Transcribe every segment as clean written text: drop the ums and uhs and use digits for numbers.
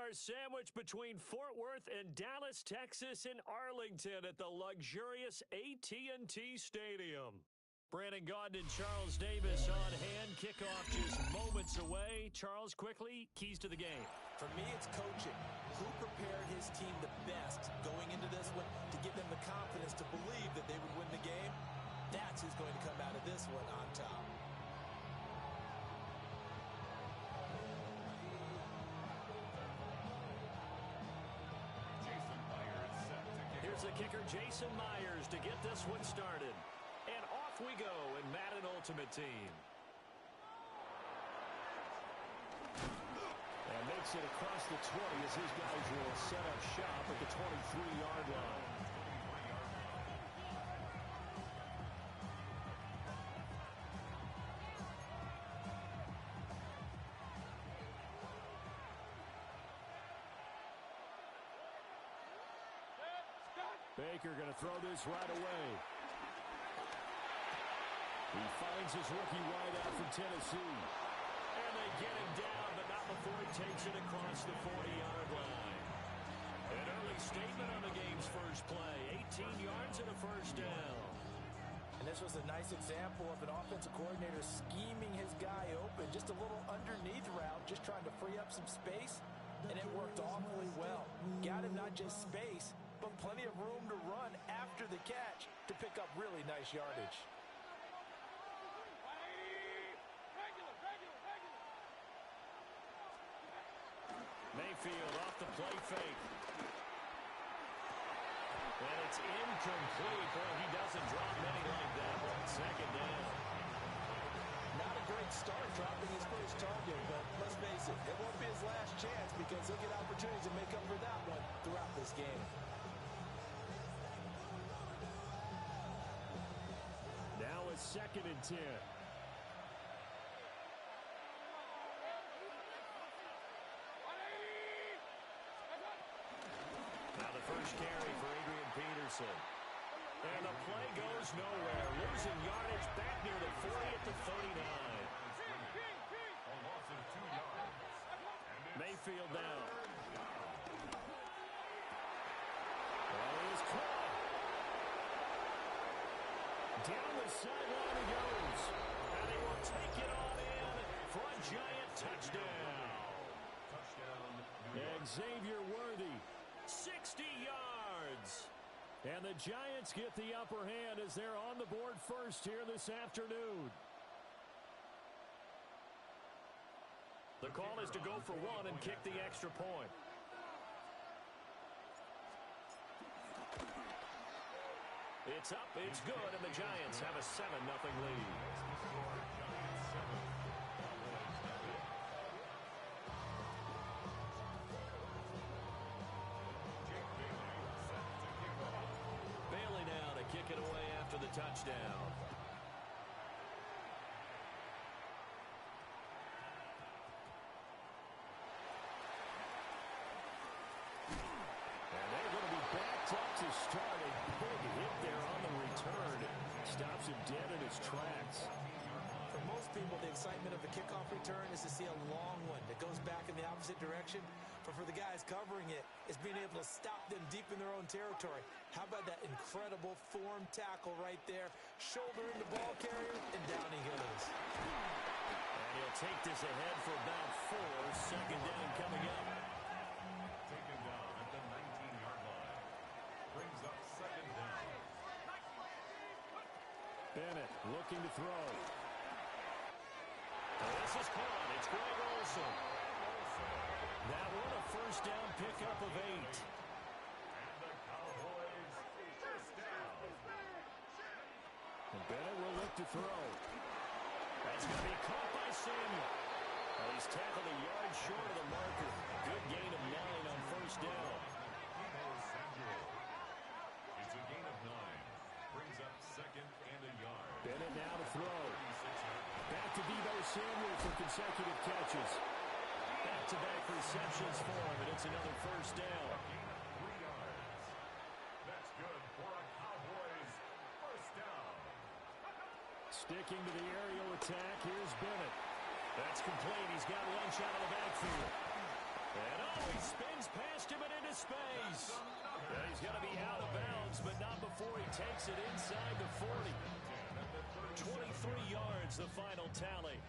are sandwiched between Fort Worth and Dallas, Texas, and Arlington at the luxurious AT&T Stadium. Brandon Gaudin and Charles Davis on hand. Kickoff just moments away. Charles, quickly, keys to the game. For me, it's coaching. Who prepared his team the best going into this one to give them the confidence to believe that they would win the game? That's who's going to come out of this one on top. Here's the kicker, Jason Myers, to get this one started. And off we go in Madden Ultimate Team. And makes it across the 20 as his guys will set up shop at the 23-yard line. Baker going to throw this right away. He finds his rookie wideout from Tennessee. And they get him down, but not before he takes it across the 40-yard line. An early statement on the game's first play. 18 yards and a first down. And this was a nice example of an offensive coordinator scheming his guy open. Just a little underneath route, just trying to free up some space. And it worked awfully well. Got him not just space, but plenty of room to run after the catch to pick up really nice yardage. Mayfield off the play fake. And it's incomplete. Well, he doesn't drop many like that one. Second down. Not a great start dropping his first target, but let's face it, it won't be his last chance because he'll get opportunities to make up for that one throughout this game. Now it's 2nd and 10. Now the first carry for Adrian Peterson. And the play goes nowhere. Losing yardage back near the 40 at the 39. A loss of 2 yards. Mayfield down. Ball is caught. Down the sideline he goes. And he will take it on in for a giant touchdown. Touchdown. Xavier Worthy, 60 yards. And the Giants get the upper hand as they're on the board first here this afternoon. The call is to go for one and kick the extra point. It's up, it's good, and the Giants have a 7-0 lead. Bailey now to kick it away after the touchdown. And they're going to be backed up to start. A big hit there on the return. Stops him dead in his tracks. For most people, the excitement of the kickoff return is to see a long one that goes back in the opposite direction. But for the guys covering it, it's being able to stop them deep in their own territory. How about that incredible form tackle right there? Shoulder in the ball carrier, and down he goes. And he'll take this ahead for about 4. Second down coming up. Taken down at the 19-yard line. Brings up 2nd down. Bennett looking to throw. This is caught. It's Greg Olsen. That one a first down pickup of 8. And the Cowboys first down. And Bennett will look to throw. That's going to be caught by Samuel. Well, he's tackled a yard short of the marker. Good gain of 9 on first down. It's a gain of 9. Brings up 2nd and a yard. Bennett now to throw. Back to Deebo Samuel for consecutive catches. Back-to-back receptions for him, and it's another first down. Gain of 3 yards. That's good for a Cowboys first down. Sticking to the aerial attack, here's Bennett. That's complete. He's got lunch out of the backfield. And oh, He spins past him and into space. Yeah, he's going to be out of bounds, but not before he takes it inside the 40. 23 yards, the final tally.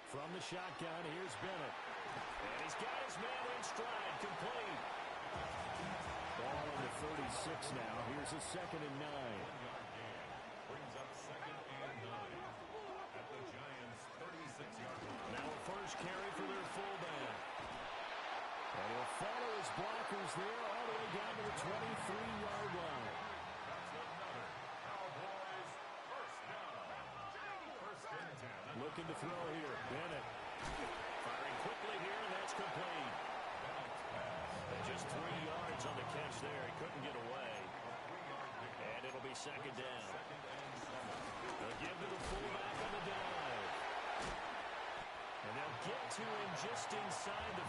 From the shotgun, here's Bennett. And he's got his man in stride, complete. Ball on the 36 now. Here's a 2nd and 9. Brings up 2nd and 9 at the Giants' 36-yard line. Now a first carry for their fullback. And he'll follow his blockers there all the way down to the 23-yard line. That's another Cowboys first down. 1st and 10. Looking to throw here. Bennett firing quickly here, and that's complete. And just 3 yards on the catch there. He couldn't get away. And it'll be 2nd down. They'll give to the fullback on the dive. And they'll get to him just inside the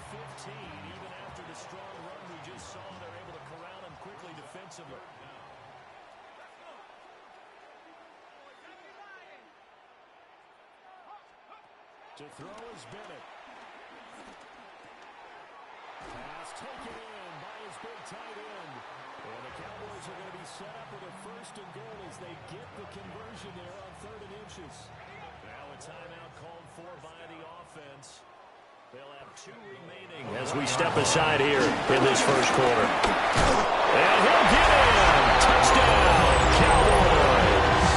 15. Even after the strong run we just saw, they're able to corral him quickly defensively. To throw is Bennett. Pass taken in by his big tight end. And the Cowboys are going to be set up with a 1st and goal as they get the conversion there on 3rd and inches. Now a timeout called for by the offense. They'll have 2 remaining as we step aside here in this first quarter. And he'll get in. Touchdown, Cowboys.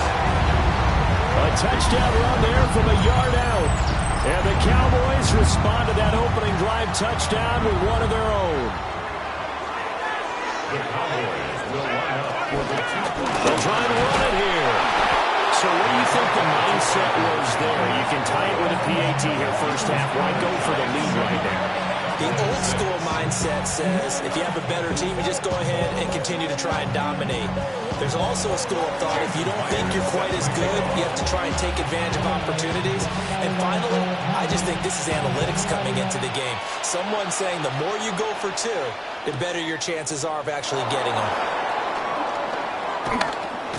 A touchdown run there from a yard out. And the Cowboys respond to that opening drive touchdown with one of their own. The Cowboys will line up for the 2-point. They'll try and run it here. So what do you think the mindset was there? You can tie it with a PAT here first half. Why go for the lead right there? The old school mindset says if you have a better team, you just go ahead and continue to try and dominate. There's also a school of thought, if you don't think you're quite as good, you have to try and take advantage of opportunities. And finally, I just think this is analytics coming into the game. Someone saying the more you go for 2, the better your chances are of actually getting them.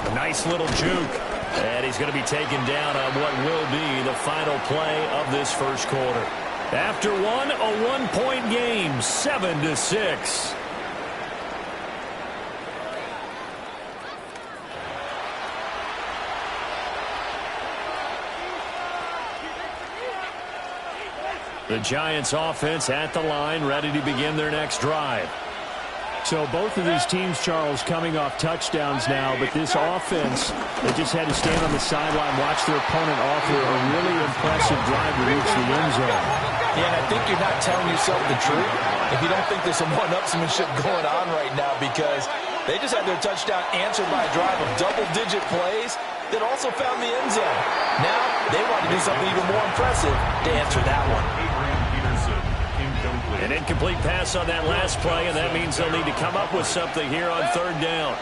A nice little juke. And he's going to be taken down on what will be the final play of this first quarter. After one, a 1-point game, 7-6. The Giants offense at the line, ready to begin their next drive. So both of these teams, Charles, coming off touchdowns now, but this offense, they just had to stand on the sideline, watch their opponent offer a really impressive drive to reach the end zone. Yeah, and I think you're not telling yourself the truth if you don't think there's some one-upsmanship going on right now, because they just had their touchdown answered by a drive of double-digit plays that also found the end zone. Now they want to do something even more impressive to answer that one. An incomplete pass on that last play, and that means they'll need to come up with something here on 3rd down.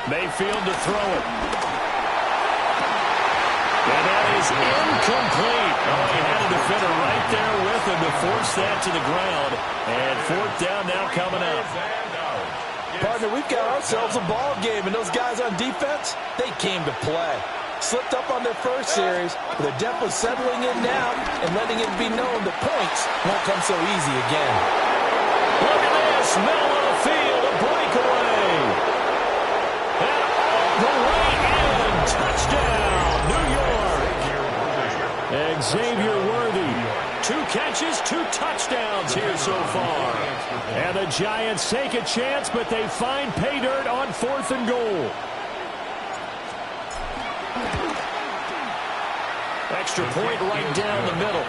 Mayfield to throw it. And that is incomplete. Oh, he had a defender right there with him to force that to the ground. And 4th down now coming up. Partner, we've got ourselves a ball game, and those guys on defense, they came to play. Slipped up on their first series, but they're definitely settling in now and letting it be known the points won't come so easy again. Look at this, middle of the field, a breakaway. And all the way in, touchdown, New York. Xavier Worthy, 2 catches, 2 touchdowns here so far. And the Giants take a chance, but they find pay dirt on 4th and goal. Extra point right down the middle.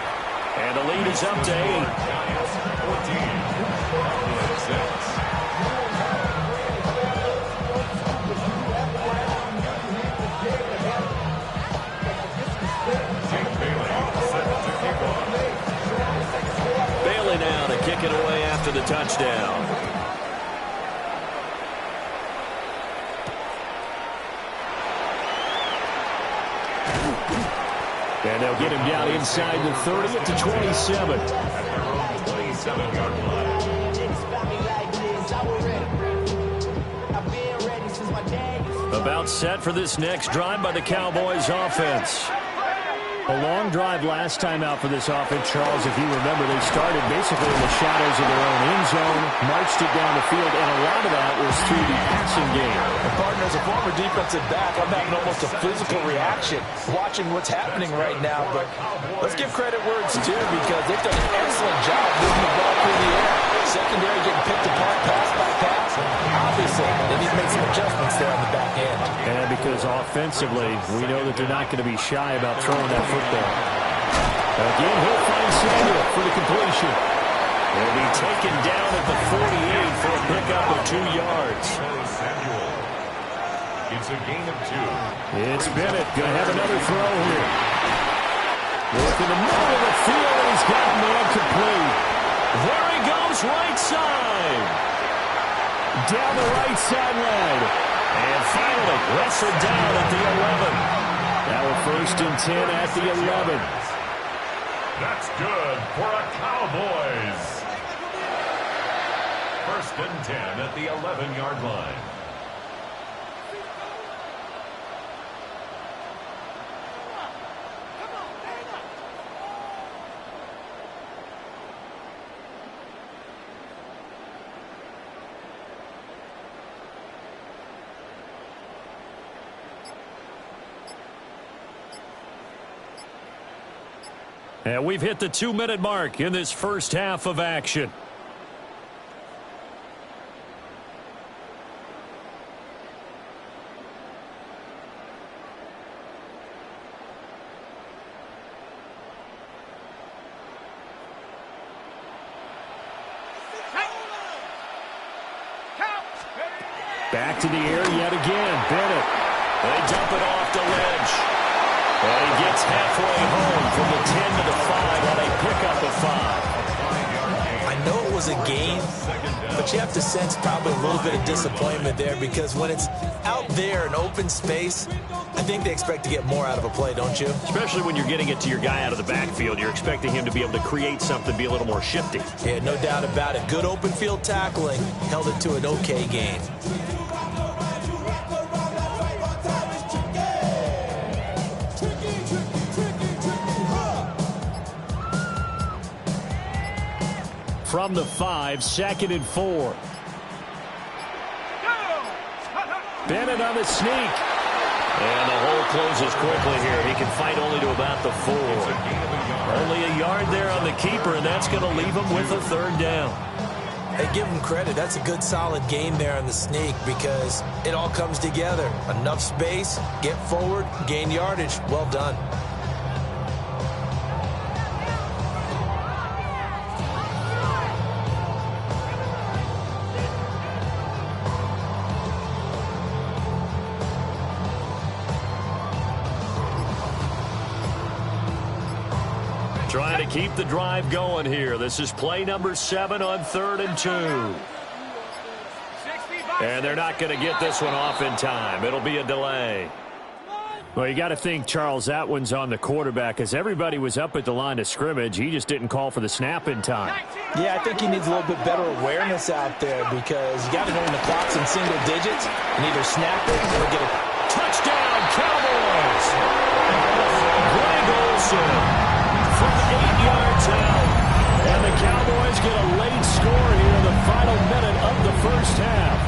And the lead is up to 8. Bailey now to kick it away after the touchdown. And they'll get him down inside the 30 at the 27. At their own 27-yard line. timeout set for this next drive by the Cowboys offense. A long drive last time out for this offense, Charles. If you remember, they started basically in the shadows of their own end zone, marched it down the field, and a lot of that was through the passing game. And partner, as a former defensive back, I'm having almost a physical reaction watching what's happening right now. But let's give credit where it's due, because they've done an excellent job moving the ball through the air. Secondary getting picked apart pass by pass. Obviously, they need to make some adjustments there on the back end. And because offensively, we know that they're not going to be shy about throwing that football. Again, he'll find Samuel for the completion. He'll be taken down at the 48 for a pickup of 2 yards. Samuel. It's a gain of 2. It's Bennett going to have another throw here. Look in the middle of the field, and he's got man complete. There he goes, right side. Down the right sideline. And finally, wrestled down at the 11. Now a 1st and 10 at the 11. That's good for a Cowboys. 1st and 10 at the 11-yard line. And we've hit the 2-minute mark in this first half of action. Back to the air yet again. Bennett. They dump it off to Lynch. And he gets halfway home from the 10 to the 5 on a pickup of 5. I know it was a gain, but you have to sense probably a little bit of disappointment there, because when it's out there in open space, I think they expect to get more out of a play, don't you? Especially when you're getting it to your guy out of the backfield. You're expecting him to be able to create something, be a little more shifty. Yeah, no doubt about it. Good open field tackling held it to an okay gain. From the 5, 2nd and 4. Bennett on the sneak. And the hole closes quickly here. He can fight only to about the 4. Only a yard there on the keeper, and that's going to leave him with a 3rd down. Hey, give him credit. That's a good, solid game there on the sneak, because it all comes together. Enough space, get forward, gain yardage. Well done. Trying to keep the drive going here. This is play number 7 on 3rd and 2. And they're not going to get this one off in time. It'll be a delay. Well, you got to think, Charles, that one's on the quarterback, as everybody was up at the line of scrimmage. He just didn't call for the snap in time. Yeah, I think he needs a little bit better awareness out there, because you got to know when the clock's in single digits and either snap it or get a touchdown, Cowboys. Greg Olsen from 8 yards out. And the Cowboys get a late score here in the final minute of the first half.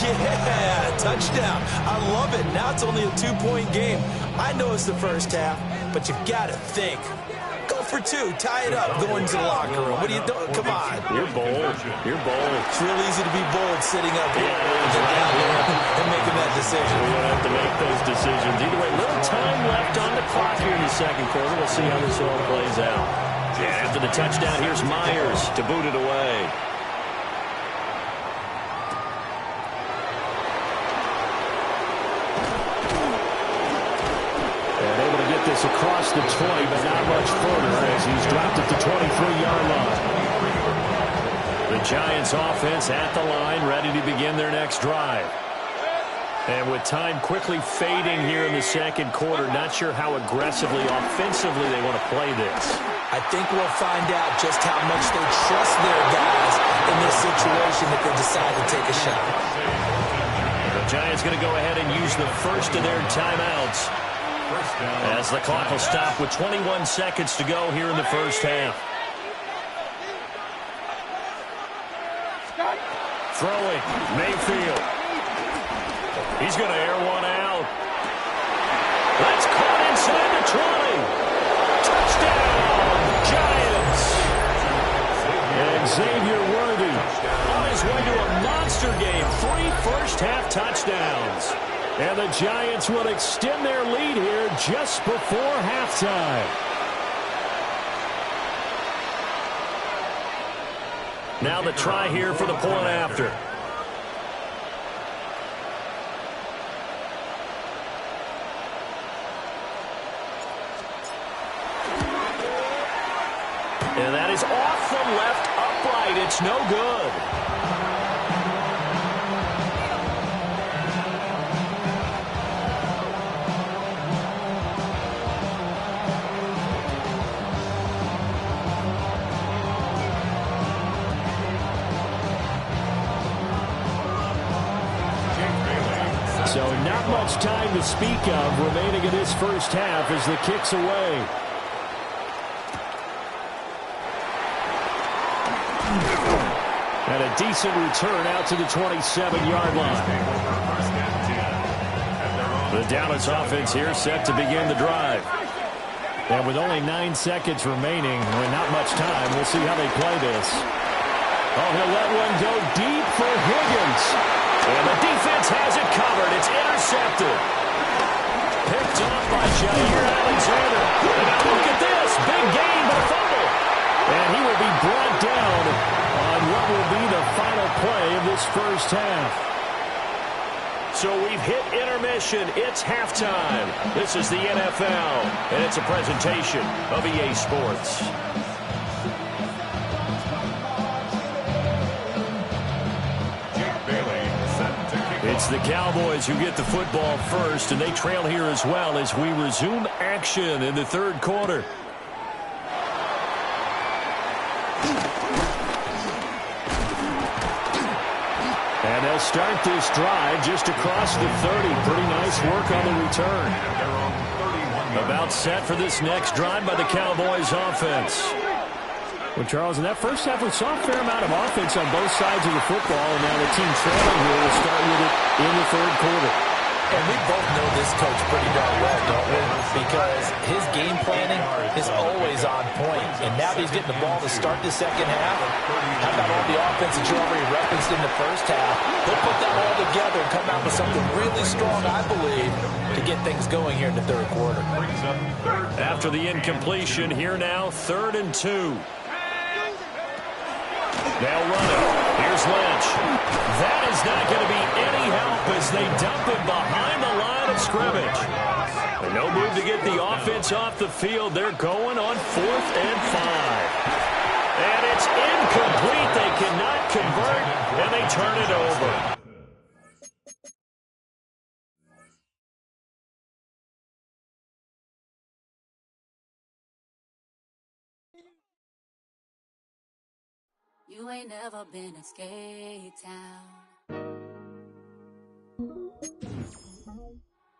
Yeah, touchdown. I love it. Now it's only a 2-point game. I know it's the first half, but you've got to think. Go for 2. Tie it up. Go into the locker room. What are you doing? Come on. You're bold. You're bold. It's real easy to be bold sitting up here and making that decision. We're going to have to make those decisions. Either way, little time left on the clock here in the second quarter. We'll see how this all plays out. And after the touchdown, here's Myers to boot it away. This across the 20, but not much further, as he's dropped at the 23-yard line. The Giants offense at the line, ready to begin their next drive. And with time quickly fading here in the second quarter, not sure how aggressively, offensively they want to play this. I think we'll find out just how much they trust their guys in this situation if they decide to take a shot. The Giants going to go ahead and use the first of their timeouts as the clock will stop with 21 seconds to go here in the first half. Throwing, Mayfield. He's going to air one out. That's caught inside the 20. Touchdown, Giants. And Xavier Worthy on his way to a monster game. 3 first-half touchdowns. And the Giants will extend their lead here just before halftime. Now the try here for the point after. And that is off the left upright. It's no good. So not much time to speak of remaining in this first half as the kick's away. And a decent return out to the 27-yard line. The Dallas offense here set to begin the drive. And with only 9 seconds remaining, with not much time, we'll see how they play this. Oh, he'll let one go deep for Higgins. And the defense has it covered. It's intercepted. Picked off by Jair Alexander. And now look at this. Big gain, but a fumble. And he will be brought down on what will be the final play of this first half. So we've hit intermission. It's halftime. This is the NFL, and it's a presentation of EA Sports. It's the Cowboys who get the football first, and they trail here as well as we resume action in the third quarter. And they'll start this drive just across the 30. Pretty nice work on the return. About set for this next drive by the Cowboys offense. Well, Charles, in that first half, we saw a fair amount of offense on both sides of the football, and now the team trailing here will start with it in the third quarter. And we both know this coach pretty darn well, don't we? Because his game planning is always on point. And now that he's getting the ball to start the second half, how about all the offense that you already referenced in the first half? He'll put that all together and come out with something really strong, I believe, to get things going here in the third quarter. After the incompletion, here now, 3rd and 2. They'll run it. Here's Lynch. That is not going to be any help as they dump it behind the line of scrimmage. And no move to get the offense off the field. They're going on 4th and 5. And it's incomplete. They cannot convert, and they turn it over. You ain't never been a skate town.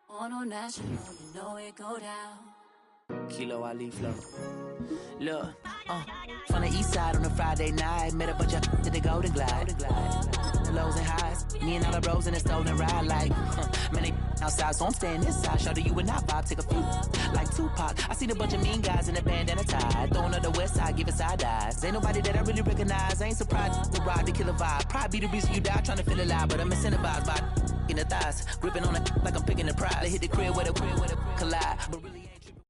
On a national, you know it go down. Kilo Ali flow. Look, from the east side on a Friday night, met a bunch of to the Golden Glide. Lows and highs, me and all the bros in a stolen ride like, man, they outside, so I'm staying inside. Shout to you and I vibe, take a few, like Tupac. I seen a bunch of mean guys in the band and a tie, throwing up the west side, giving side eyes. Ain't nobody that I really recognize, I ain't surprised to ride the killer vibe. Probably be the reason you die, trying to feel alive, but I'm incentivized by in the thighs, gripping on it like I'm picking the prize. They hit the crib with a collide, but really ain't tripping.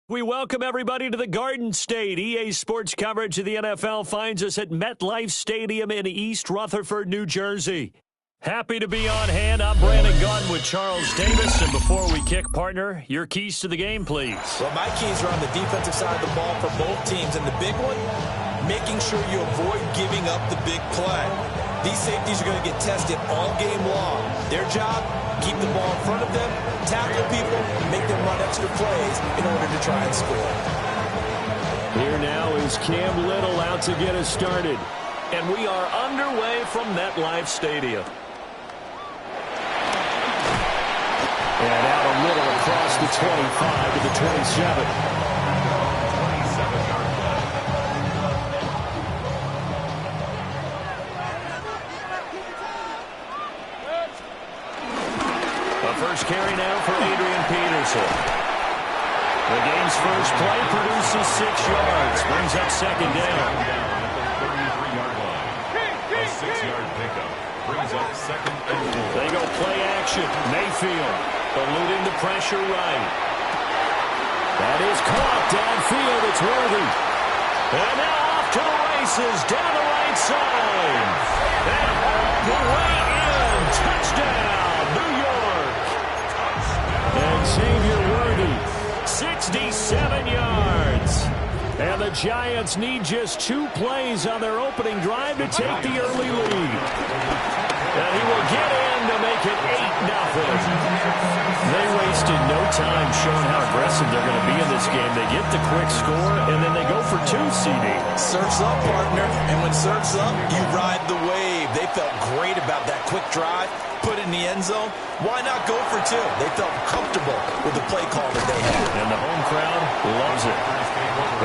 We welcome everybody to the Garden State. EA Sports coverage of the NFL finds us at MetLife Stadium in East Rutherford, New Jersey. Happy to be on hand. I'm Brandon Gaudin with Charles Davis. And before we kick, partner, your keys to the game, please. Well, my keys are on the defensive side of the ball for both teams. And the big one, making sure you avoid giving up the big play. These safeties are going to get tested all game long. Their job, keep the ball in front of them, tackle people, make them run extra plays in order to try and score. Here now is Cam Little out to get us started. And we are underway from MetLife Stadium. And out a little across the 25 to the 27. 27-yard line. The first carry now for Adrian Peterson. The game's first play produces 6 yards. Brings up second down. At the 33-yard line. A 6-yard pickup brings up second and 4. They go play action. Mayfield eluding the pressure right. That is caught downfield. It's Worthy. And now off to the races down the right side. And all the way in. Touchdown, New York. And Xavier Worthy, 67 yards. And the Giants need just 2 plays on their opening drive to take the early lead. And he will get in to make it 8-0. They wasted no time showing how aggressive they're going to be in this game. They get the quick score, and then they go for 2, CD. Surf's up, partner. And when surf's up, you ride the wave. They felt great about that quick drive, put it in the end zone. Why not go for 2? They felt comfortable with the play call that they had. And the home crowd loves it.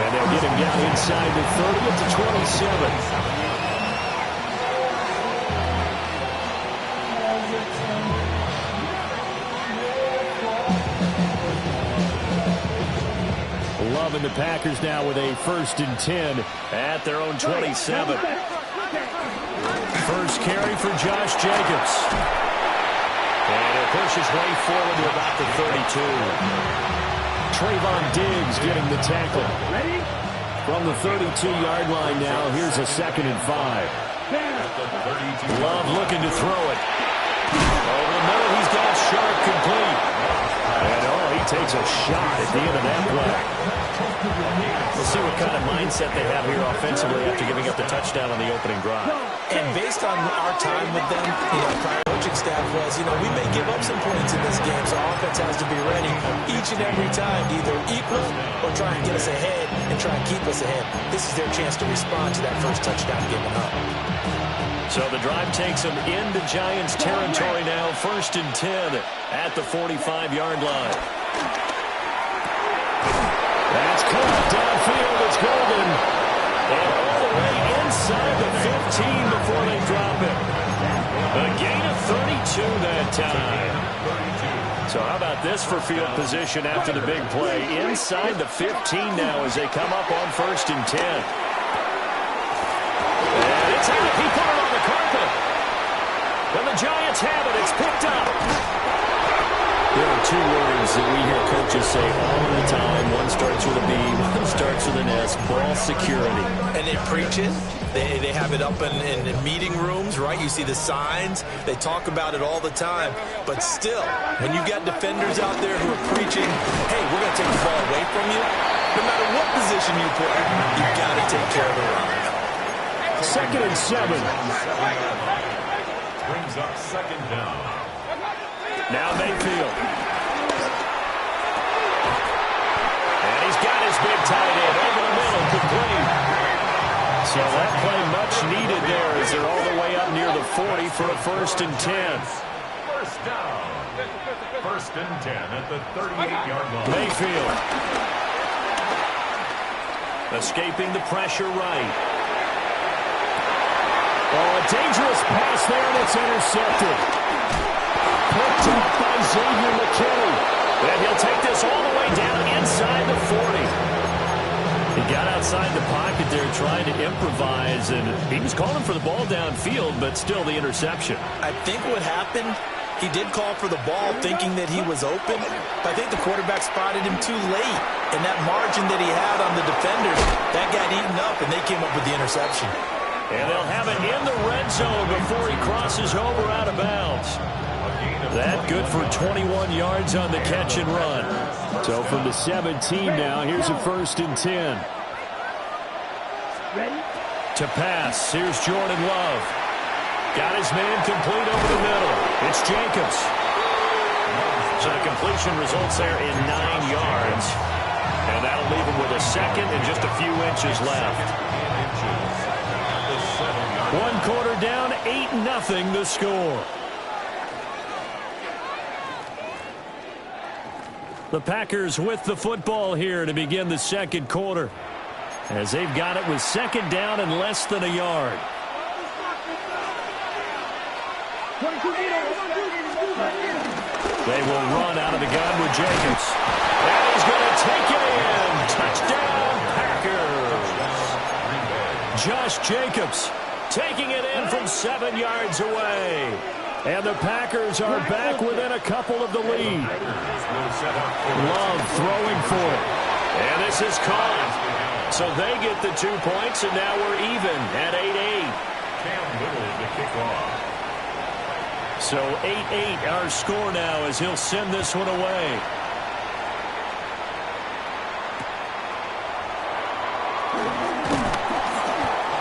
And they'll get him down inside the 30 at the 27. Loving the Packers now with a 1st and 10 at their own 27. First carry for Josh Jacobs. And he'll push his way forward to about the 32. Trayvon Diggs getting the tackle. From the 32-yard line now, here's a 2nd and 5. Love looking to throw it. Over the middle, he's got Sharp complete. And he takes a shot at the end of that play. We'll see what kind of mindset they have here offensively after giving up the touchdown on the opening drive. And based on our time with them, prior coaching staff was, we may give up some points in this game, so offense has to be ready each and every time to either equal or try and get us ahead and try and keep us ahead. This is their chance to respond to that first touchdown given up. So the drive takes them into Giants territory now, 1st and 10 at the 45-yard line. That's caught downfield. It's Golden. And all the way inside the 15 before they drop it. A gain of 32 that time. So how about this for field position after the big play? Inside the 15 now as they come up on 1st and 10. And it's out. He put it on the carpet. And the Giants have it. It's picked up. There are 2 words that we hear coaches say all the time. One starts with a B, one starts with an S. Ball security. And they preach it. They have it up in meeting rooms, right? You see the signs. They talk about it all the time. But still, when you got defenders out there who are preaching, hey, we're going to take the ball away from you, no matter what position you play, you've got to take care of the run. 2nd and 7. Brings up 2nd down. Now Mayfield. And he's got his big tight end over the middle, complete. So that play much needed there as they're all the way up near the 40 for a 1st and 10. First down. 1st and 10 at the 38-yard line. Mayfield. Escaping the pressure right. Oh, a dangerous pass there, and it's intercepted. Picked up by Xavier McKinney. And he'll take this all the way down inside the 40. He got outside the pocket there trying to improvise, and he was calling for the ball downfield, but still the interception. I think what happened, he did call for the ball thinking that he was open, but I think the quarterback spotted him too late. And that margin that he had on the defenders, that got eaten up, and they came up with the interception. And they'll have it in the red zone before he crosses over out of bounds. That good for 21 yards on the catch and run. So from the 17 now, here's a 1st and 10. Ready? To pass, here's Jordan Love. Got his man complete over the middle. It's Jacobs. So the completion results there in 9 yards. And that'll leave him with a 2nd and just a few inches left. 1 quarter down, 8-0 the score. The Packers with the football here to begin the second quarter, as they've got it with second down and less than a yard. They will run out of the gun with Jacobs. And he's going to take it in. Touchdown, Packers. Josh Jacobs taking it in from 7 yards away. And the Packers are back within a couple of the lead. Love throwing for it. And this is caught. So they get the 2 points, and now we're even at 8-8. Cam Little to kick off. So 8-8 our score now as he'll send this one away.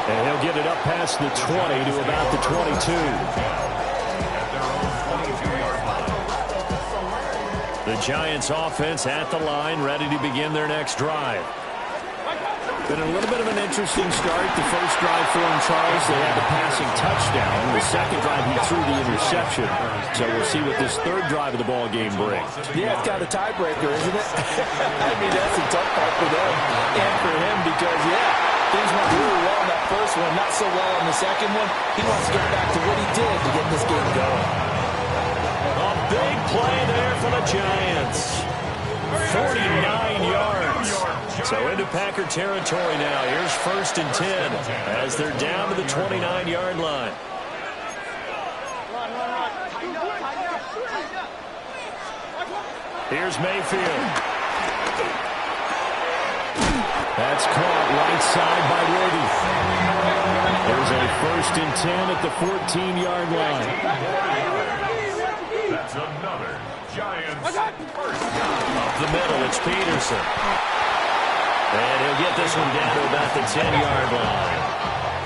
And he'll get it up past the 20 to about the 22. The Giants offense at the line, ready to begin their next drive. Been a little bit of an interesting start. The first drive for him, Charles, they had the passing touchdown. The second drive, he threw the interception. So we'll see what this third drive of the ball game brings. Yeah, it's got a tiebreaker, isn't it? I mean, that's a tough part for them and for him because, things went really well in that first one, not so well in the second one. He wants to get back to what he did to get this game going. A big play there for the Giants. 49 yards. So into Packer territory now. Here's 1st and 10 as they're down to the 29-yard line. Here's Mayfield. That's caught right side by Worthy. There's a 1st and 10 at the 14-yard line. That's another Giants first down. Up the middle, it's Peterson. And he'll get this one down to about the 10-yard line.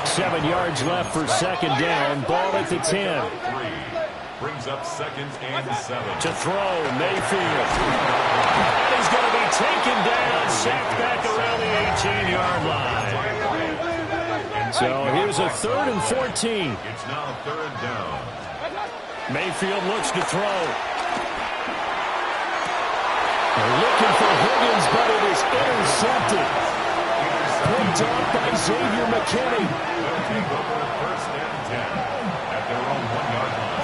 7 yards left for second down. Ball at the 10. Brings up 2nd and 7. To throw, Mayfield. And he's going to be taken down, sacked back around the 18-yard line. So here's a 3rd and 14. It's now 3rd down. Mayfield looks to throw. They're looking for Higgins, but it is intercepted. Picked off by Xavier McKinney. They'll take over 1st and 10 at their own 1-yard line.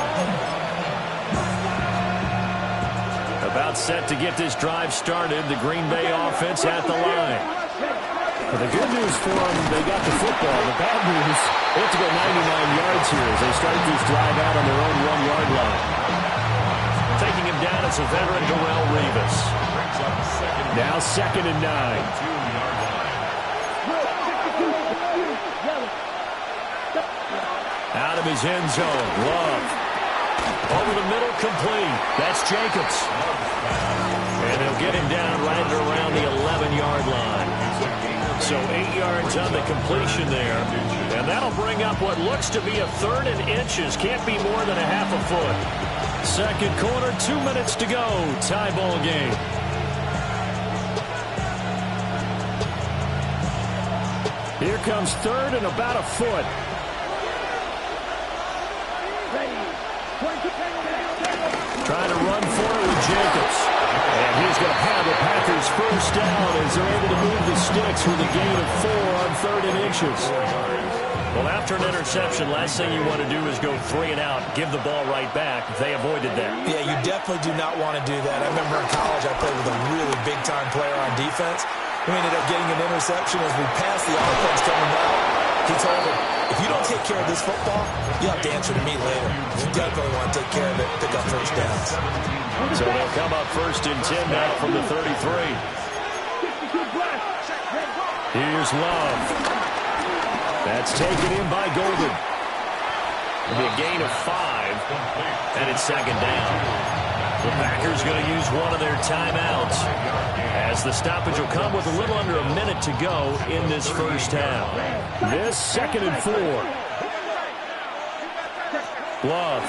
About set to get this drive started. The Green Bay offense at the line. Well, the good news for them, they got the football. The bad news, they have to go 99 yards here as they start this drive out on their own 1-yard line. Taking him down is a veteran, Darrelle Revis. Now 2nd and 9. Out of his end zone, Love. Over the middle, complete. That's Jacobs. And he'll get him down right around the 11-yard line. So 8 yards on the completion there. And that'll bring up what looks to be a 3rd and inches. Can't be more than a half a foot. Second quarter, 2 minutes to go. Tie ball game. Here comes 3rd and about a foot. Trying to run for it with Jacobs. And he's going to have the Packers first down as they're able to move the sticks with a gain of 4 on 3rd and inches. Well, after an interception, last thing you want to do is go 3 and out, give the ball right back. They avoided that. Yeah, you definitely do not want to do that. I remember in college I played with a really big-time player on defense. We ended up getting an interception as we passed the offense coming back. He told him, if you don't take care of this football, you'll have to answer to me later. You definitely want to take care of it, pick up first downs. So they'll come up 1st and 10 now from the 33. Here's Love. That's taken in by Golden. It'll be a gain of 5, and it's 2nd down. The Packers going to use one of their timeouts as the stoppage will come with a little under a minute to go in this first half. This 2nd and 4. Love.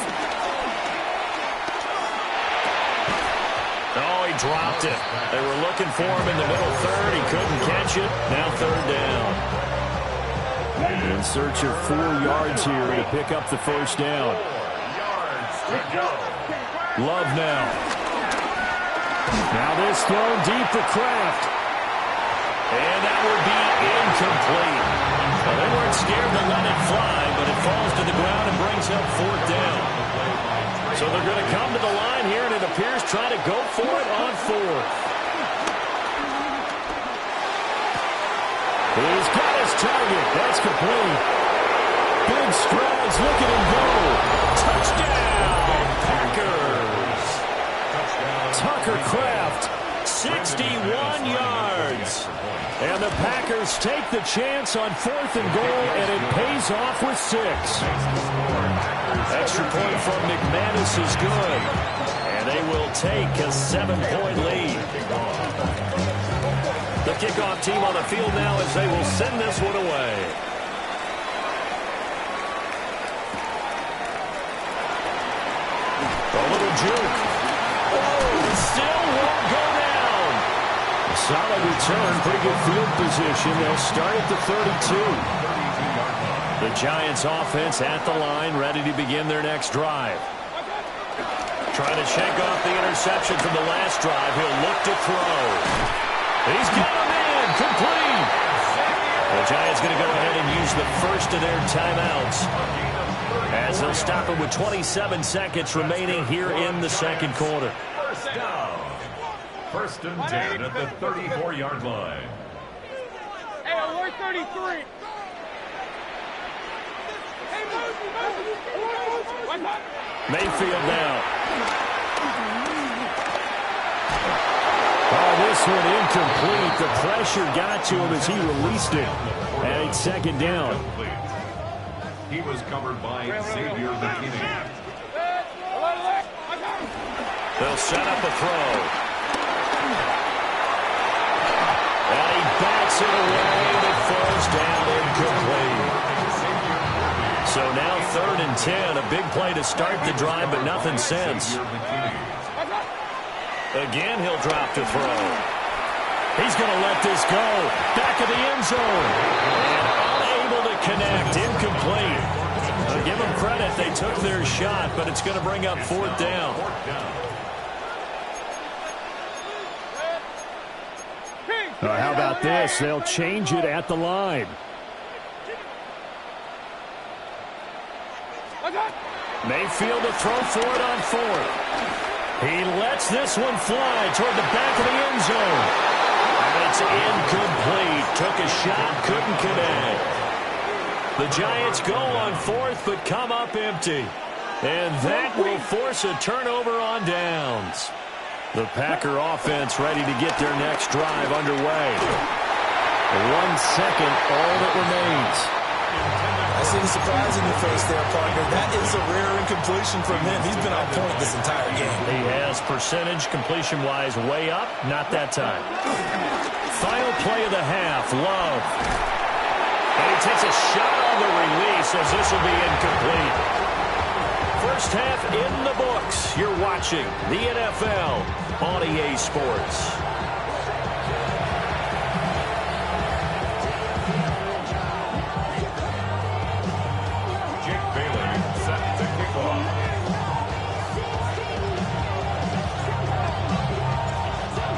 Oh, he dropped it. They were looking for him in the middle 3rd. He couldn't catch it. Now 3rd down. In search of 4 yards here to pick up the first down. 4 yards to go. Love now. Now this thrown deep for Kraft. And that would be incomplete. Well, they weren't scared to let it fly, but it falls to the ground and brings up fourth down. So they're going to come to the line here, and it appears trying to go for it on fourth. He's got his target. That's complete. Big strides. Look at him go. Touchdown, Packers. Tucker Kraft. 61 yards. And the Packers take the chance on fourth and goal, and it pays off with 6. Extra point from McManus is good. And they will take a 7-point lead. The kickoff team on the field now as they will send this one away. A little juke. Oh, still won't go down. Solid return, pretty good field position. They'll start at the 32. The Giants offense at the line, ready to begin their next drive. Trying to shake off the interception from the last drive. He'll look to throw. He's got him in, complete. The Giants going to go ahead and use the first of their timeouts as they'll stop it with 27 seconds remaining here in the second quarter. First down. 1st and 10 at the 34-yard line. Hey, alert 33. Mayfield now. Oh, this one incomplete. The pressure got to him as he released it. And it's second down. He was covered by Xavier McKinney. They'll set up a throw. And he bats it away. It falls down incomplete. So now 3rd and 10. A big play to start the drive, but nothing since. Again, he'll drop to throw. He's going to let this go. Back of the end zone. And unable to connect. Incomplete. I'll give them credit. They took their shot, but it's going to bring up 4th down. How about this? They'll change it at the line. Mayfield to throw for it on 4th. He lets this one fly toward the back of the end zone. And it's incomplete. Took a shot, couldn't connect. The Giants go on 4th, but come up empty. And that will force a turnover on downs. The Packer offense ready to get their next drive underway. 1 second, all that remains. I see the surprise in your face there, partner. That is a rare incompletion from him. He's been on point this entire game. He has percentage completion-wise way up. Not that time. Final play of the half. Love. And he takes a shot on the release as this will be incomplete. First half in the books. You're watching the NFL on EA Sports.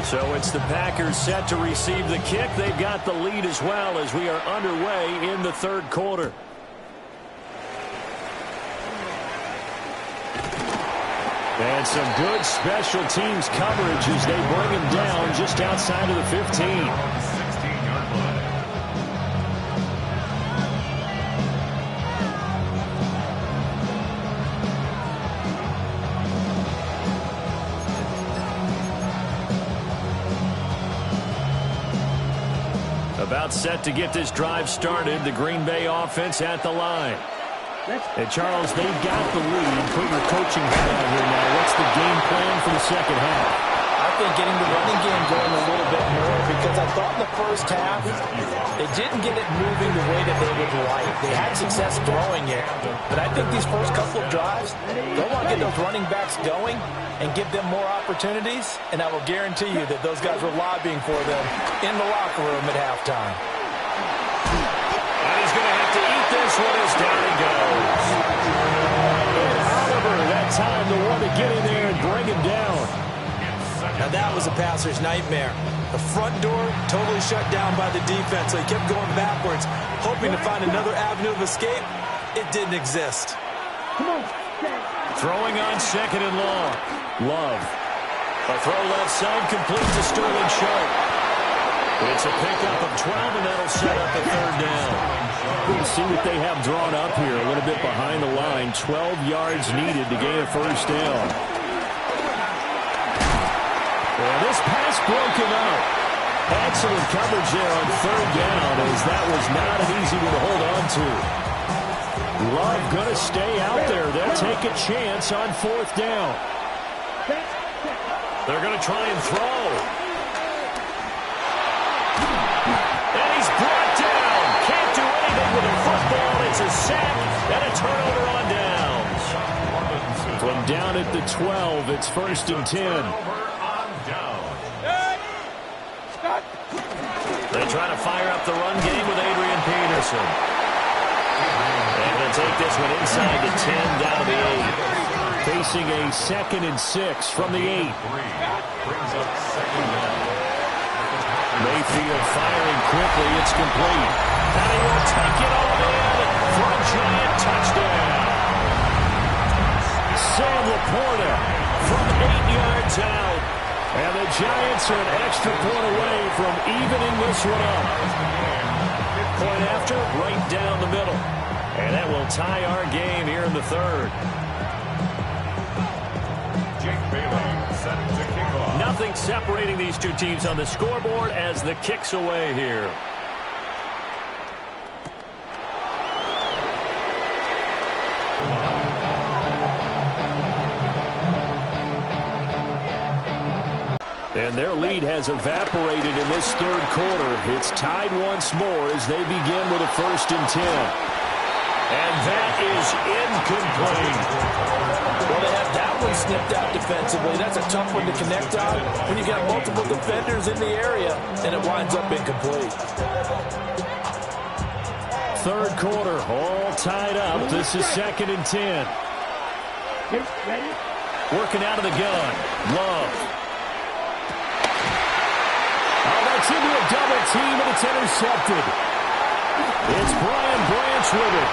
So it's the Packers set to receive the kick. They've got the lead as well as we are underway in the third quarter. And some good special teams coverage as they bring him down just outside of the 15. 16-yard line. About set to get this drive started. The Green Bay offense at the line. And Charles, they've got the lead. Put your coaching hat on here now. What's the game plan for the second half? I think getting the running game going a little bit more, because I thought in the first half they didn't get it moving the way that they would like. They had success throwing it, but I think these first couple of drives, they want to get those running backs going and give them more opportunities, and I will guarantee you that those guys were lobbying for them in the locker room at halftime. And he's going to have to eat this one as down he goes. And Oliver, that time the one to get in there and bring him down. Now that was a passer's nightmare. The front door totally shut down by the defense, so he kept going backwards, hoping to find another avenue of escape. It didn't exist. Throwing on second and long. Love. A throw left side complete to Sterling Sharp. It's a pickup of 12, and that'll set up a third down. We'll see what they have drawn up here. A little bit behind the line. 12 yards needed to gain a first down. Well, this pass broken up. Excellent coverage there on third down, as that was not an easy one to hold on to. Love going to stay out there. They'll take a chance on fourth down. They're going to try and throw. And he's brought down. Can't do anything with a football. It's a sack and a turnover on downs. From down at the 12, it's 1st and 10. They try to fire up the run game with Adrian Peterson. And they'll take this one inside the 10, down to the 8. Facing a 2nd and 6 from the 8. Brings up second down. Mayfield firing quickly. It's complete. And he will take it all in for a giant touchdown. Sam Laporta From 8 yards out. And the Giants are an extra point away from evening this one up. Point after, right down the middle. And that will tie our game here in the third. Jake Bailey set to kick off. Nothing separating these two teams on the scoreboard as the kick's away here. And their lead has evaporated in this third quarter. It's tied once more as they begin with a 1st and 10. And that is incomplete. Well, they have that one snipped out defensively. That's a tough one to connect on when you got multiple defenders in the area, and it winds up incomplete. Third quarter, all tied up. This is 2nd and 10. Working out of the gun. Love. It's into a double team, and it's intercepted. It's Brian Branch with it.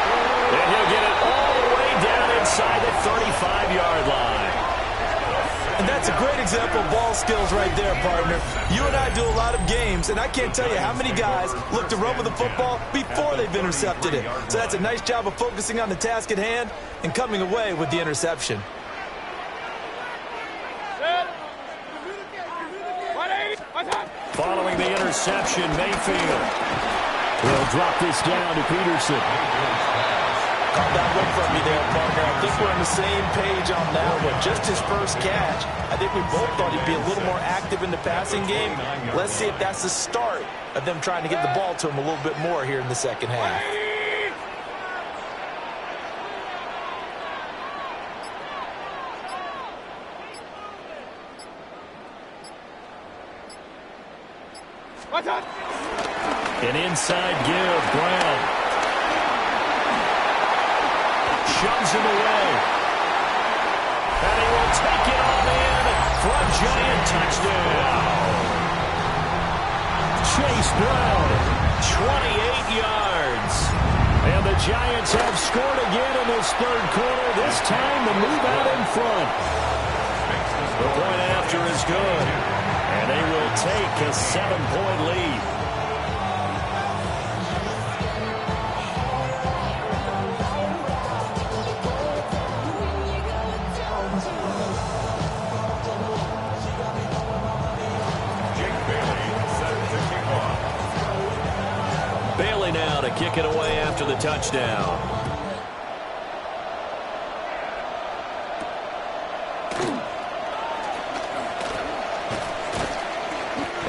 And he'll get it all the way down inside the 35-yard line. And that's a great example of ball skills right there, partner. You and I do a lot of games, and I can't tell you how many guys look to run with the football before they've intercepted it. So that's a nice job of focusing on the task at hand and coming away with the interception. Following the interception, Mayfield. He'll drop this down to Peterson. Caught that one from me there, partner. I think we're on the same page on that one. Just his first catch. I think we both thought he'd be a little more active in the passing game. Let's see if that's the start of them trying to get the ball to him a little bit more here in the second half. An inside give, Brown. Shoves him away. And he will take it all in for a giant touchdown. Chase Brown, 28 yards. And the Giants have scored again in this third quarter. This time the move out in front. The point after is good. And they will take a 7-point lead. Bailey now to kick it away after the touchdown.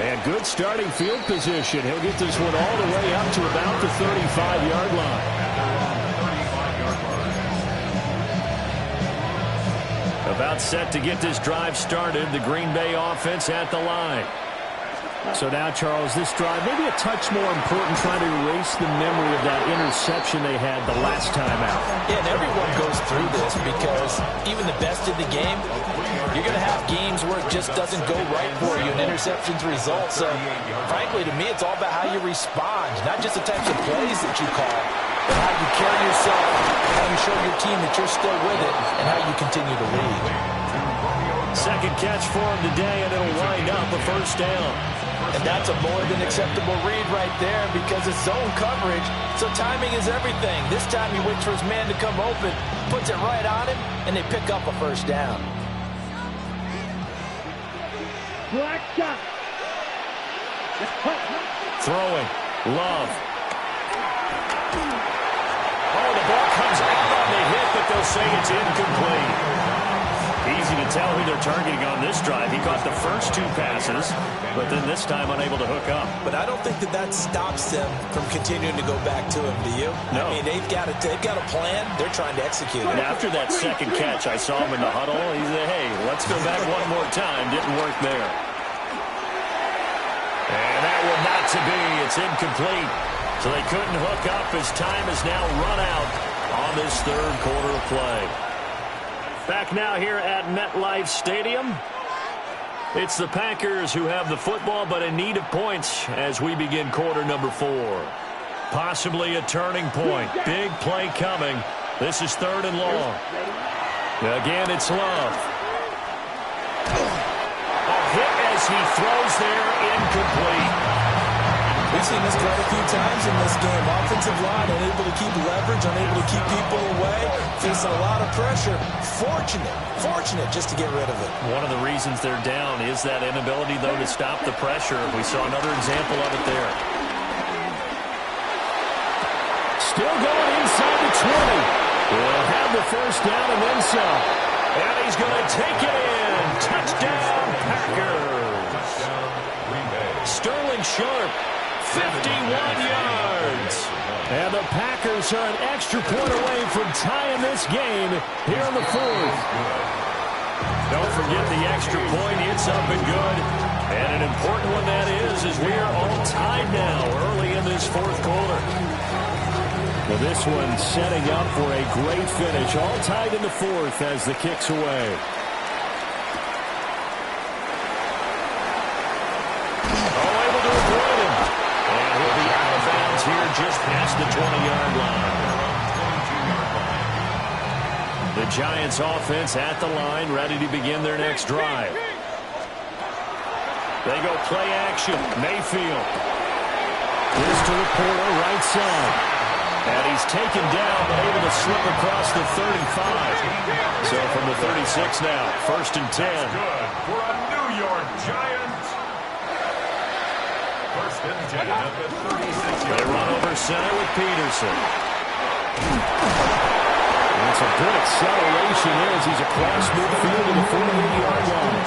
And good starting field position. He'll get this one all the way up to about the 35-yard line. About set to get this drive started. The Green Bay offense at the line. So now, Charles, this drive maybe a touch more important, trying to erase the memory of that interception they had the last time out. Yeah, and everyone goes through this because even the best in the game, you're going to have games where it just doesn't go right for you and interceptions result. So, frankly, to me, it's all about how you respond, not just the types of plays that you call, but how you carry yourself, how you show your team that you're still with it, and how you continue to lead. Second catch for him today, and it'll wind up a first down. And that's a more than acceptable read right there because it's zone coverage, so timing is everything. This time he waits for his man to come open, puts it right on him, and they pick up a first down. Throwing. Love. Oh, the ball comes out on the hit, but they'll say it's incomplete. Easy to tell who they're targeting on this drive. He caught the first two passes, but then this time unable to hook up. But I don't think that stops them from continuing to go back to him, do you? No. I mean, they've got a plan. They're trying to execute it. And after that second catch, I saw him in the huddle. He said, hey, let's go back one more time. Didn't work there. And that will not to be. It's incomplete. So they couldn't hook up as time has now run out on this third quarter of play. Back now here at MetLife Stadium. It's the Packers who have the football, but in need of points as we begin quarter number 4. Possibly a turning point. Big play coming. This is 3rd and long. Again, it's Love. A hit as he throws there, incomplete. We've seen this quite a few times in this game. Offensive line unable to keep leverage, unable to keep people away, facing a lot of pressure. Fortunate just to get rid of it. One of the reasons they're down is that inability, though, to stop the pressure. We saw another example of it there. Still going inside the 20. We'll have the first down and then some. And he's going to take it in. Touchdown, Packers. Sterling Sharp. 51 yards. And the Packers are an extra point away from tying this game here in the 4th. Don't forget the extra point. It's up and good. And an important one that is we are all tied now early in this 4th quarter. Well, this one setting up for a great finish. All tied in the 4th as the kick's away. Here just past the 20-yard line. The Giants offense at the line, ready to begin their next drive. They go play action. Mayfield. Here's to the corner, right side. And he's taken down, but able to slip across the 35. So from the 36 now, 1st and 10. That's good for a New York Giant. 1st and 10 at the 36. They run over center with Peterson. And it's a good acceleration as he's across midfield to the 48-yard line.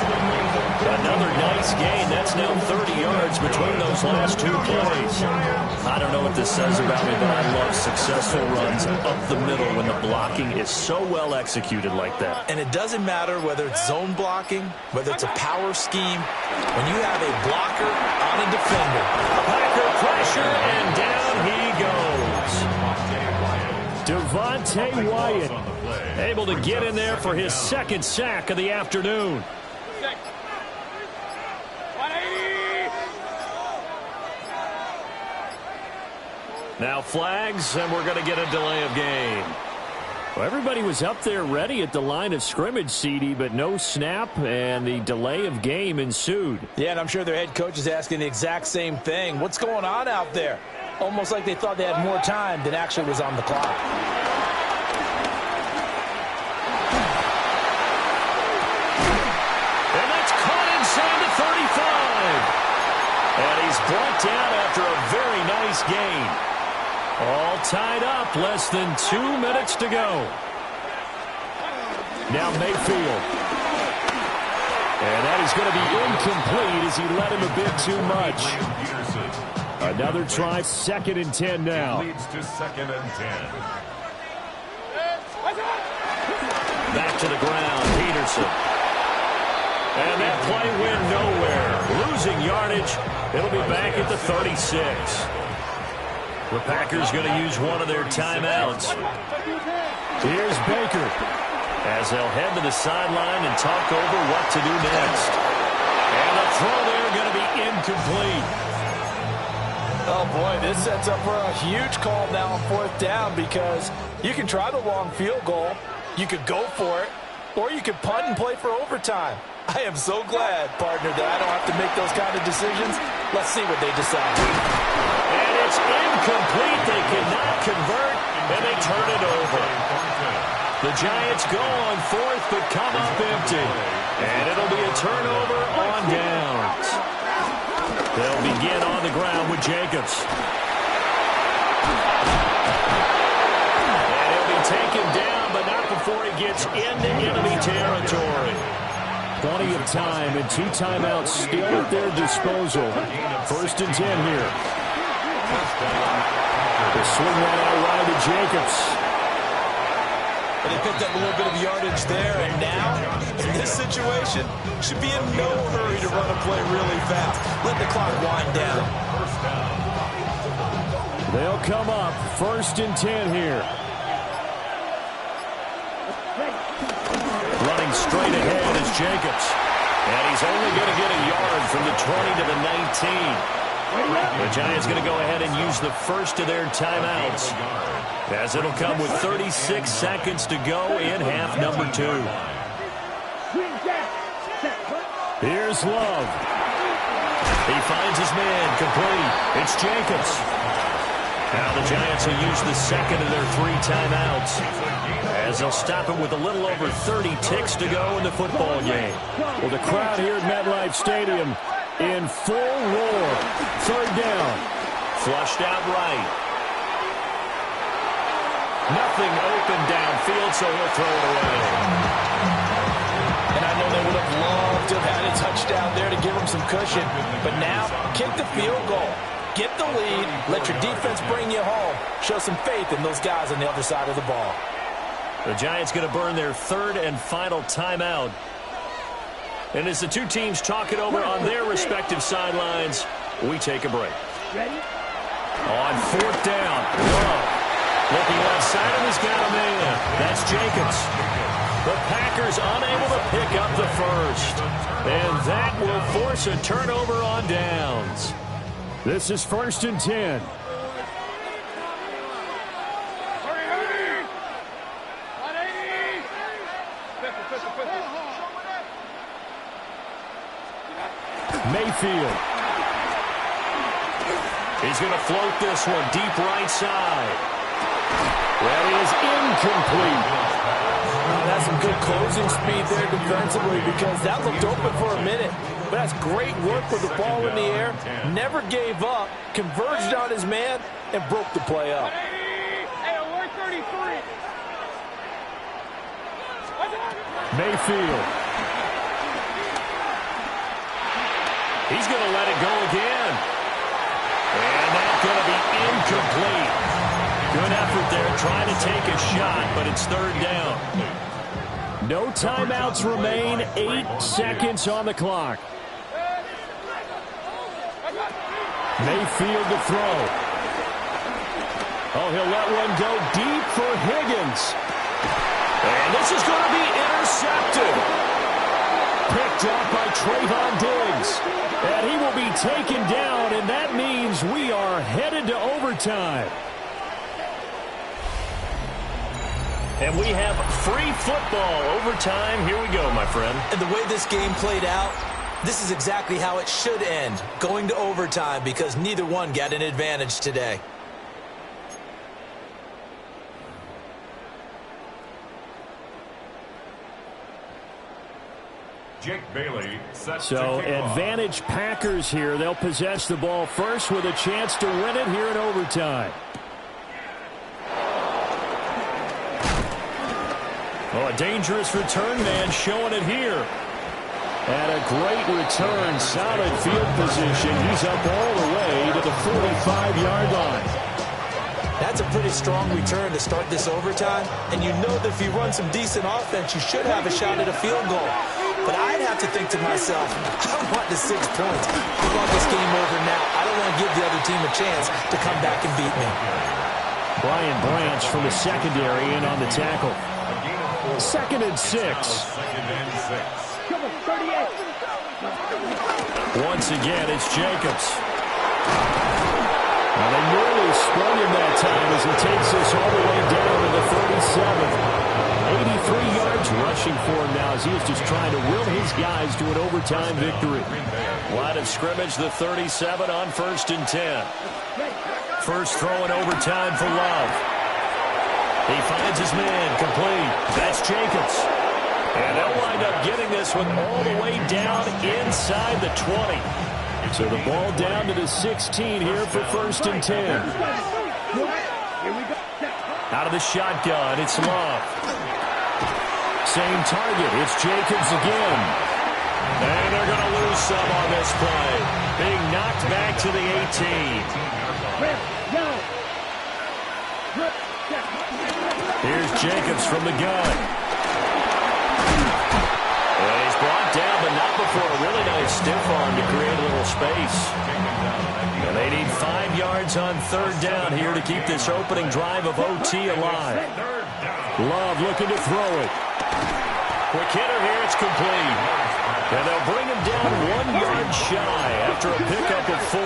Another nice gain. That's now 30 yards between those last two plays. I don't know what this says about me, but I love successful runs up the middle when the blocking is so well executed like that. And it doesn't matter whether it's zone blocking, whether it's a power scheme. When you have a blocker on a defender. Packer pressure, and down he goes. Devontae Wyatt able to get in there for his 2nd sack of the afternoon. Now flags, and we're going to get a delay of game. Well, everybody was up there ready at the line of scrimmage, CD, but no snap, and the delay of game ensued. Yeah, and I'm sure their head coach is asking the exact same thing. What's going on out there? Almost like they thought they had more time than actually was on the clock. And that's caught inside the 35. And he's brought down after a very nice gain. All tied up, less than 2 minutes to go. Now Mayfield. And that is going to be incomplete as he led him a bit too much. Another try, 2nd and 10 now. Leads to 2nd and 10. Back to the ground, Peterson. And that play went nowhere. Losing yardage. It'll be back at the 36. The Packers going to use one of their timeouts. Here's Baker. as they'll head to the sideline and talk over what to do next. And the throw there going to be incomplete. Oh, boy, this sets up for a huge call now on 4th down because you can try the long field goal, you could go for it, or you could punt and play for overtime. I am so glad, partner, that I don't have to make those kind of decisions. Let's see what they decide. And it's incomplete. They cannot convert, and they turn it over. The Giants go on 4th, but come up empty. And it'll be a turnover on downs. They'll begin on the ground with Jacobs. And he'll be taken down, but not before he gets into enemy territory. Plenty of time and 2 timeouts still at their disposal. 1st and 10 here. They swing that out wide to Jacobs. And they picked up a little bit of yardage there, and now, in this situation, should be in no hurry to run a play really fast. Let the clock wind down. They'll come up 1st and 10 here. Running straight ahead is Jacobs. And he's only going to get a yard from the 20 to the 19. The Giants going to go ahead and use the first of their timeouts, as it'll come with 36 seconds to go in half number 2. Here's Love. He finds his man complete. It's Jacobs. Now the Giants will use the second of their 3 timeouts, as they'll stop it with a little over 30 ticks to go in the football game. Well, the crowd here at MetLife Stadium in full roar. 3rd down. Flushed out right. Nothing open downfield, so he'll throw it away. And I know they would have loved to have had a touchdown there to give them some cushion. But now, kick the field goal. Get the lead. Let your defense bring you home. Show some faith in those guys on the other side of the ball. The Giants going to burn their 3rd and final timeout. And as the 2 teams talk it over on their respective sidelines, we take a break. Ready? On 4th down, Love looking left side, and he's got a man. That's Jacobs. The Packers unable to pick up the first. And that will force a turnover on downs. This is 1st and 10. Mayfield. He's going to float this one deep right side. That is incomplete. That's some good closing speed there defensively, because that looked open for a minute. But that's great work with the ball in the air. Never gave up, converged on his man, and broke the play up. Hey, alert 33. Mayfield. He's going to let it go again. And that's going to be incomplete. Good effort there, trying to take a shot, but it's 3rd down. No timeouts remain. 8 seconds on the clock. Mayfield to throw. Oh, he'll let one go deep for Higgins. And this is going to be intercepted. Picked up by Trayvon Diggs. And he will be taken down, and that means we are headed to overtime. And we have free football overtime. Here we go, my friend. And the way this game played out, this is exactly how it should end, going to overtime, because neither one got an advantage today. Jake Bailey set So to kick off. advantage Packers here. They'll possess the ball first with a chance to win it here in overtime. Oh, a dangerous return man showing it here. And a great return, solid field position. He's up all the way to the 45-yard line. That's a pretty strong return to start this overtime, and you know that if you run some decent offense, you should have a shot at a field goal. But I'd have to think to myself, I want the 6 points. I want this game over now. I don't want to give the other team a chance to come back and beat me. Brian Branch from the secondary in on the tackle. A gain of 4 2nd and 6. Second and 6. Come on, 38. Once again, it's Jacobs. Now they nearly sprung him that time as he takes us all the way down to the 37. 83 yards rushing for him now as he is just trying to will his guys to an overtime victory. Line of scrimmage, the 37 on 1st and 10. First throw in overtime for Love. He finds his man, complete. That's Jacobs. And they'll wind up getting this one all the way down inside the 20. So the ball down to the 16 here for 1st and 10. Out of the shotgun, it's Love. Same target. It's Jacobs again. And they're going to lose some on this play. Being knocked back to the 18. Here's Jacobs from the gun. And he's brought down, but not before a really nice stiff arm to create a little space. And they need 5 yards on 3rd down here to keep this opening drive of OT alive. Love looking to throw it. Quick hitter here, it's complete. And they'll bring him down 1 yard shy after a pickup of 4.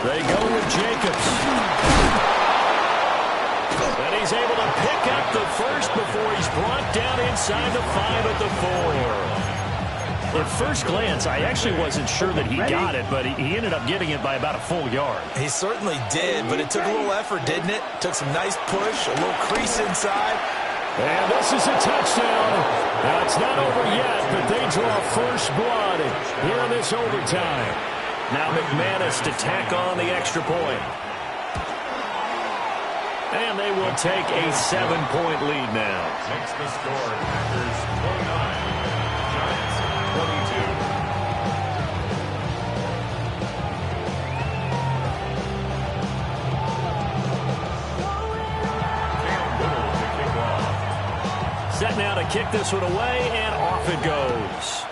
They go with Jacobs. And he's able to pick up the first before he's brought down inside the 5 at the 4. At first glance, I actually wasn't sure that he got it, but he ended up getting it by about a full yard. He certainly did, but it took a little effort, didn't it? Took some nice push, a little crease inside. And this is a touchdown. Now, it's not over yet, but they draw first blood here in this overtime. Now McManus to tack on the extra point. And they will take a 7-point lead now. Makes the score Packers 29, Giants 22. Set now to kick this one away, and off it goes.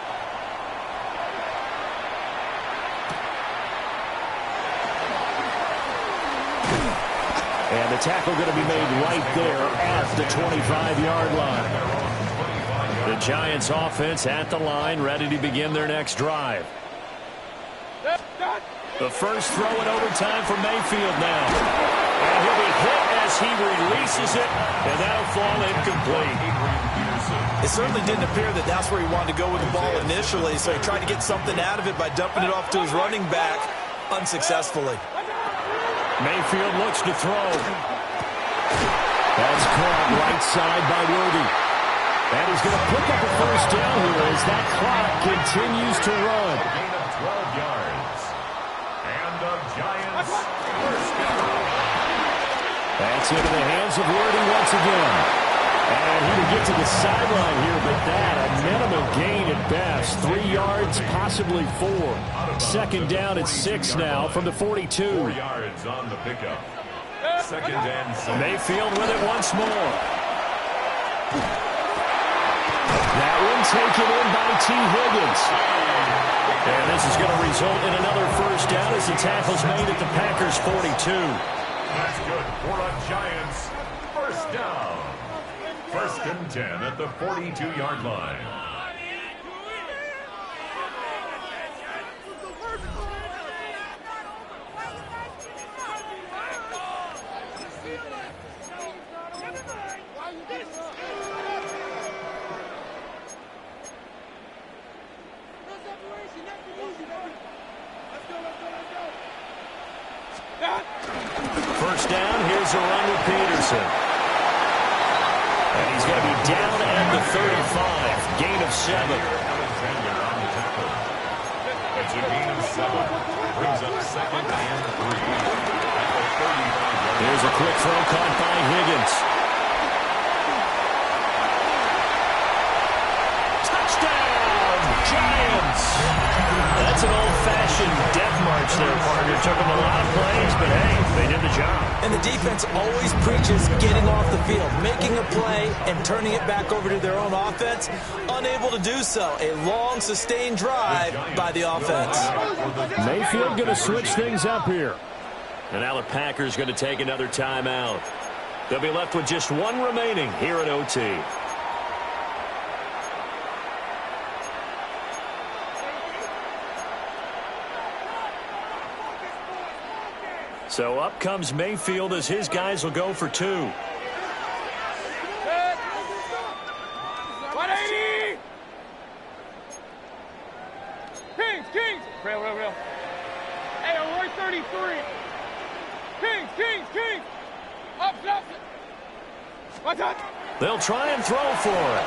And the tackle going to be made right there at the 25-yard line. The Giants offense at the line, ready to begin their next drive. The first throw in overtime for Mayfield now. And he'll be hit as he releases it, and that'll fall incomplete. It certainly didn't appear that that's where he wanted to go with the ball initially, so he tried to get something out of it by dumping it off to his running back unsuccessfully. Mayfield looks to throw. That's caught right side by Worthy. And he's going to pick up a first down here as that clock continues to run. A gain of 12 yards. And the Giants first down. That's into the hands of Worthy once again. And he will get to the sideline here, but that a minimum gain at best. 3 yards, possibly 4. 2nd down at 6 now from the 42. 4 yards on the pickup. 2nd and 6. Mayfield with it once more. That one taken in by T. Higgins. And this is going to result in another first down as the tackle's made at the Packers' 42. That's good for a Giants first down. 1st and 10 at the 42-yard line. First down, here's a run with Peterson. And he's going to be down at the 35. Gain of 7. Alexander on the tackle. It's a gain of 7. Brings up 2nd and 3 at the 35. Here's a quick throw caught by Higgins. Touchdown, Giants! That's an old-fashioned death march there, partner. Took them a lot of plays, but hey, they did the job. And the defense always preaches getting off the field, making a play, and turning it back over to their own offense. Unable to do so. A long, sustained drive by the offense. Mayfield going to switch things up here. And now the Packers going to take another timeout. They'll be left with just one remaining here in OT. So up comes Mayfield as his guys will go for 2. 180! Kings! Real. Hey, we're 33. Kings! Up. What's up? They'll try and throw for it.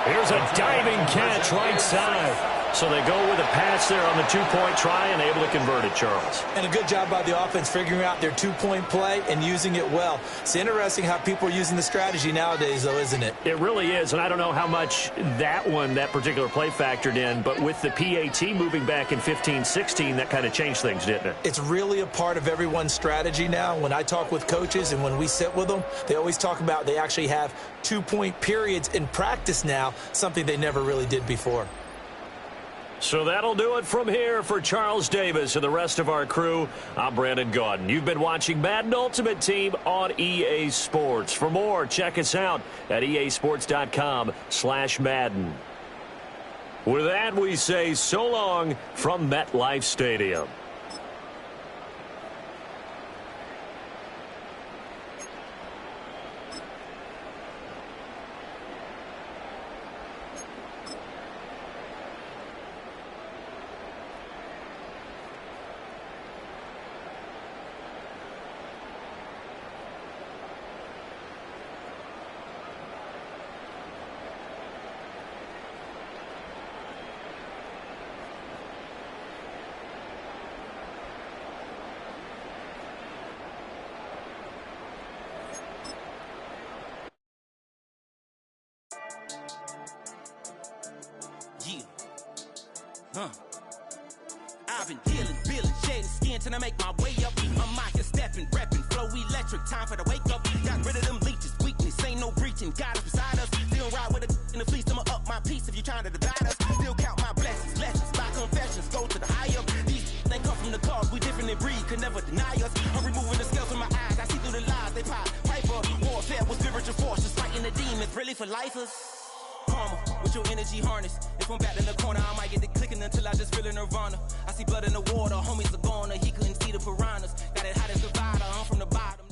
Here's a diving catch right side. So they go with a pass there on the 2-point try and able to convert it, Charles. And a good job by the offense figuring out their 2-point play and using it well. It's interesting how people are using the strategy nowadays, though, isn't it? It really is, and I don't know how much that particular play factored in, but with the PAT moving back in 15-16, that kind of changed things, didn't it? It's really a part of everyone's strategy now. When I talk with coaches and when we sit with them, they always talk about they actually have 2-point periods in practice now, something they never really did before. So that'll do it from here for Charles Davis and the rest of our crew. I'm Brandon Gaudin. You've been watching Madden Ultimate Team on EA Sports. For more, check us out at easports.com/Madden. With that, we say so long from MetLife Stadium. I've been dealing, shedding skin till I make my way up. I'm out here stepping, repping, flow electric, time for the wake up. Got rid of them leeches, weakness, ain't no breaching. God is beside us, still ride with a in the fleece. I'ma up my piece if you trying to divide us. Still count my blessings, lessons, my confessions, go to the higher. These they come from the cause, we different in breed, could never deny us. I'm removing the scales from my eyes, I see through the lies, they pop. Piper, warfare with spiritual forces, fighting the demons, really for lifers. Karma, with your energy harness. If I'm back in the corner, I might get the clicking until I just feel a nirvana. I see blood in the water, homies are gone, he couldn't see the piranhas. Got it hot as divider, I'm from the bottom.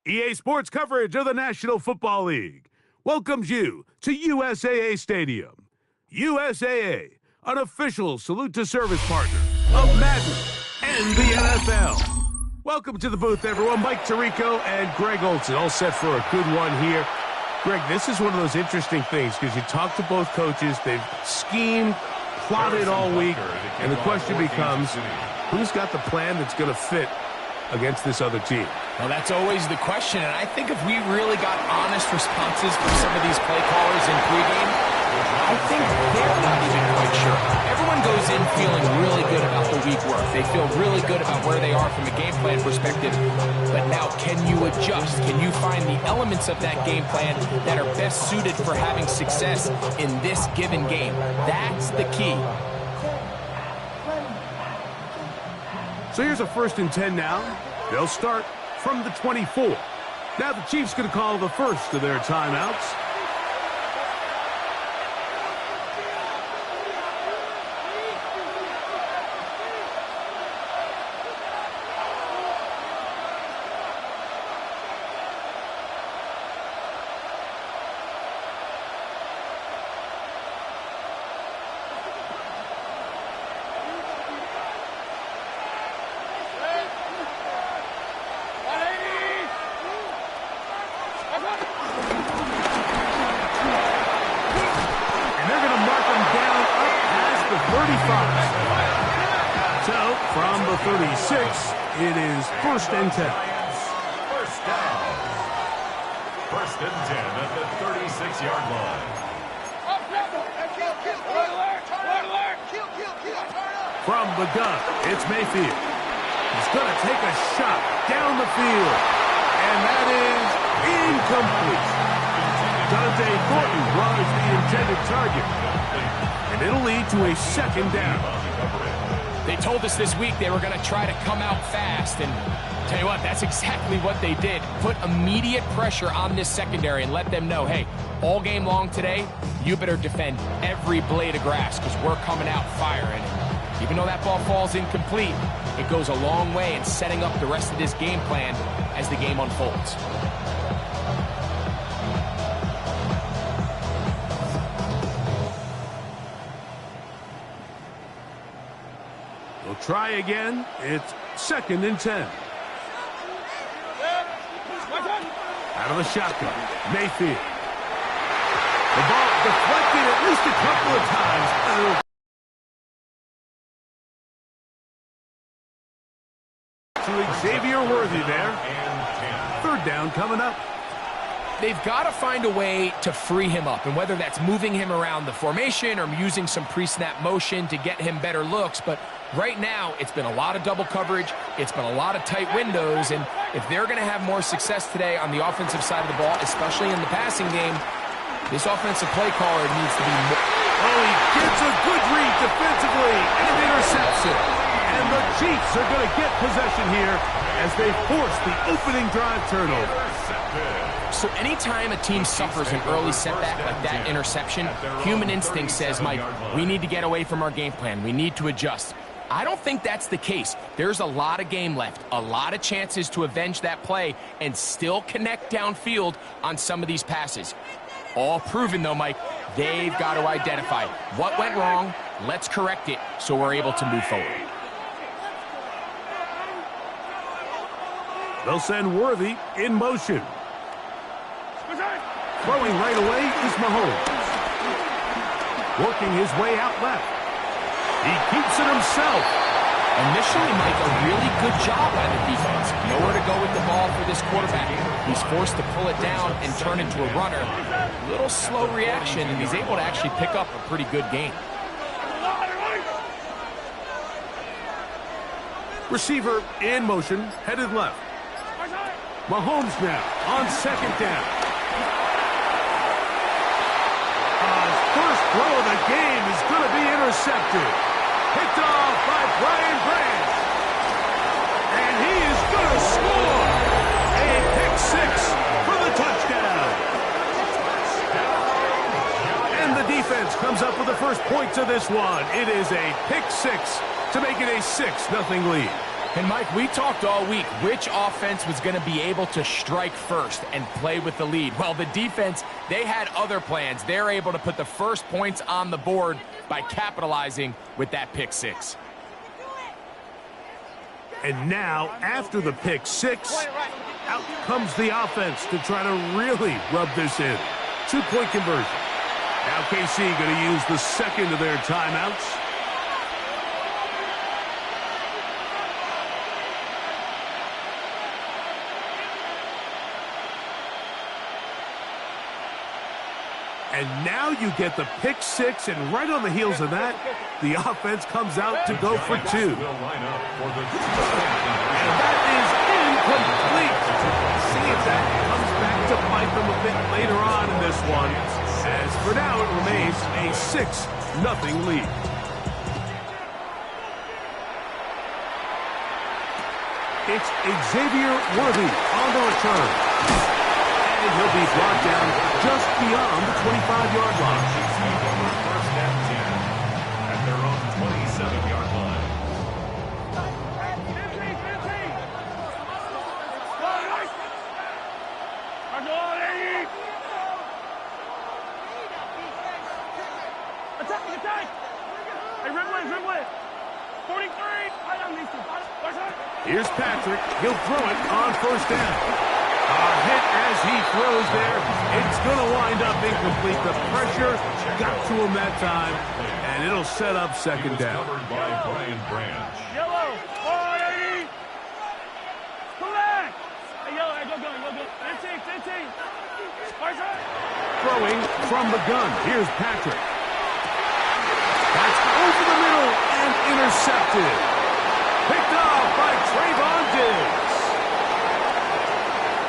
EA Sports coverage of the National Football League welcomes you to USAA Stadium. USAA, an official salute to service partner of Madden and the NFL. Welcome to the booth, everyone. Mike Tirico and Greg Olson, all set for a good one here. Greg, this is one of those interesting things because you talk to both coaches. They've schemed, plotted all week, and the question becomes, who's got the plan that's going to fit against this other team? Well, that's always the question, and I think if we really got honest responses from some of these play callers in pregame, I think they're not even quite sure. Everyone goes in feeling really good about the week work. They feel really good about where they are from a game plan perspective. But now, can you adjust? Can you find the elements of that game plan that are best suited for having success in this given game? That's the key. So here's a 1st and 10 now. They'll start from the 24. Now the Chiefs going to call the first of their timeouts. It is 1st and 10. First down. 1st and 10 at the 36-yard line. From the gun, it's Mayfield. He's going to take a shot down the field. And that is incomplete. Dante Thornton was the intended target. And it'll lead to a 2nd down. They told us this week they were going to try to come out fast, and tell you what, that's exactly what they did. Put immediate pressure on this secondary and let them know, hey, all game long today, you better defend every blade of grass because we're coming out firing. And even though that ball falls incomplete, it goes a long way in setting up the rest of this game plan as the game unfolds. We'll try again. It's 2nd and 10. Out of the shotgun, Mayfield. The ball deflected at least a couple of times. To Xavier Worthy there. 3rd down coming up. They've got to find a way to free him up, and whether that's moving him around the formation or using some pre-snap motion to get him better looks, but right now it's been a lot of double coverage, it's been a lot of tight windows, and if they're going to have more success today on the offensive side of the ball, especially in the passing game, this offensive play caller needs to be more... Oh, he gets a good read defensively and intercepts it. And the Chiefs are going to get possession here as they force the opening drive turnover. So anytime a team suffers an early setback like that interception, human instinct says, Mike, we need to get away from our game plan. We need to adjust. I don't think that's the case. There's a lot of game left, a lot of chances to avenge that play and still connect downfield on some of these passes. All proven, though, Mike, they've got to identify what went wrong, let's correct it so we're able to move forward. They'll send Worthy in motion. Throwing right away is Mahomes. Working his way out left. He keeps it himself. Initially, Mike, a really good job by the defense. Nowhere to go with the ball for this quarterback. He's forced to pull it down and turn into a runner. Little slow reaction, and he's able to actually pick up a pretty good game. Receiver in motion, headed left. Mahomes now on 2nd down. First throw of the game is going to be intercepted. Picked off by Brian Branch. And he is going to score. A pick 6 for the touchdown. And the defense comes up with the first points of this one. It is a pick 6 to make it a 6-0 lead. And, Mike, we talked all week which offense was going to be able to strike first and play with the lead. Well, the defense, they had other plans. They're able to put the first points on the board by capitalizing with that pick 6. And now, after the pick 6, out comes the offense to try to really rub this in. 2-point conversion. Now KC going to use the second of their timeouts. And now you get the pick 6, and right on the heels of that, the offense comes out to go for 2. And that is incomplete. See if that comes back to bite them a bit later on in this one. As for now, it remains a 6-0 lead. It's Xavier Worthy on the return. And he'll be brought down just beyond the 25-yard line. First and 10 at their own 27-yard line. Attack! Hey, Rimley! 43! Here's Patrick. He'll throw it on first down. A hit as he throws there. It's going to wind up incomplete. The pressure got to him that time, and it'll set up second down. Covered by Brian Branch. Yellow! 480! Correct! Hey, yellow, go. 15! Throwing from the gun. Here's Patrick. That's over the middle and intercepted. Picked off by Trayvon Diggs.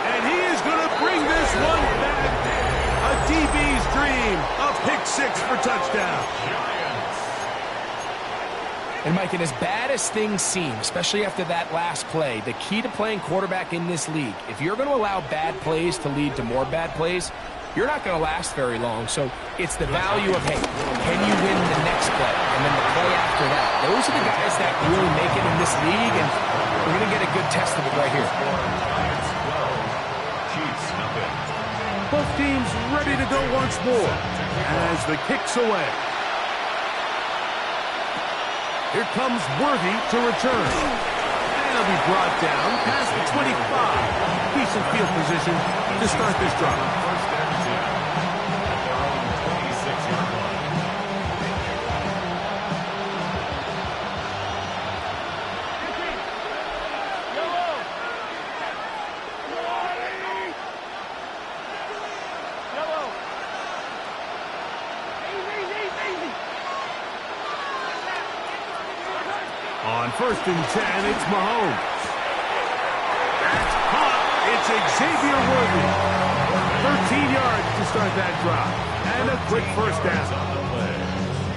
And he is going to bring this one back. A DB's dream. A pick 6 for touchdown. And, Mike, and as bad as things seem, especially after that last play, the key to playing quarterback in this league, if you're going to allow bad plays to lead to more bad plays, you're not going to last very long. So it's the value of, hey, can you win the next play and then the play after that? Those are the guys that really make it in this league, and we're going to get a good test of it right here. Both teams ready to go once more as the kick's away. Here comes Worthy to return. And he'll be brought down past the 25. Decent field position to start this drive. On 1st and 10, it's Mahomes. That's caught. It's Xavier Worthy. 13 yards to start that drive. And a quick first down.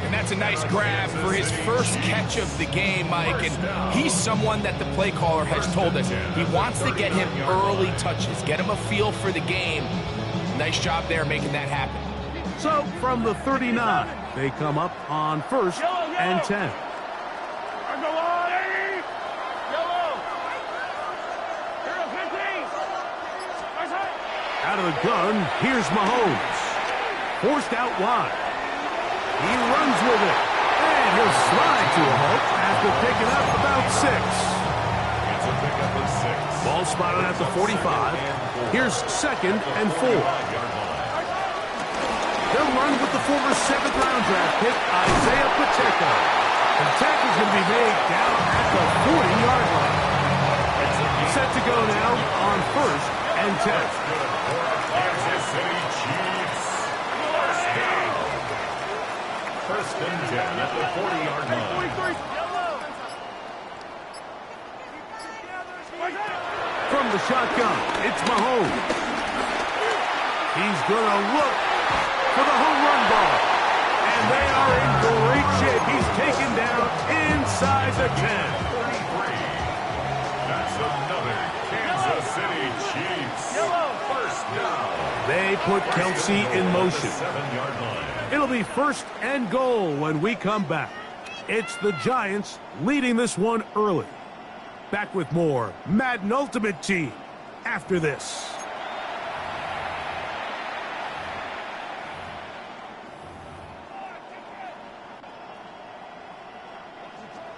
And that's a nice grab for his first catch of the game, Mike. And he's someone that the play caller has told us he wants to get him early touches, get him a feel for the game. Nice job there making that happen. So from the 39, they come up on 1st and 10. Out of the gun, here's Mahomes. Forced out wide. He runs with it. And he'll slide to a halt after picking up about 6. It's a pickup of 6. Ball spotted at the 45. Here's 2nd and 4. They'll run with the former 7th-round draft pick, Isaiah Pacheco. The tackle's going to be made down at the 40-yard line. Set to go now on 1st and 10. Kansas City Chiefs. First and 10 at the 40-yard line. From the shotgun, it's Mahomes. He's going to look for the home run ball. And they are in great shape. He's taken down inside the 10. That's another Kansas City Chiefs. First down. They put Kelsey in motion. 7-yard line. It'll be 1st and goal when we come back. It's the Giants leading this one early. Back with more Madden Ultimate Team after this.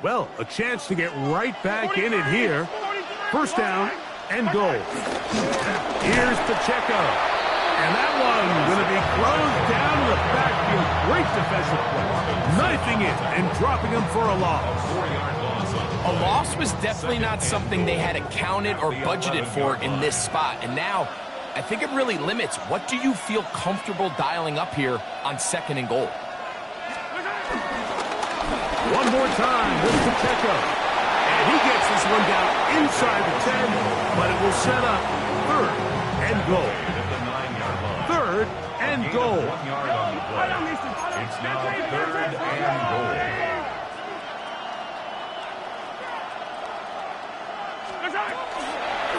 Well, a chance to get right back in it here. 1st down and goal. Here's Pacheco. And that one going to be closed down in the backfield. Great defensive play. Knifing it and dropping him for a loss. A loss was definitely not something they had accounted or budgeted for in this spot. And now, I think it really limits what do you feel comfortable dialing up here on 2nd and goal. One more time with Pacheco. And he gets this one down inside the 10, but it will set up 3rd and goal. 3rd and goal. 1 yard on the play. It's now 3rd and goal.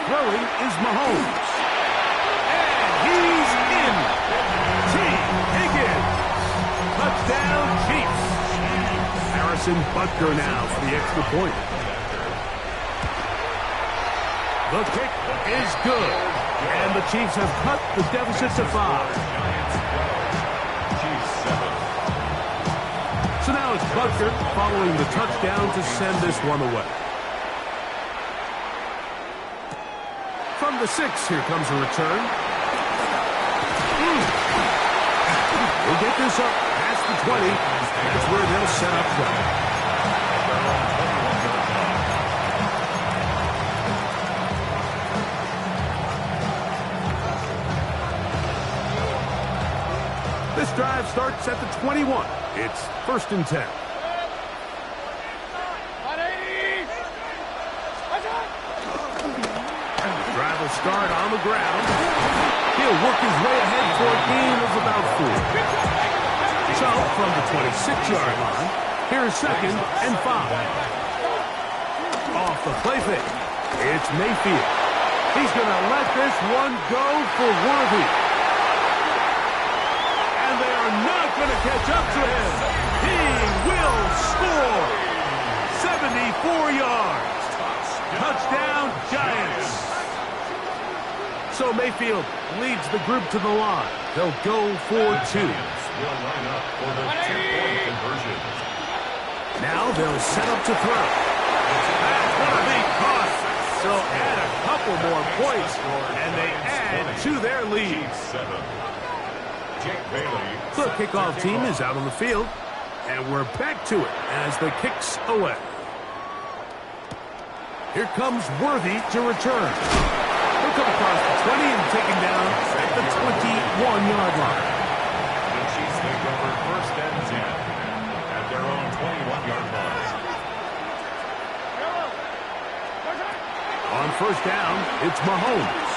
Throwing is Mahomes. And he's in. T. Higgins. Touchdown, Chiefs. Harrison Butker now for the extra point. The kick is good. And the Chiefs have cut the deficit to 5. So now it's Butker following the touchdown to send this one away. From the 6, here comes a return. We'll get this up past the 20. That's where they'll set up play. This drive starts at the 21. It's 1st and 10. Drive will start on the ground. He'll work his way ahead for a gain of about 4. So, from the 26-yard line, Here's 2nd and 5. Off the play fake. It's Mayfield. He's going to let this one go for Worthy. And they are not going to catch up to him. He will score. 74 yards. Touchdown, Giants. So Mayfield leads the group to the line. They'll go for 2. Will line up for the 2-point conversion. Now they'll set up to throw. That's going to be caught. So add a couple more points, and they add to their lead. The kickoff team is out on the field, and we're back to it as the kick's away. Here comes Worthy to return. He'll come across the 20 and take him down at the 21-yard line. The Chiefs take over 1st and 10 at their own 21-yard line. On 1st down, it's Mahomes.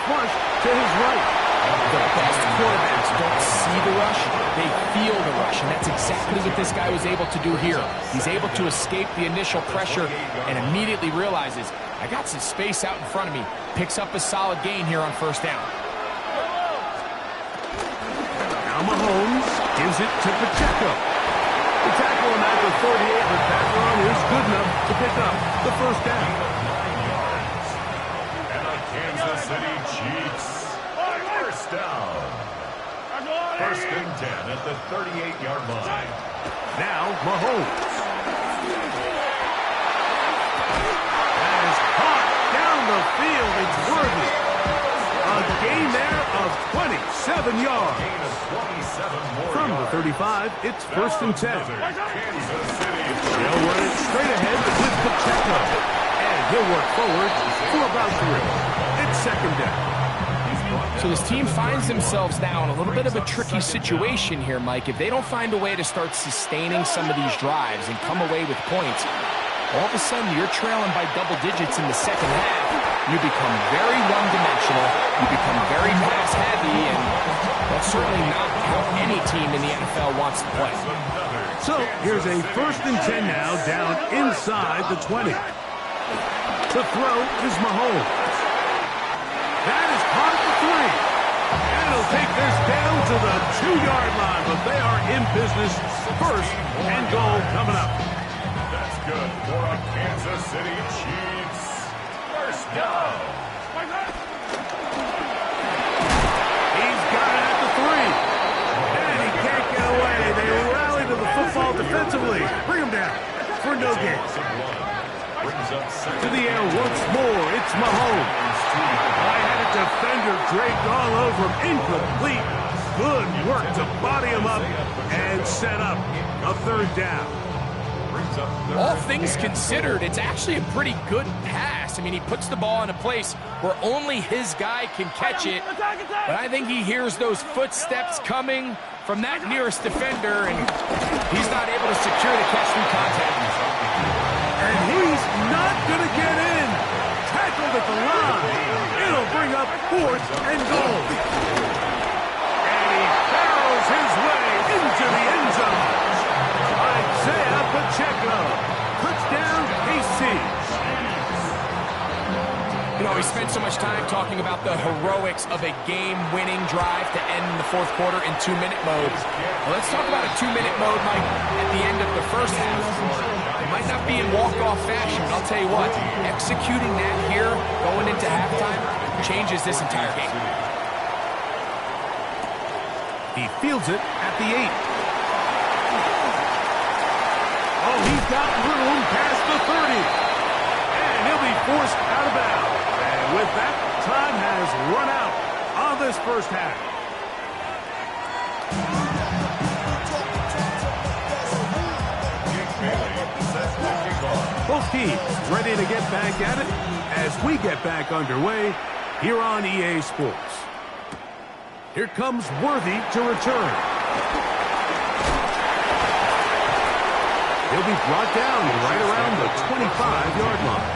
Flush to his right. The best quarterbacks don't see the rush, they feel the rush, and that's exactly what this guy was able to do here. He's able to escape the initial pressure and immediately realizes, I got some space out in front of me. Picks up a solid gain here on 1st down. Now Mahomes gives it to Pacheco. The tackle him at the 38, but that run is good enough to pick up the 1st down. And the Kansas City Chiefs. 1st down. 1st and 10 at the 38-yard line. Now Mahomes. That is caught down the field. It's Worthy. A gain there of 27 yards. From the 35, it's 1st and 10. They'll run it straight ahead with Pacheco. And he'll work forward for about 3. It's 2nd down. So this team finds themselves now in a little bit of a tricky situation here, Mike. If they don't find a way to start sustaining some of these drives and come away with points, all of a sudden you're trailing by double digits in the 2nd half. You become very one-dimensional, you become very pass-heavy, and that's certainly not how any team in the NFL wants to play. So here's a 1st and 10 now, down inside the 20. The throw is Mahomes. That is caught at the 3. And it'll take this down to the 2-yard line, but they are in business. 1st and goal coming up. That's good for a Kansas City Chiefs. 1st down. He's got it at the 3. And he can't get away. They rally to the football defensively. Bring him down for no gain. To the air once more. It's Mahomes. I had a defender draped all over him. Incomplete. Good work to body him up and set up a 3rd down. All things considered, it's actually a pretty good pass. I mean, he puts the ball in a place where only his guy can catch it. But I think he hears those footsteps coming from that nearest defender, and he's not able to secure the catch through contact. And he's not going to get in. Tackled at the line. It'll bring up 4th and goal. And he barrels his way into the end zone. Isaiah Pacheco. Touchdown, KC. You know, we spent so much time talking about the heroics of a game-winning drive to end the 4th quarter in 2-minute mode. Well, let's talk about a 2-minute mode, Mike, at the end of the 1st half. It might not be in walk-off fashion, but I'll tell you what, executing that here, going into halftime, changes this entire game. He fields it at the 8. Oh, he's got room past the 30. And he'll be forced out of bounds. And with that, time has run out on this 1st half. Both teams ready to get back at it as we get back underway here on EA Sports. Here comes Worthy to return. He'll be brought down right around the 25-yard line.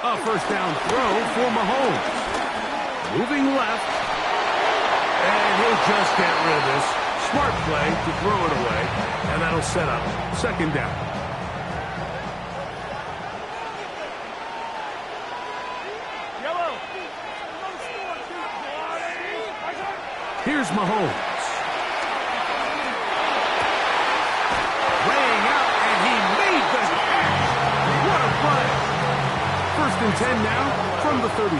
A first down throw for Mahomes. Moving left. And he'll just get rid of this. Smart play to throw it away. And that'll set up second down. Here's Mahomes. Laying out, and he made the catch. What a play. First and 10 now from the 36.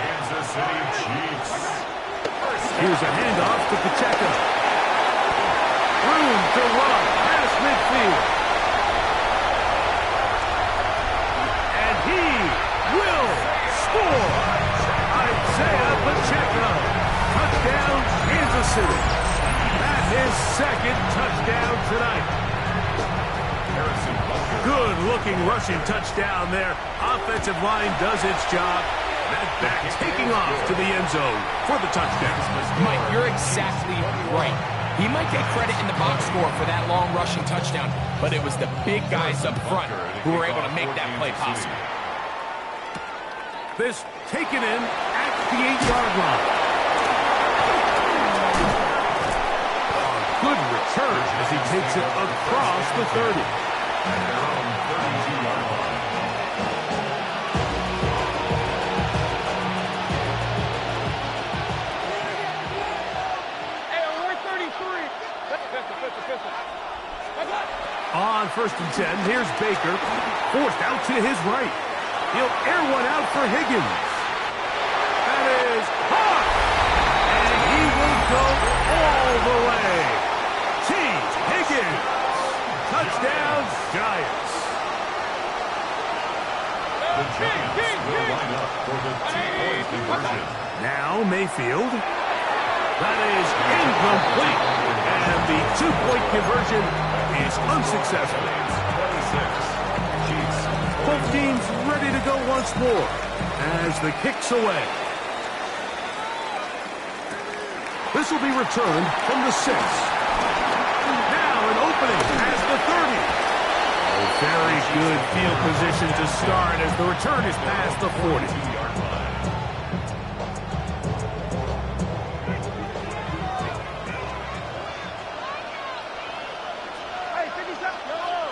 Kansas City Chiefs. Here's a handoff to Pacheco. Room to run past midfield. And he will score. Isaiah Pacheco. Touchdown, Kansas City. That's his second touchdown tonight. Good-looking rushing touchdown there. Offensive line does its job. That back taking off to the end zone for the touchdown. Mike, you're exactly right. He might get credit in the box score for that long rushing touchdown, but it was the big guys up front who were able to make that play possible. This taken in at the 8-yard line. Good return as he takes it across the 30. At their own 32-yard line. Hey, we're 33. On first and 10, here's Baker. Forced out to his right. He'll air one out for Higgins. That is caught. And he will go all the way. Higgins. Touchdown, Giants. The Giants will line up for the two-point conversion. Now Mayfield. That is incomplete. And the two-point conversion is unsuccessful. 26. Chiefs. Both teams ready to go once more as the kick's away. This will be returned from the 6. An opening as the 30. A very good field position to start as the return is past the 40-yard line. Hey, 57. Yellow.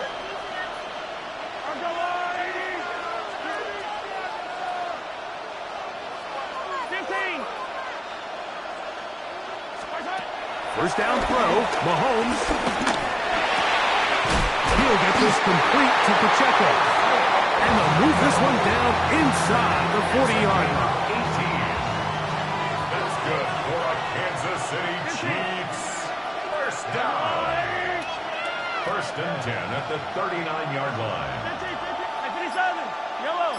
I'm going. 15. First down throw, Mahomes. He'll get this complete to Pacheco. And they'll move this one down inside the 40-yard line. 18. That's good for a Kansas City Chiefs. First down. First and 10 at the 39-yard line. 57. Yellow.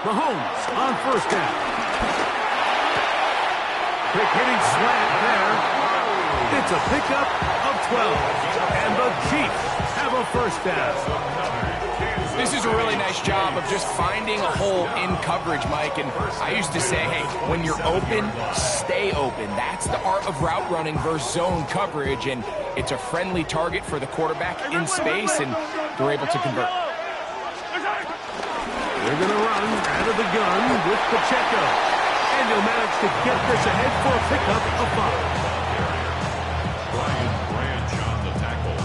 Mahomes on first down. Quick hitting slant there. It's a pickup of 12. And the Chiefs have a first down. This is a really nice job of just finding a hole in coverage, Mike. And I used to say, hey, when you're open, stay open. That's the art of route running versus zone coverage. And it's a friendly target for the quarterback in space, and they're able to convert. They're going to run out of the gun with Pacheco. And he'll manage to get this ahead for a pickup of 5. Brian Branch on the tackle.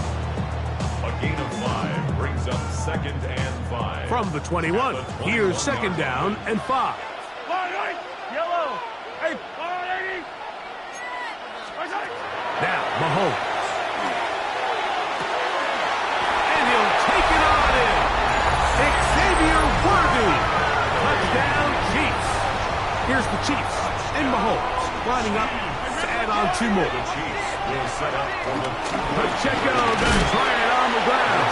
A gain of 5 brings up second and 5. From the 21, here's second down and 5. Yellow. Hey, 80. Now, Mahomes. And he'll take it on in. Xavier Worthy. Touchdown, Chiefs. Here's the Chiefs and Mahomes lining up to add on 2 more. The Chiefs will set up for the Pacheco going to try it on the ground.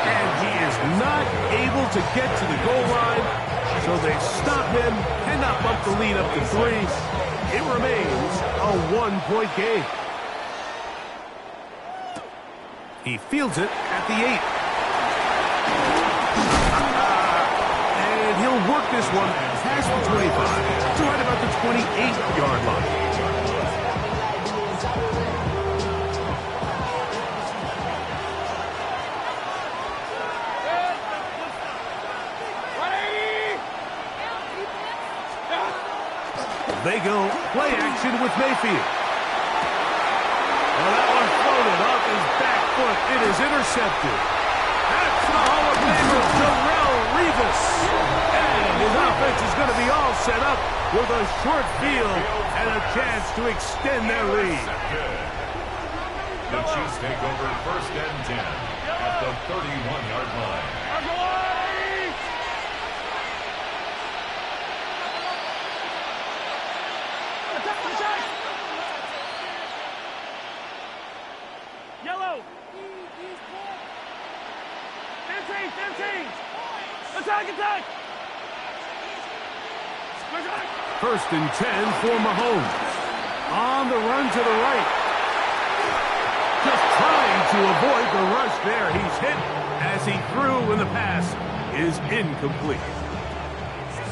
And he is not able to get to the goal line, so they stop him and not bump the lead up to 3. It remains a 1-point game. He fields it at the 8. And he'll work this one past the 25 to right about the 28-yard line. action with Mayfield. Well, that one floated off his back foot. It is intercepted. That's the Hall of Famer, Darrelle Revis. And his offense is going to be all set up with a short field and a chance to extend their lead. The Chiefs take over 1st and 10 at the 31-yard line. Yellow. 15. Attack. 1st and 10 for Mahomes. On the run to the right. Just trying to avoid the rush there. He's hit as he threw when the pass is incomplete.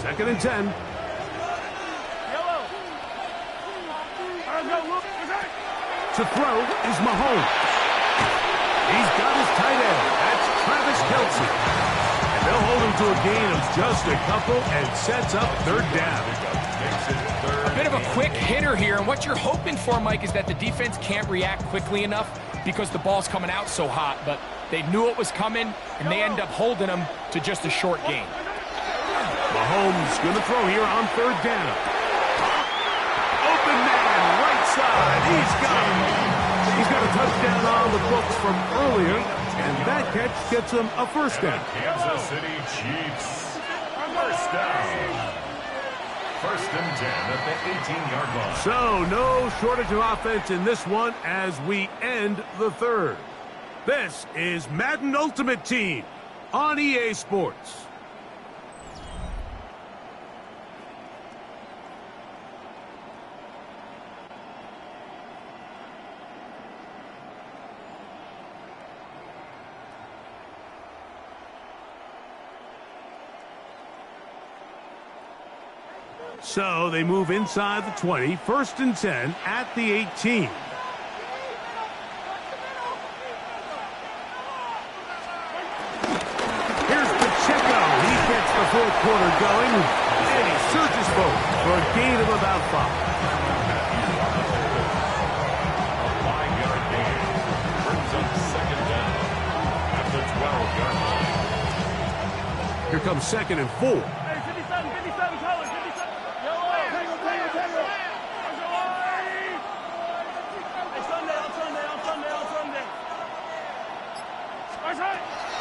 2nd and 10. Yellow. To throw is Mahomes. He's got his tight end. That's Travis Kelce. And they'll hold him to a gain of just a couple and sets up 3rd down. A bit of a quick hitter here, and what you're hoping for, Mike, is that the defense can't react quickly enough because the ball's coming out so hot, but they knew it was coming, and they end up holding them to just a short gain. Mahomes going to throw here on 3rd down. Open man, right side. He's got him. He's got a touchdown on the books from earlier, and that catch gets him a 1st down. Kansas City Chiefs. 1st down. 1st and 10 at the 18-yard line. So, no shortage of offense in this one as we end the 3rd. This is Madden Ultimate Team on EA Sports. So they move inside the 20, 1st and 10 at the 18. Here's Pacheco. He gets the 4th quarter going, and he searches both for a gain of about 5. A 5-yard gain brings up 2nd down at the 12-yard line. Here comes 2nd and 4.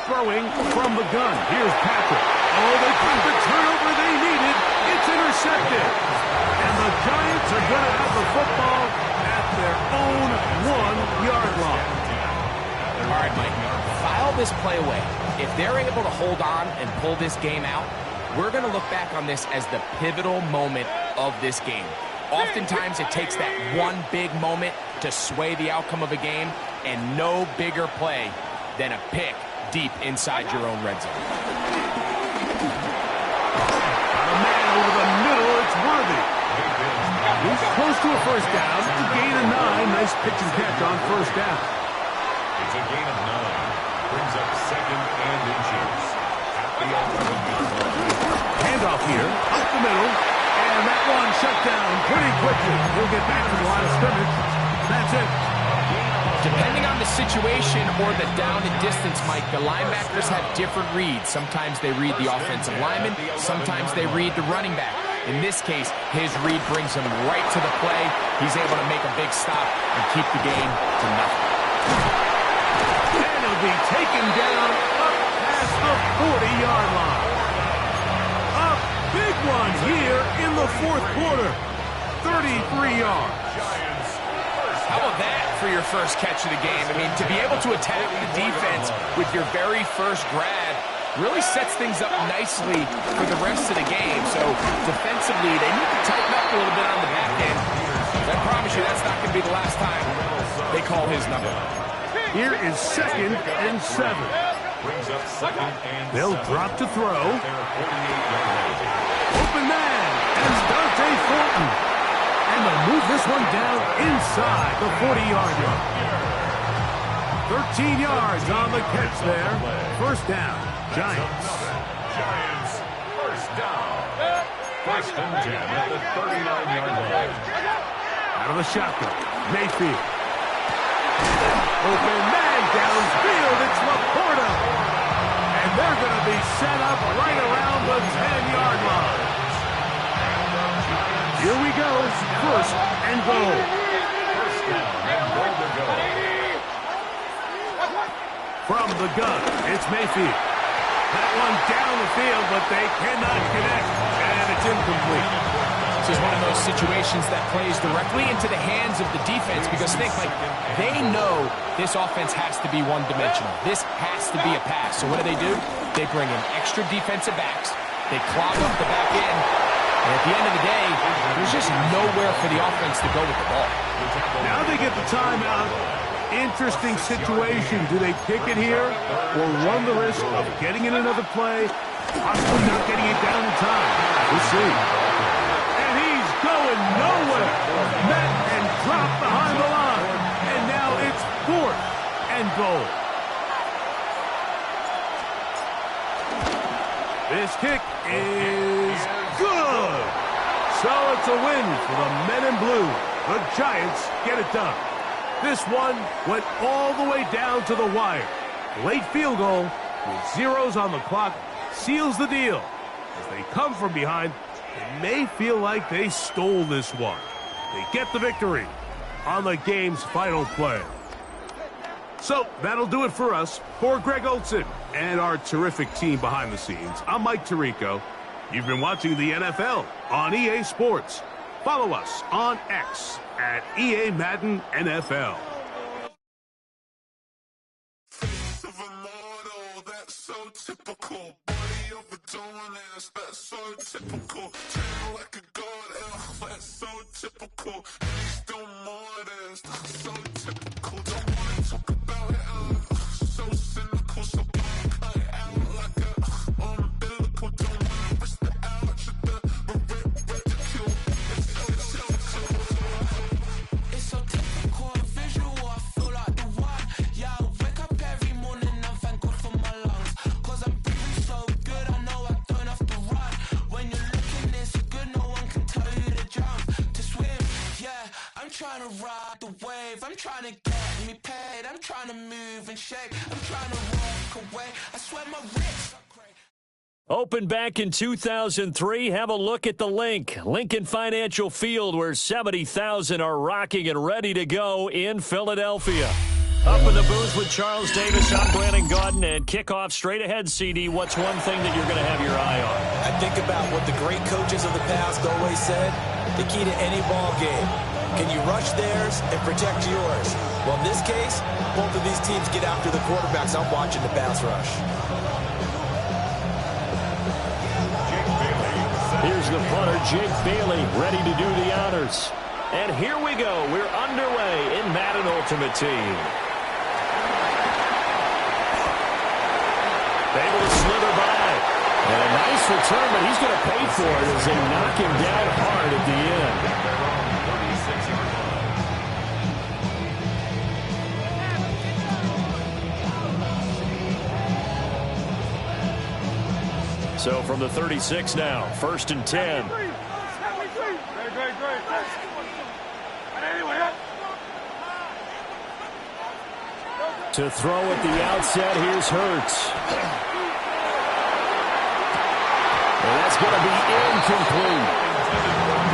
Throwing from the gun. Here's Patrick. Oh, they got the turnover they needed. It's intercepted. And the Giants are going to have the football at their own 1-yard line. All right, Mike, file this play away. If they're able to hold on and pull this game out, we're going to look back on this as the pivotal moment of this game. Oftentimes, it takes that one big moment to sway the outcome of a game, and no bigger play than a pick deep inside your own red zone. Got a man over the middle. It's Worthy. He's close to a 1st down. It's a gain of 9. Nice pitch and catch on 1st down. It's a gain of 9. Brings up 2nd and inches at the 11-yard line. Handoff here, up the middle, and that one shut down pretty quickly. He'll get back to the line of scrimmage. That's it. Depending on the situation or the down and distance, Mike, the linebackers have different reads. Sometimes they read the offensive lineman. Sometimes they read the running back. In this case, his read brings him right to the play. He's able to make a big stop and keep the game to nothing. And he'll be taken down up past the 40-yard line. A big one here in the 4th quarter. 33 yards. How about that for your first catch of the game? I mean, to be able to attack the defense with your very first grab really sets things up nicely for the rest of the game. So defensively, they need to tighten up a little bit on the back end. I promise you that's not going to be the last time they call his number. Here is 2nd and 7. They'll drop to throw. Open man, and Dante Thornton. And they'll move this one down inside the 40-yard line. 13 yards on the catch there. 1st down, Giants. 1st down. 1st and 10 at the 39-yard line. Out of the shotgun, Mayfield. Open man downfield, it's Laporta. And they're going to be set up right around the 10-yard line. Here we go, first and goal. First down and goal to go. From the gun, it's Mayfield. That one down the field, but they cannot connect, and it's incomplete. This is one of those situations that plays directly into the hands of the defense because think, like, they know this offense has to be one-dimensional. This has to be a pass. So what do? They bring in extra defensive backs. They clog up the back end. And at the end of the day, there's just nowhere for the offense to go with the ball. Now they get the timeout. Interesting situation. Do they kick it here or run the risk of getting in another play, possibly not getting it down in time? We'll see. And he's going nowhere. Met and dropped behind the line. And now it's fourth and goal. This kick is good. So it's a win for the men in blue. The Giants get it done. This one went all the way down to the wire. Late field goal with zeros on the clock seals the deal. As they come from behind, it may feel like they stole this one. They get the victory on the game's final play. So that'll do it for us. For Greg Olson and our terrific team behind the scenes, I'm Mike Tirico. You've been watching the NFL on EA Sports. Follow us on X at EA Madden NFL. Face of a model, that's so typical. Body of a Adonis, that's so typical. Train like a god, that's so typical. He's still modest, so typical. Don't wanna talk about it, so cynical. So cut it out like a umbilical. Don't wanna risk the ouch of the ridicule. It's so typical, visual, I feel like the one. Yeah, I wake up every morning and thank God for my lungs. Cause I'm breathing so good, I know I don't have to run. When you're looking this good, no one can tell you to jump, to swim. Yeah, I'm trying to ride the wave, I'm trying to get me paid, I'm trying to move and shake, I'm trying to walk away, I swear my wrist. Opened back in 2003. Have a look at the link. Lincoln Financial Field, where 70,000 are rocking and ready to go in Philadelphia. Up in the booth with Charles Davis, I'm Brandon Gaudin, and kickoff straight ahead, CD. What's one thing that you're going to have your eye on? I think about what the great coaches of the past always said. The key to any ball game. Can you rush theirs and protect yours? Well, in this case, both of these teams get after the quarterbacks. I'm watching the pass rush. Here's the punter, Jake Bailey, ready to do the honors. And here we go. We're underway in Madden Ultimate Team. Able to slither by. And a nice return, but he's going to pay for it as they knock him down hard at the end. So from the 36 now, 1st and 10. To throw at the outset, here's Hurts. And that's going to be incomplete.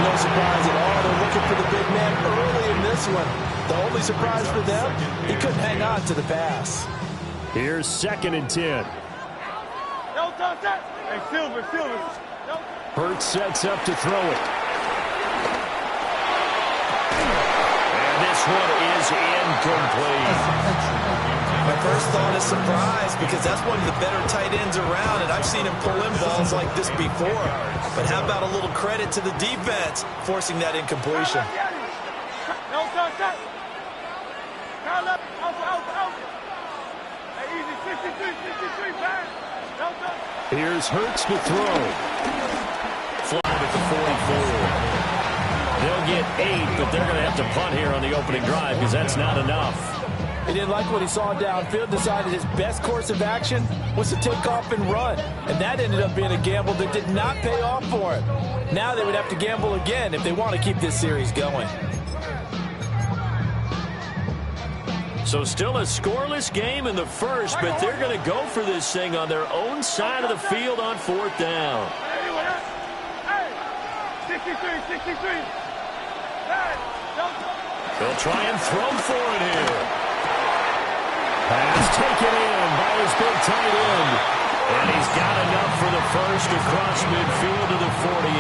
No surprise at all. They're looking for the big man early in this one. The only surprise for them, he couldn't hang on to the pass. Here's 2nd and 10. Hey, Silver. Hurts sets up to throw it. And this one is incomplete. My first thought is surprise because that's one of the better tight ends around, and I've seen him pull in balls like this before. But how about a little credit to the defense forcing that incompletion? Here's Hurts to throw. Fly at the 44. They'll get 8, but they're going to have to punt here on the opening drive because that's not enough. He didn't like what he saw downfield, decided his best course of action was to take off and run. And that ended up being a gamble that did not pay off for him. Now they would have to gamble again if they want to keep this series going. So still a scoreless game in the first, but they're going to go for this thing on their own side of the field on 4th down. 63. They'll try and throw for it here. Pass taken in by his big tight end. And he's got enough for the first across midfield to the 48.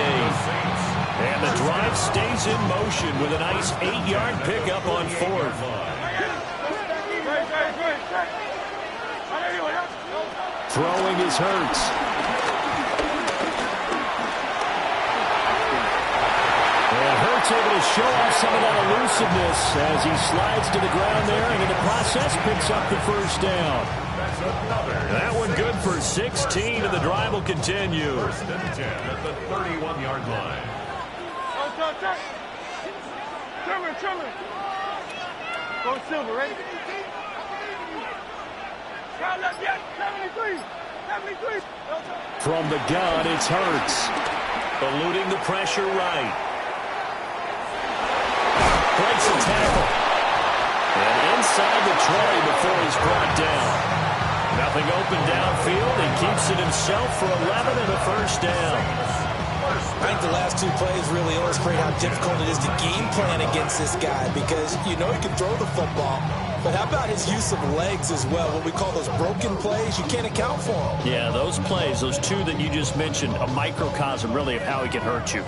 And the drive stays in motion with a nice 8-yard pickup on 4th. Throwing is Hurts. And Hurts able to show off some of that elusiveness as he slides to the ground there and in the process picks up the first down. That one good for 16 and the drive will continue. 1st and 10 at the 31-yard line. Trimmer. Go Silver, ready? 73. From the gun, it's Hurts. Eluding the pressure right. Breaks a tackle. And inside the 20 before he's brought down. Nothing open downfield. He keeps it himself for 11 and a first down. I think the last 2 plays really illustrate how difficult it is to game plan against this guy because you know he can throw the football. But how about his use of legs as well? What we call those broken plays, you can't account for them. Yeah, those plays, those 2 that you just mentioned, a microcosm really of how he can hurt you.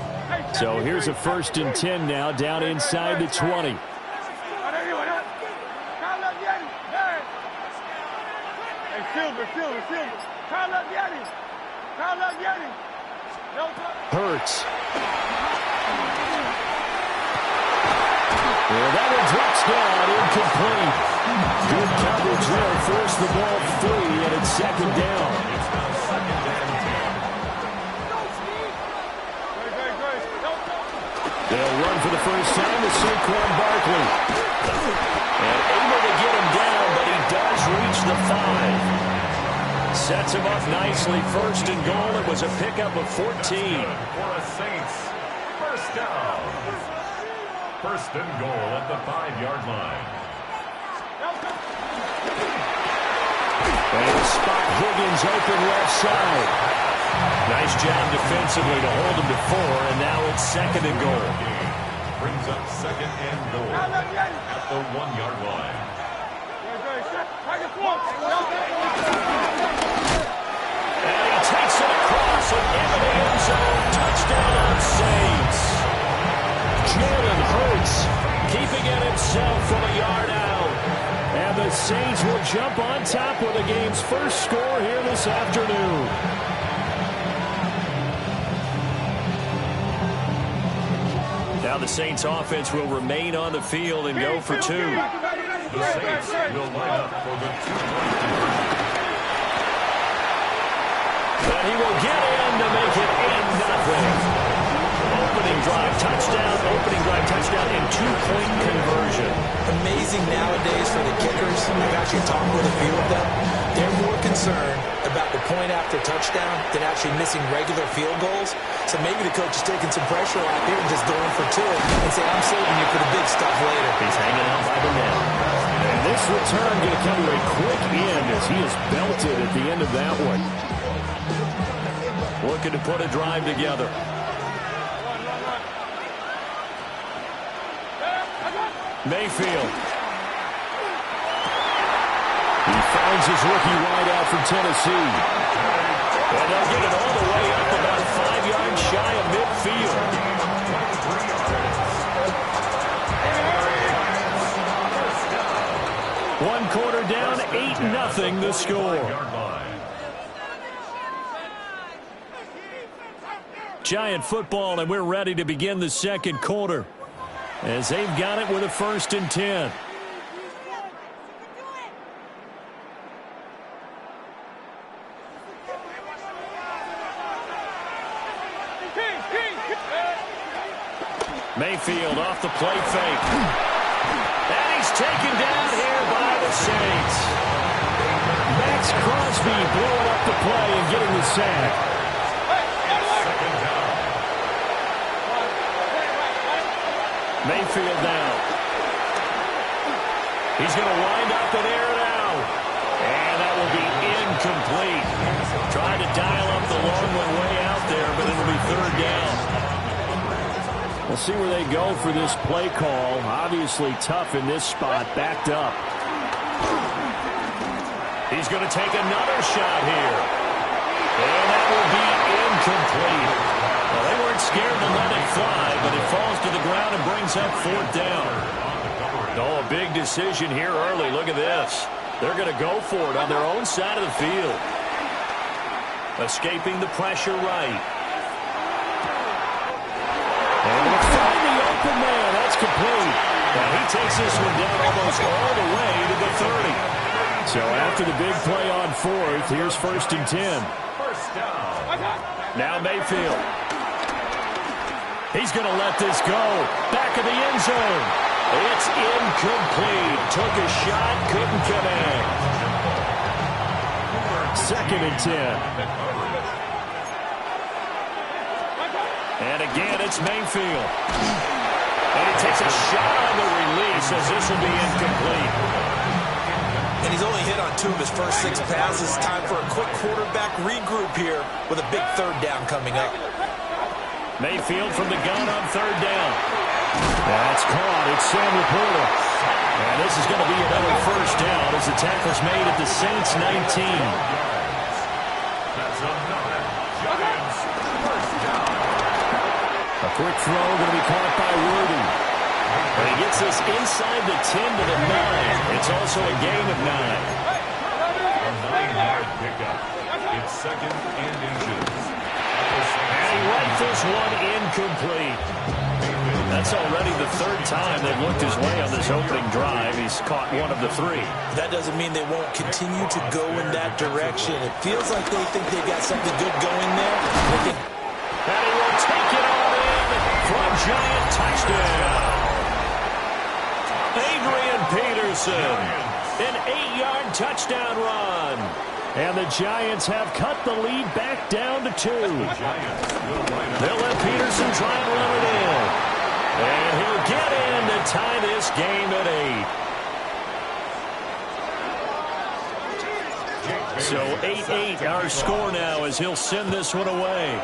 So here's a 1st and 10 now down inside the 20. Hurts. Well, that one drops down, incomplete. Good coverage there, forced the ball free, and it's 2nd down. They'll run for the first time with Saquon Barkley. And able to get him down, but he does reach the 5. Sets him up nicely. 1st and goal. It was a pickup of 14. For the Saints, 1st down. 1st and goal at the 5-yard line. And he'll spot Higgins open left side. Nice job defensively to hold him to 4, and now it's 2nd and goal. Brings up 2nd and goal at the 1-yard line. And he takes it across and into the end zone. Touchdown on Saints. Jalen Hurts keeping it himself from a yard out. And the Saints will jump on top with the game's first score here this afternoon. Now the Saints offense will remain on the field and go for 2. The Saints will line up for the 2-point conversion. And he will get in to make it in nothing. Opening drive touchdown, and 2-point conversion. Amazing nowadays for the kickers. I've actually talked with a few of them. They're more concerned about the point after touchdown than actually missing regular field goals. So maybe the coach is taking some pressure off here and just going for 2 and saying, I'm saving you for the big stuff later. He's hanging out by the net. And this return going to come to a quick end as he is belted at the end of that one. Looking to put a drive together. Mayfield. He finds his rookie wideout from Tennessee. And they'll get it all the way up about 5 yards shy of midfield. 1 quarter down, 8-0 the score. Giant football, and we're ready to begin the 2nd quarter as they've got it with a 1st and 10. Mayfield off the play fake. And he's taken down here by the Saints. Max Crosby blowing up the play and getting the sack. Mayfield down. He's going to wind up and air it out. And that will be incomplete. Trying to dial up the long one way out there, but it'll be third down. We'll see where they go for this play call. Obviously tough in this spot, backed up. He's going to take another shot here. And that will be incomplete. Well, they weren't scared to let it fly, but it falls to the ground and brings up fourth down. Oh, a big decision here early. Look at this. They're going to go for it on their own side of the field. Escaping the pressure right. And they'll find the open man. That's complete. And he takes this one down almost all the way to the 30. So after the big play on fourth, here's 1st and 10. First down. Now Mayfield. He's going to let this go. Back of the end zone. It's incomplete. Took a shot, couldn't connect. 2nd and 10. And again, it's Mayfield. And he takes a shot on the release as this will be incomplete. And he's only hit on 2 of his first 6 passes. Time for a quick quarterback regroup here with a big third down coming up. Mayfield from the gun on third down. That's caught. It's Sam Laporta. And this is going to be another first down as the tackle's made at the Saints 19. That's another Giants first down. A quick throw going to be caught by Worthy. And he gets this inside the 10 to the 9. It's also a gain of 9. A 9-yard pickup. It's 2nd and inches. And he let this one incomplete. That's already the 3rd time they've looked his way on this opening drive. He's caught 1 of the 3. That doesn't mean they won't continue to go in that direction. It feels like they think they've got something good going there. And he will take it all in for a Giant touchdown. Adrian Peterson, an 8-yard touchdown run. And the Giants have cut the lead back down to 2. They'll let Peterson try and run it in. And he'll get in to tie this game at 8. So 8-8 our score now as he'll send this one away.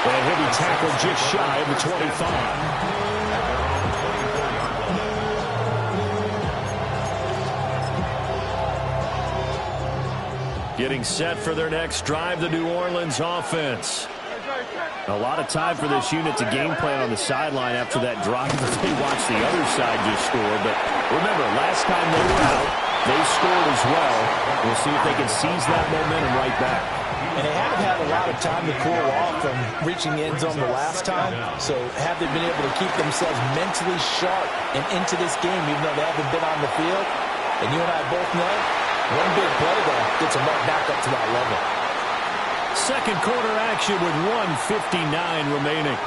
And he'll be tackled just shy of the 25. Getting set for their next drive, the New Orleans offense. A lot of time for this unit to game plan on the sideline after that drive as they watch the other side just score. But remember, last time they were out, they scored as well. We'll see if they can seize that momentum right back. And they haven't had a lot of time to cool off from reaching the end zone the last time. So have they been able to keep themselves mentally sharp and into this game, even though they haven't been on the field? And you and I both know, one big play, though, gets them right back up to that level. Second quarter action with 1:59 remaining.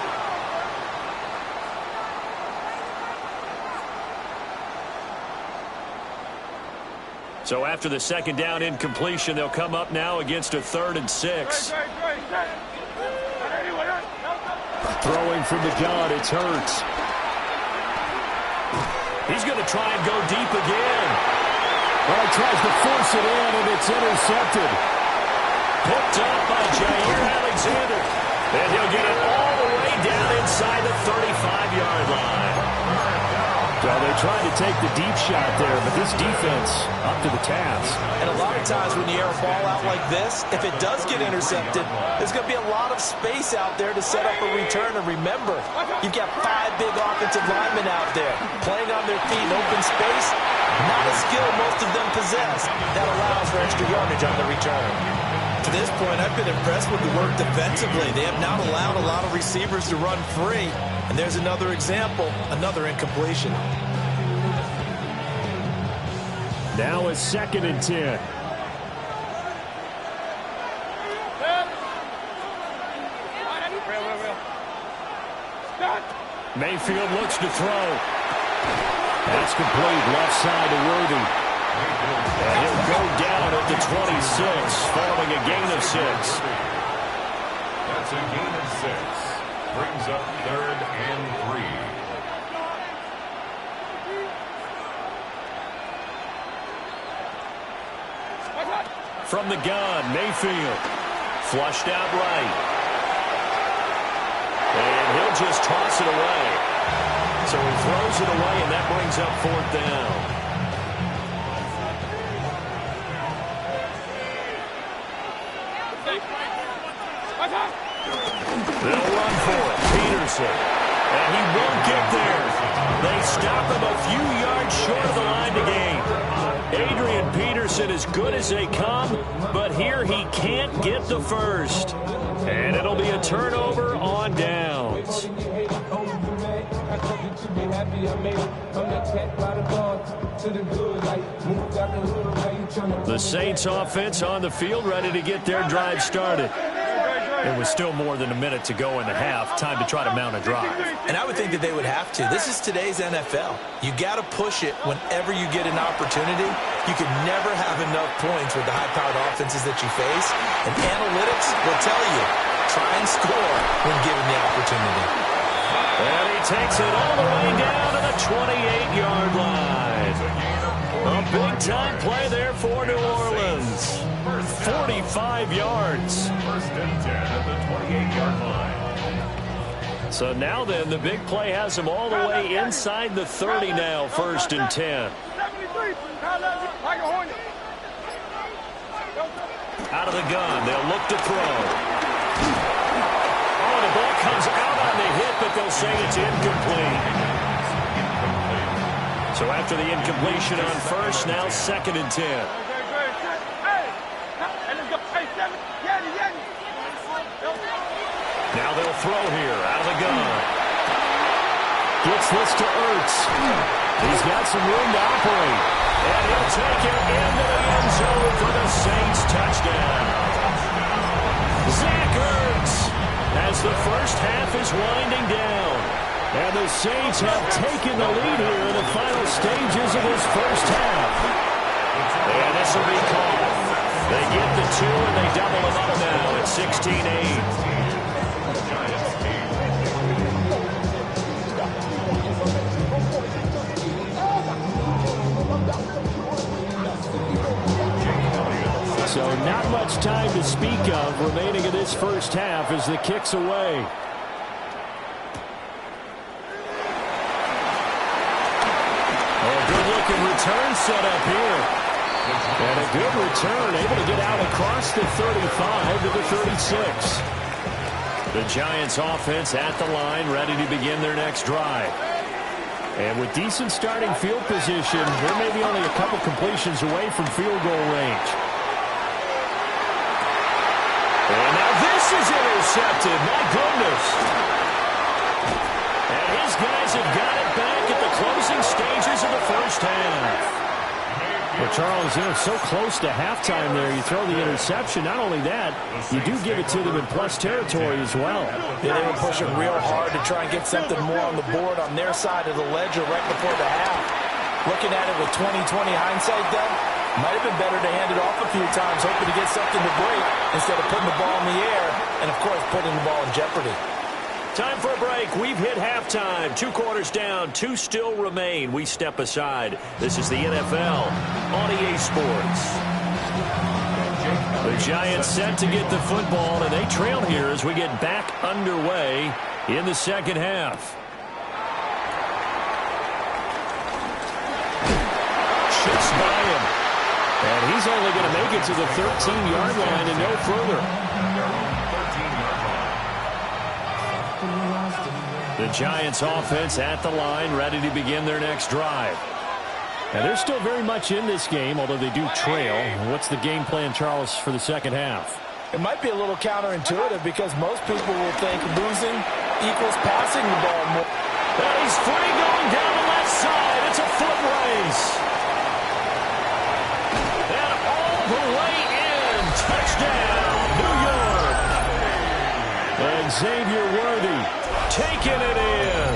So after the second down incompletion, they'll come up now against a 3rd and 6. Throwing from the gun, it's Hurts. He's going to try and go deep again. Well, he tries to force it in, and it's intercepted. Picked up by Jair Alexander. And he'll get it all the way down inside the 35-yard line. So they tried to take the deep shot there, but this defense up to the task. And a lot of times when you air a ball out like this, if it does get intercepted, there's going to be a lot of space out there to set up a return. And remember, you've got 5 big offensive linemen out there playing on their feet in open space. Not a skill most of them possess. That allows for extra yardage on the return. To this point, I've been impressed with the work defensively. They have not allowed a lot of receivers to run free. And there's another example, another incompletion. Now it's 2nd and 10. Mayfield looks to throw. That's complete, left side to Worthy. And he'll go down at the 26, following a gain of 6. That's a gain of 6. brings up 3rd and 3. From the gun, Mayfield. Flushed out right. And he'll just toss it away. So he throws it away, and that brings up 4th down. They'll run for it. Peterson. And he won't get there. They stop him a few yards short of the line to gain. Adrian Peterson as good as they come, but here he can't get the first. And it'll be a turnover on downs. The Saints offense on the field ready to get their drive started. There was still more than a minute to go in the half. Time to try to mount a drive. And I would think that they would have to. This is today's NFL. You got to push it whenever you get an opportunity. You can never have enough points with the high-powered offenses that you face. And analytics will tell you, try and score when given the opportunity. And he takes it all the way down to the 28-yard line. A big-time play there for New Orleans. 45 yards. 1st and 10 at the 28-yard line. So now then, the big play has him all the way inside the 30 now, 1st and 10. Out of the gun, they'll look to throw. Oh, the ball comes out on the hit, but they'll say it's incomplete. So after the incompletion on 1st, now 2nd and 10. Now they'll throw here, out of the gun. Gets this to Ertz. He's got some room to operate. And he'll take it into the end zone for the Saints touchdown. Zach Ertz as the first half is winding down. And the Saints have taken the lead here in the final stages of this first half. And this will be called. They get the 2 and they double them up now at 16-8. So not much time to speak of remaining in this first half as the kick's away. Oh, good-looking return set up here. And a good return, able to get out across the 35 to the 36. The Giants offense at the line, ready to begin their next drive. And with decent starting field position, they're maybe only a couple completions away from field goal range. And now this is intercepted. My goodness. And his guys have got it back at the closing stages of the first half. Well, Charles, so close to halftime there. You throw the interception. Not only that, you do give it to them in plus territory as well. Yeah, they were pushing real hard to try and get something more on the board on their side of the ledger right before the half. Looking at it with 20/20 hindsight, though, might have been better to hand it off a few times, hoping to get something to break instead of putting the ball in the air and, of course, putting the ball in jeopardy. Time for a break. We've hit halftime. 2 quarters down. 2 still remain. We step aside. This is the NFL on EA Sports. The Giants set to get the football, and they trail here as we get back underway in the second half. Shoots by him. And he's only going to make it to the 13-yard line and no further. The Giants offense at the line, ready to begin their next drive. And they're still very much in this game, although they do trail. What's the game plan, Charles, for the second half? It might be a little counterintuitive because most people will think losing equals passing the ball more. And he's free going down the left side. It's a foot race. And all the way in. Touchdown, New York. And Xavier Worthy taking it in.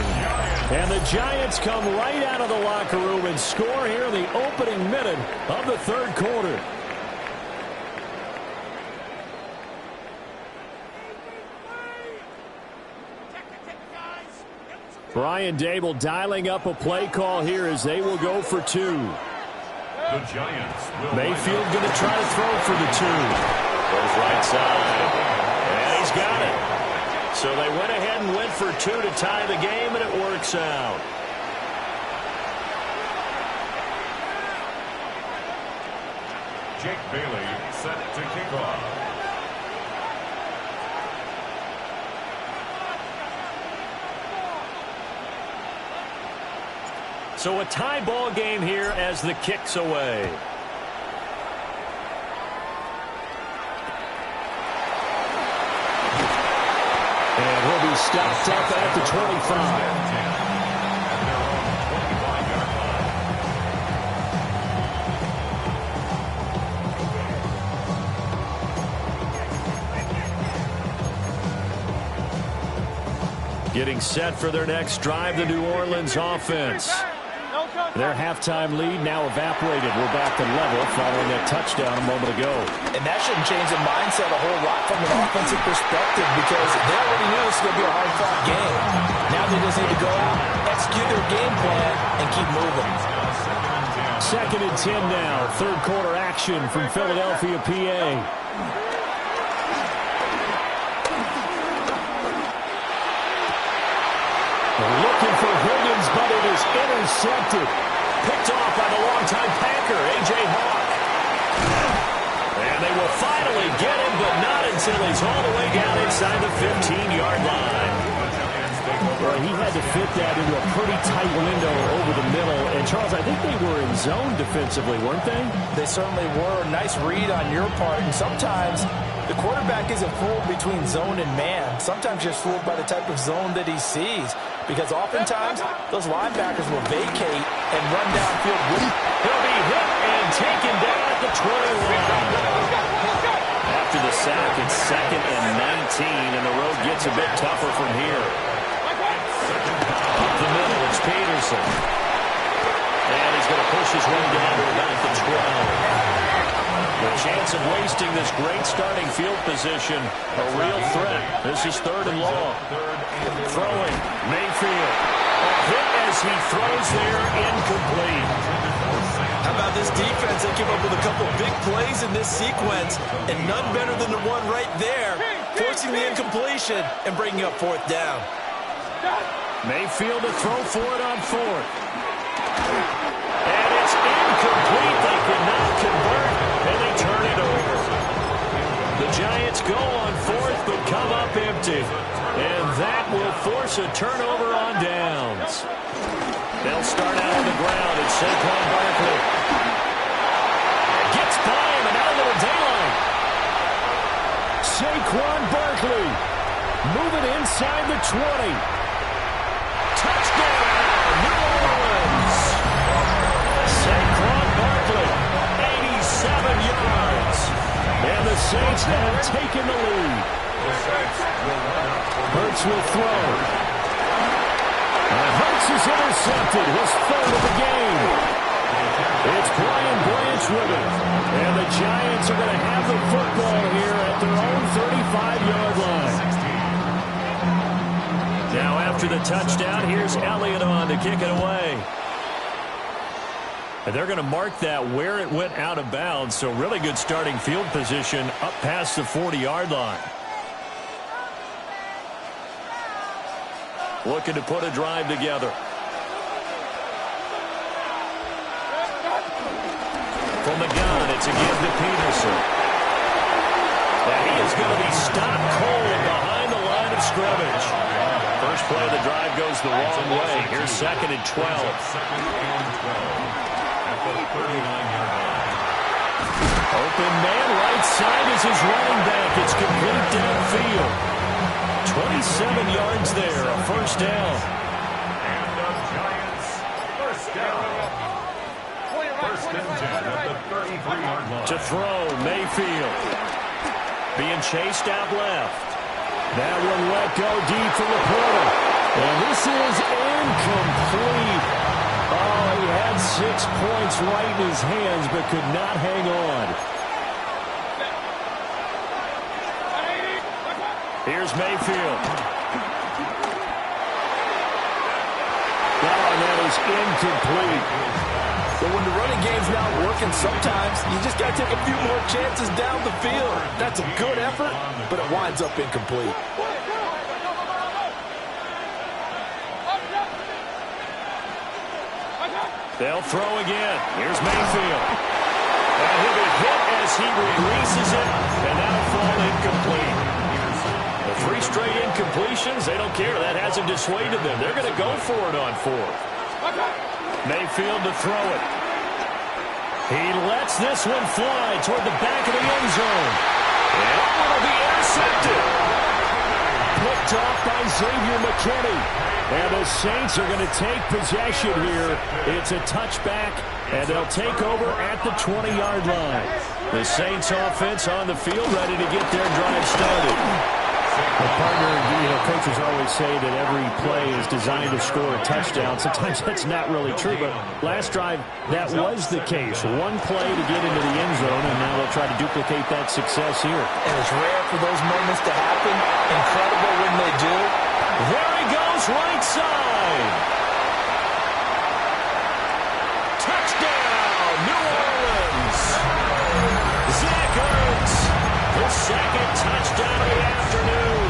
And the Giants come right out of the locker room and score here in the opening minute of the third quarter. Brian Dable dialing up a play call here as they will go for 2. The Giants will Mayfield going to try to throw for the 2. Goes right side. And he's got it. So they went ahead and went for 2 to tie the game, and it works out. Jake Bailey set to kick off. So a tie ball game here as the kick's away. And he'll be stopped up at the 25. Getting set for their next drive, the New Orleans offense. Their halftime lead now evaporated. We're back to level following that touchdown a moment ago. And that shouldn't change the mindset a whole lot from an offensive perspective because they already knew this was going to be a hard-fought game. Now they just need to go out, execute their game plan, and keep moving. 2nd and 10 now. Third quarter action from Philadelphia, PA. Looking for Higgins, but it is intercepted. Picked off by the longtime Packer, A.J. Hawk. And they will finally get him, but not until he's all the way down inside the 15-yard line. Well, he had to fit that into a pretty tight window over the middle. And, Charles, I think they were in zone defensively, weren't they? They certainly were. Nice read on your part. And sometimes the quarterback isn't fooled between zone and man. Sometimes just fooled by the type of zone that he sees. Because oftentimes, those linebackers will vacate and run downfield. He'll be hit and taken down at the 21. After the sack, it's 2nd and 19, and the road gets a bit tougher from here. Up the middle, it's Peterson. And he's going to push his way down to about the 12. The chance of wasting this great starting field position, a real threat. This is 3rd and long. Throwing, Mayfield. A hit as he throws there, incomplete. How about this defense? They came up with a couple big plays in this sequence, and none better than the one right there, forcing the incompletion and bringing up 4th down. Mayfield to throw for it on 4th. And it's incomplete. They could not convert, and they turn it over. The Giants go on 4th, but come up empty. And that will force a turnover on downs. They'll start out on the ground. It's Saquon Barkley. Gets by him and out of the daylight. Saquon Barkley moving inside the 20. Touchdown, New Orleans. Saquon Barkley, 87 yards. And the Saints have taken the lead. Hurts will throw. And Hurts is intercepted. His 3rd of the game. It's Brian Branch with it. And the Giants are going to have the football here at their own 35-yard line. Now after the touchdown, here's Elliott on to kick it away. And they're going to mark that where it went out of bounds. So really good starting field position up past the 40-yard line. Looking to put a drive together. From the gun, it's again to Peterson. And he is going to be stopped cold behind the line of scrimmage. First play of the drive goes the wrong way. Here's 2nd and 12. Open man, right side is his running back. It's complete downfield. 27 yards there, a 1st down. And the Giants, 1st down. 1st and 10 at the 33-yard line. To throw, Mayfield. Being chased out left. That one let go deep for Laporta. And this is incomplete. Oh, he had 6 points right in his hands, but could not hang on. Here's Mayfield. is incomplete. But when the running game's not working, sometimes you just got to take a few more chances down the field. That's a good effort, but it winds up incomplete. They'll throw again. Here's Mayfield. And he'll be hit as he releases it, and that'll fall incomplete. The 3 straight incompletions, they don't care. That hasn't dissuaded them. They're going to go for it on 4th. Mayfield to throw it. He lets this one fly toward the back of the end zone. And it'll be intercepted. Picked off by Xavier McKinney. And the Saints are going to take possession here. It's a touchback, and they'll take over at the 20-yard line. The Saints offense on the field, ready to get their drive started. Well, partner, coaches always say that every play is designed to score a touchdown. Sometimes that's not really true, but last drive, that was the case. One play to get into the end zone, and now they'll try to duplicate that success here. And it's rare for those moments to happen. Incredible when they do. There he goes, right side. Touchdown, New Orleans. Zach Ertz, the second touchdown of the afternoon.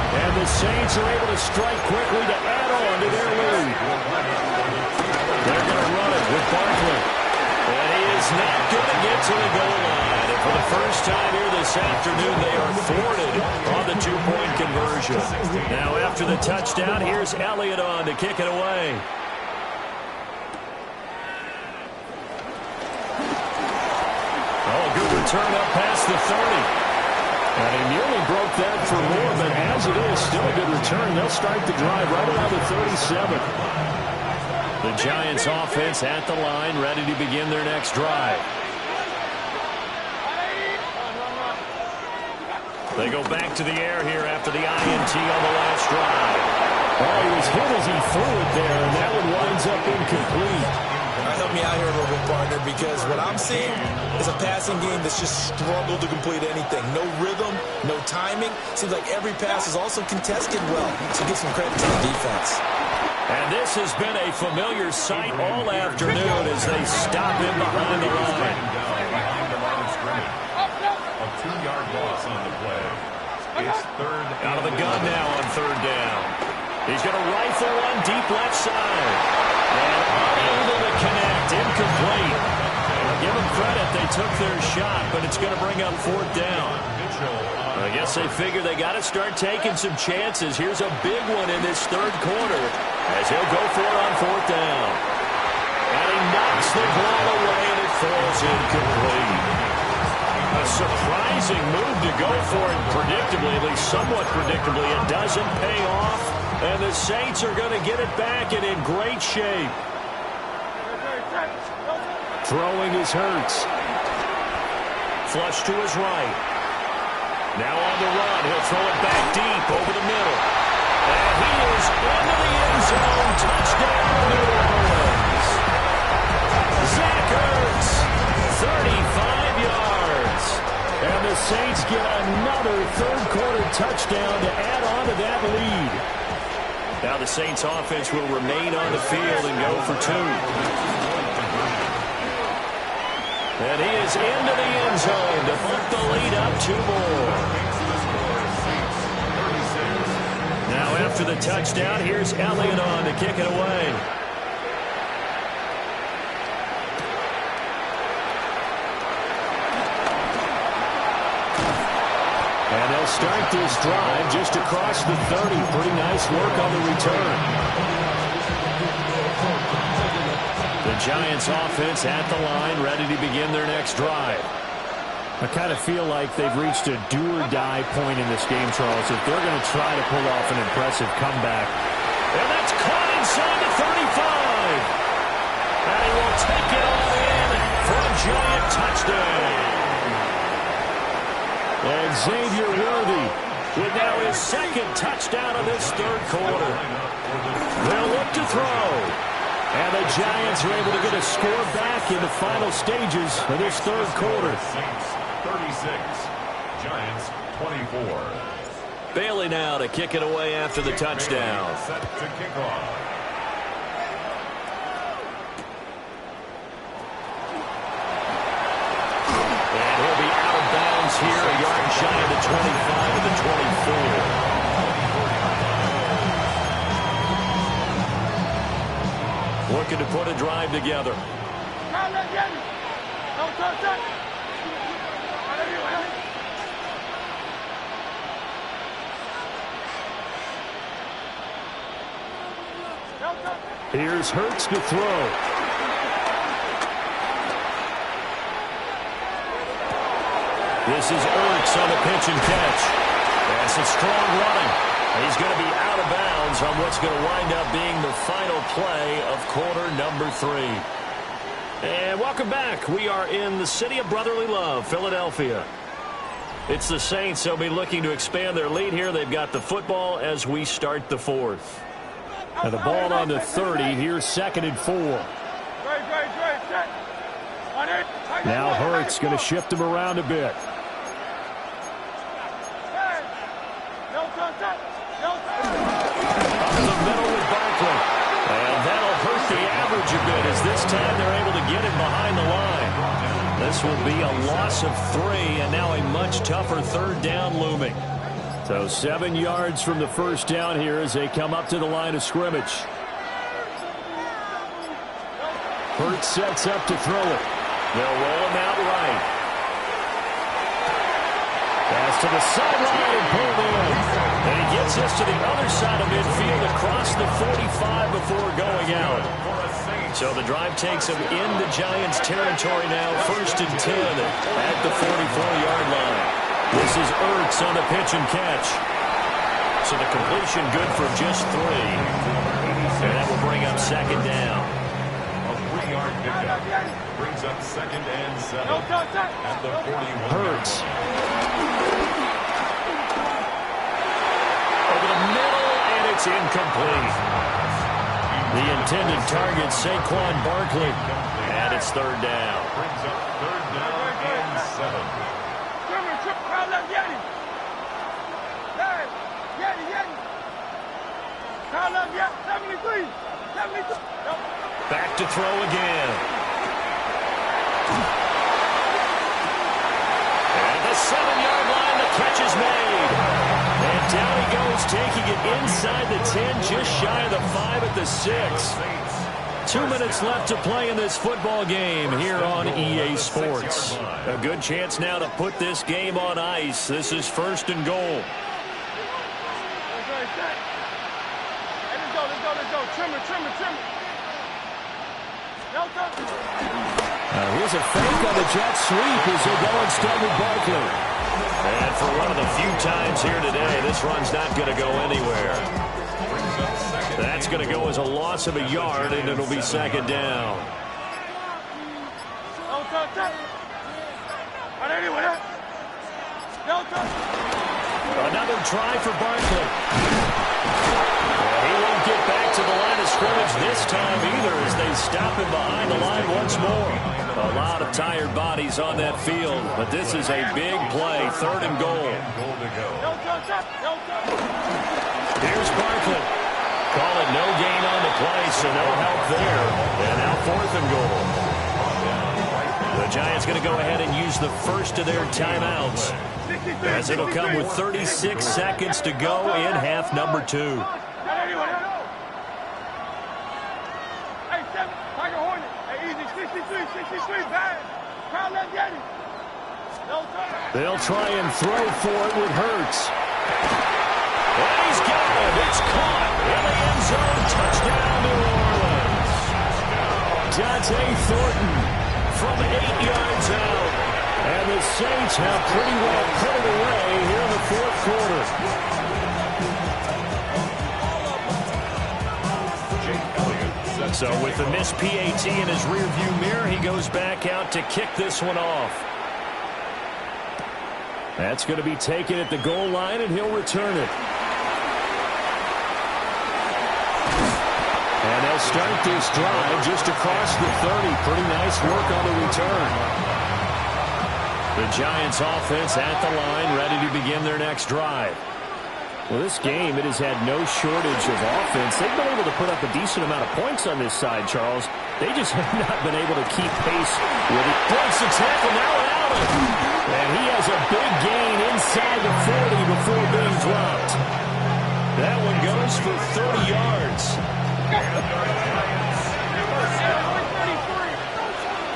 And the Saints are able to strike quickly to add on to their lead. They're going to run it with Barkley. And he is not going to get to the goal line. And for the first time here this afternoon, they are thwarted on the 2-point conversion. Now after the touchdown, here's Elliott on to kick it away. Oh, good return up past the 30. And he nearly broke that for more, but as it is, still a good return. They'll start the drive right around the 37. The Giants offense at the line, ready to begin their next drive. They go back to the air here after the INT on the last drive. Oh, he was hit as he threw it there, and that one winds up incomplete. Help me out here a little bit, partner, because what I'm seeing is a passing game that's just struggled to complete anything. No rhythm, no timing. Seems like every pass is also contested well. So give some credit to the defense. And this has been a familiar sight all afternoon as they stop him behind the line. A 2-yard loss on the play. It's third. Out of the gun now on 3rd down. He's going to rifle one deep left side. And unable to connect, incomplete. Give them credit, they took their shot, but it's going to bring up 4th down. I guess they figure they got to start taking some chances. Here's a big one in this 3rd quarter as he'll go for it on 4th down. And he knocks the ball away and it falls incomplete. A surprising move to go for it predictably, at least somewhat predictably. It doesn't pay off. And the Saints are going to get it back and in great shape. Throwing is Hurts. Flush to his right. Now on the run. He'll throw it back deep over the middle. And he is into the end zone. Touchdown, New Orleans. Zach Ertz, 35 yards. And the Saints get another 3rd quarter touchdown to add on to that lead. Now the Saints offense will remain on the field and go for 2. And he is into the end zone to put the lead up 2 more. Now after the touchdown, here's Elliott on to kick it away. And they'll start this drive just across the 30. Pretty nice work on the return. The Giants offense at the line, ready to begin their next drive. I kind of feel like they've reached a do-or-die point in this game, Charles, if they're going to try to pull off an impressive comeback. And that's caught inside the 35. And he will take it all in for a Giant touchdown. And Xavier Worthy with now his 2nd touchdown of this 3rd quarter. They'll look to throw. And the Giants are able to get a score back in the final stages of this 3rd quarter. Saints 36, Giants 24. Bailey now to kick it away after the touchdown. Set to kick off. Giants here, a yard shy of the 25 of the 24. Looking to put a drive together. Here's Hurts to throw. This is Ertz on the pitch and catch. That's a strong running. He's going to be out of bounds on what's going to wind up being the final play of quarter number 3. And welcome back. We are in the city of brotherly love, Philadelphia. It's the Saints. They'll be looking to expand their lead here. They've got the football as we start the 4th. And the ball on the 30. Here's 2nd and 4. Now Hurts going to shift him around a bit. Up in the middle with Barkley. And that'll hurt the average a bit as this time they're able to get him behind the line. This will be a loss of 3 and now a much tougher 3rd down looming. So 7 yards from the first down here as they come up to the line of scrimmage. Hurts sets up to throw it. They'll roll him out right. Pass to the sideline and pulled in. And he gets this to the other side of midfield across the 45 before going out. So the drive takes him into Giants territory now. 1st and 10 at the 44-yard line. This is Ertz on the pitch and catch. So the completion good for just 3. And that will bring up 2nd down. A 3-yard pickup brings up 2nd and 7 at the 41. Hurts. Over the middle, and it's incomplete. The intended target, Saquon Barkley. And it's 3rd down. Brings up 3rd down and 7. Back to throw again. And the 7-yard line, the catch is made. And down he goes, taking it inside the 10, just shy of the 5 at the 6. 2 minutes left to play in this football game here on EA Sports. A good chance now to put this game on ice. This is 1st and goal. Here's a fake on the jet sweep as they go instead with Barkley. And for one of the few times here today, this run's not going to go anywhere. That's going to go as a loss of a yard, and it'll be 2nd down. Another try for Barkley. He won't get back to the line of scrimmage this time either as they stop him behind the line once more. A lot of tired bodies on that field, but this is a big play, 3rd and goal. Here's Barkley. Call it no gain on the play, so no help there. And now 4th and goal. The Giants going to go ahead and use the first of their timeouts, as it'll come with 36 seconds to go in half number 2. They'll try and throw for it with Hurts. And he's got it. It's caught in the end zone. Touchdown, New Orleans. Dante Thornton from 8 yards out. And the Saints have pretty well put it away here in the 4th quarter. So with the missed PAT in his rearview mirror, he goes back out to kick this one off. That's going to be taken at the goal line, and he'll return it. And they'll start this drive just across the 30. Pretty nice work on the return. The Giants offense at the line, ready to begin their next drive. Well, this game, it has had no shortage of offense. They've been able to put up a decent amount of points on this side, Charles. They just have not been able to keep pace with it. Breaks the tackle, now Allen. And he has a big gain inside the 40 before being dropped. That one goes for 30 yards.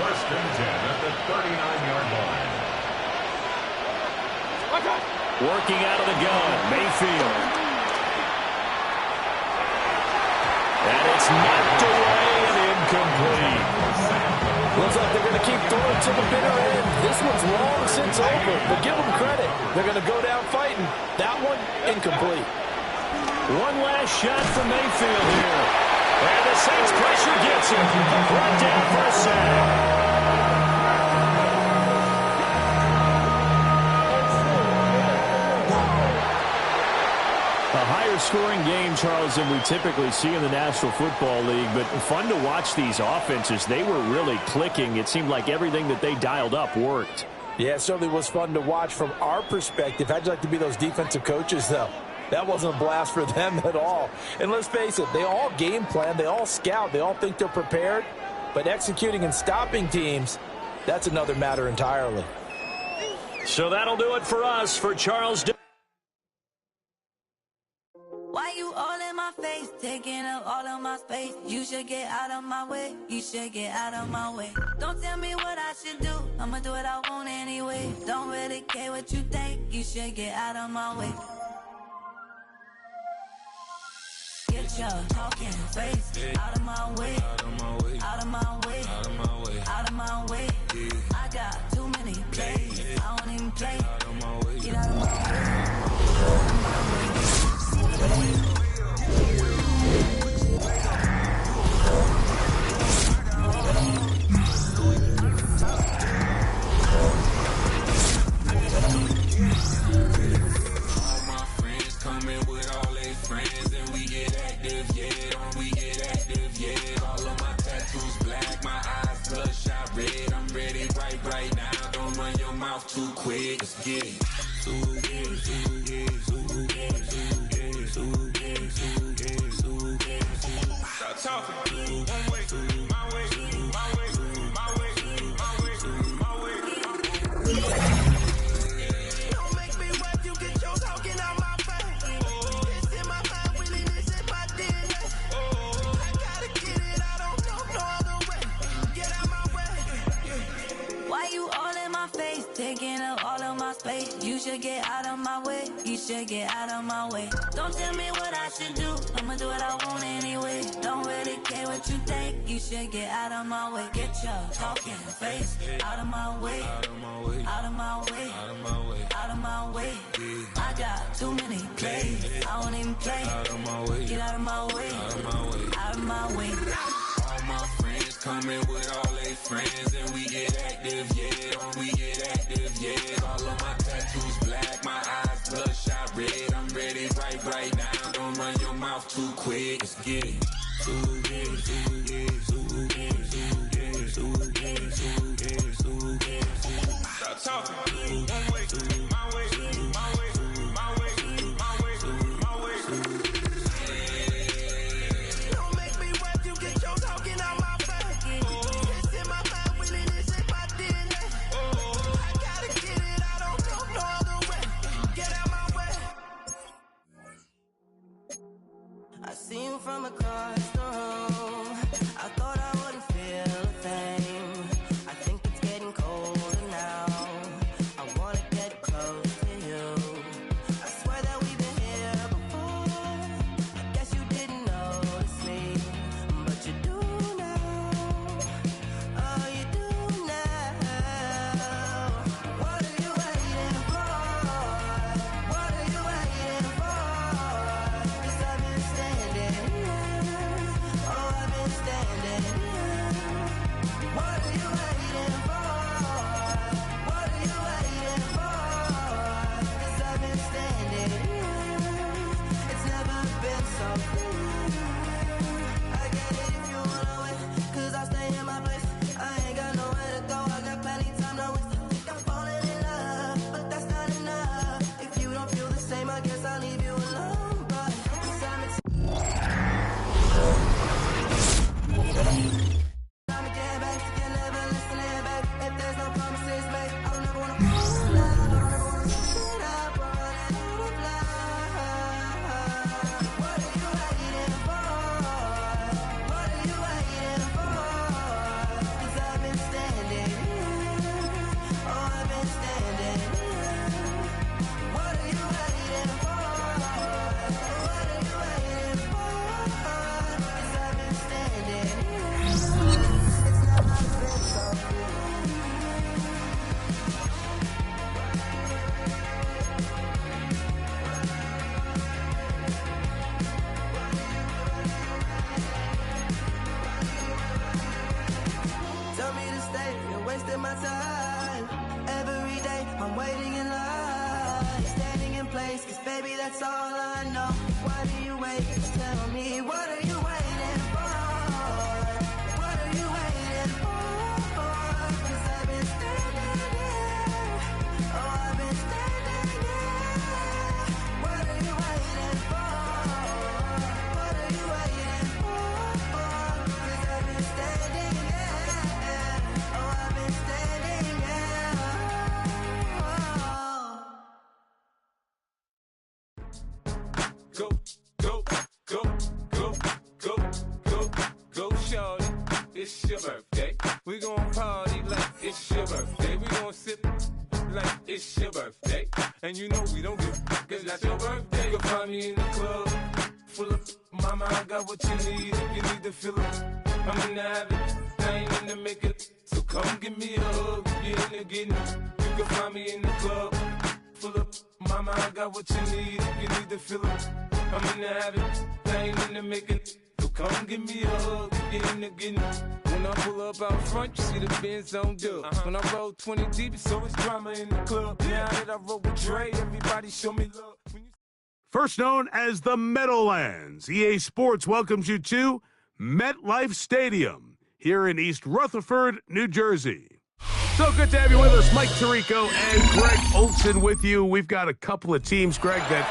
First and 10 at the 39-yard line. Working out of the gun, Mayfield. And it's knocked away and incomplete. Looks like they're going to keep throwing to the bitter end. This one's long since over, but give them credit. They're going to go down fighting. That one, incomplete. One last shot for Mayfield here. And the Saints pressure gets him. Brought down for a sack. A higher scoring game, Charles, than we typically see in the National Football League, but fun to watch these offenses. They were really clicking. It seemed like everything that they dialed up worked. Yeah, it certainly was fun to watch from our perspective. How'd you like to be those defensive coaches, though? That wasn't a blast for them at all. And let's face it, they all game plan, they all scout, they all think they're prepared, but executing and stopping teams, that's another matter entirely. So that'll do it for us. For Charles. Why you all in my face, taking up all of my space? You should get out of my way, you should get out of my way. Don't tell me what I should do, I'ma do what I want anyway. Don't really care what you think, you should get out of my way. Get your talking face out of my way, out of my way, out of my way, out of my way, out of my way. I got too many plays, I don't even play. Out of my way, get out of my way. Too quick, let's get it. Stop talking. One way, my way, my way, my way, my way, my way. Don't make me wet, you get your talking out my face. It's in my mind, really, this is my DNA. I gotta get it, I don't know no other way. Get out my way. Why you all in my face, taking up all of my space? You should get out of my way, you should get out of my way. Don't tell me what I should do, I'ma do what I want anyway. Don't really care what you think, you should get out of my way. Get your talking face out of my way, out of my way, out of my way, out of my way, out of my way. I got too many plays, I don't even play. Out of my way, get out of my way, out of my way, out of my way. All my friends coming with all their friends, and we get active, yeah. We get active, yeah. All of my tattoos black, my eyes bloodshot red. I'm ready right now. Don't run your mouth too quick. Let's get it. Stop talking. One way, my way, my way, my way, my way, my way. Don't make me wet, you get your talking out my face. It's in my mind, really, this is my DNA. I gotta get it, I don't know no other way. Get out my way. I see you from across the room. I thought I wouldn't feel a thing. I think it's getting colder now. I wanna get close to you. I swear that we've been here before. I guess you didn't notice me, but you do now. Oh, you do now. What are you waiting for? What are you waiting for? 'Cause I've been standing here. Oh, I've been face, 'cause baby, that's all I know. Why do you wait? Tell me, what are you waiting for? What are you waiting for? 'Cause I've been standing here. Oh, I've been standing here. What are you waiting for? What are you waiting for? 'Cause I've been standing here. Oh, I've been standing here. Go, go, go, go, go, go, go, shorty. It's your birthday. We gon' party like it's your birthday. We gon' sip like it's your birthday. And you know we don't give cause that's your birthday. You'll find me in the club full of mama, I got what you need. If you need to fill it, I'm in the habit. I ain't in the make it. So come give me a hug. You're in the getting. You can find me in the club full of mama, I got what you need. If you need to fill it, I'm in the habit. I ain't in the make it. So come give me a hug. You're in the getting. When I pull up out front, you see the Benz on dub. When I roll 20 deep, it's always drama in the club. Now that I roll with Dre, everybody show me love. First known as the Meadowlands, EA Sports welcomes you to MetLife Stadium here in East Rutherford, New Jersey. So good to have you with us, Mike Tirico and Greg Olson with you. We've got a couple of teams, Greg, that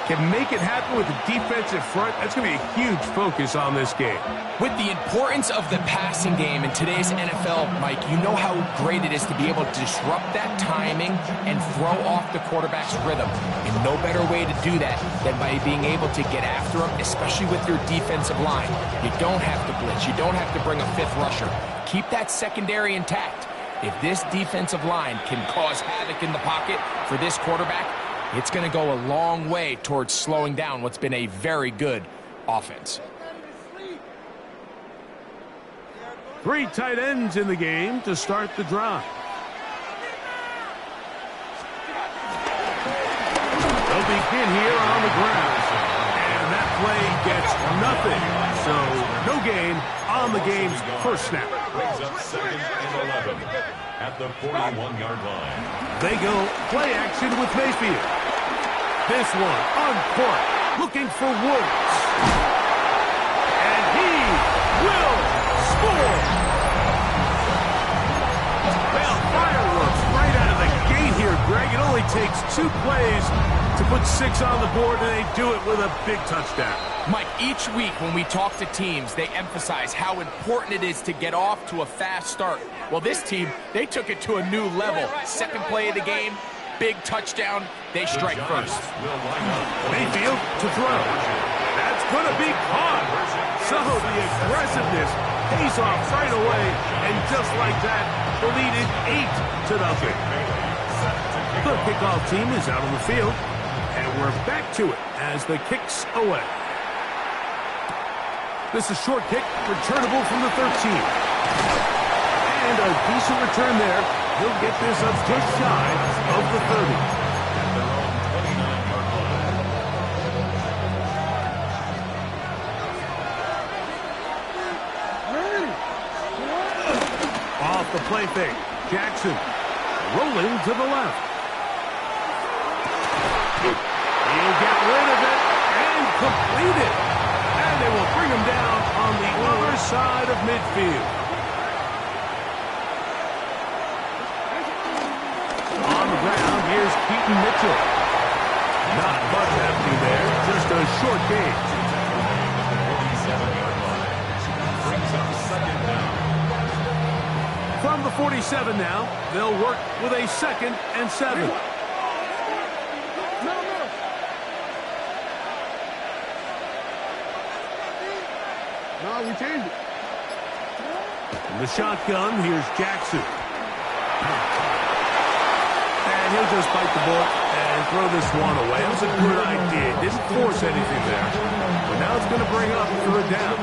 can make it happen with the defensive front. That's going to be a huge focus on this game. With the importance of the passing game in today's NFL, Mike, you know how great it is to be able to disrupt that timing and throw off the quarterback's rhythm. And no better way to do that than by being able to get after him, especially with your defensive line. You don't have to blitz. You don't have to bring a fifth rusher. Keep that secondary intact. If this defensive line can cause havoc in the pocket for this quarterback, it's going to go a long way towards slowing down what's been a very good offense. 3 tight ends in the game to start the drive. They'll begin here on the ground. And that play gets nothing. So no gain on the game's first snap. Brings up 2nd and 11 at the 41-yard line. They go play action with Mayfield. This one on court, looking for Woods. And he will score. Well, fireworks right out of the gate here, Greg. It only takes 2 plays to put 6 on the board, and they do it with a big touchdown. Mike, each week when we talk to teams, they emphasize how important it is to get off to a fast start. Well, this team, they took it to a new level. 2nd play of the game, big touchdown, they strike first. Mayfield to throw. That's going to be caught. So the aggressiveness pays off right away, and just like that, the lead is 8-0. The kickoff team is out on the field, and we're back to it as the kick's away. This is a short kick, returnable from the 13. And a decent return there. He'll get this up just shy of the 30. At their own 29-yard line. Off the play fake. Jackson rolling to the left. He'll get rid of it and complete it. And they will bring him down on the other side of midfield. On the ground, here's Keaton Mitchell. Not much happening there, just a short gain. 47-yard line. Brings up 2nd down. From the 47 now, they'll work with a 2nd and 7. No, we changed it. In the shotgun, here's Jackson. And he'll just bite the bullet and throw this one away. It was a good idea. Didn't force anything there. But now it's going to bring up 3rd down.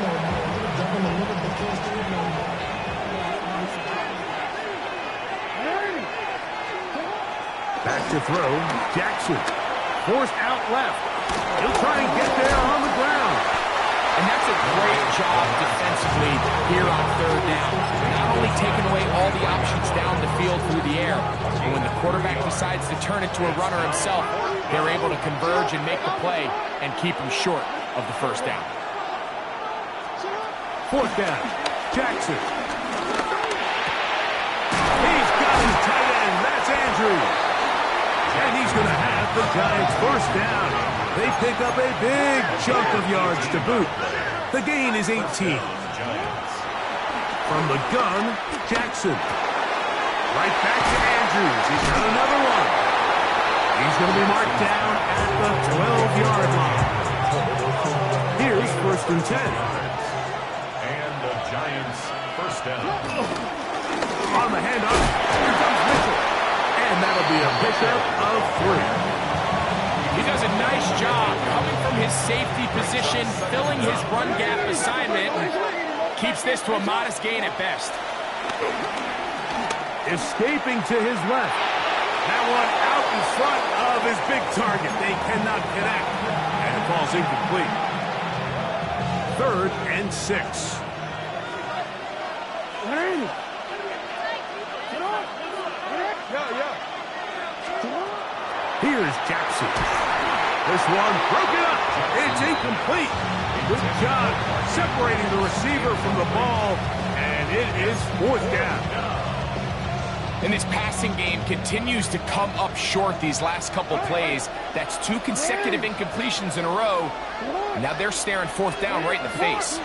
Back to throw. Jackson. Forced out left. He'll try and get there on the ground. And that's a great job defensively here on 3rd down. Not only taking away all the options down the field, field through the air. And when the quarterback decides to turn it to a runner himself, they're able to converge and make the play and keep him short of the first down. Fourth down, Jackson. He's got his tight end, that's Andrews. And he's going to have the Giants first down. They pick up a big chunk of yards to boot. The gain is 18. From the gun, Jackson. Right back to Andrews. He's got another one. He's going to be marked down at the 12-yard line. Here's first and 10. And the Giants first down. On the handoff, here comes Mitchell. And that'll be a pickup of 3. He does a nice job coming from his safety position, filling his run gap assignment, and keeps this to a modest gain at best. Escaping to his left. That one out in front of his big target. They cannot connect. And it falls incomplete. 3rd and 6. Here's Jackson. This one broken up. It's incomplete. Good job separating the receiver from the ball. And it is 4th down. And this passing game continues to come up short these last couple plays. That's 2 consecutive incompletions in a row. Now they're staring 4th down right in the face.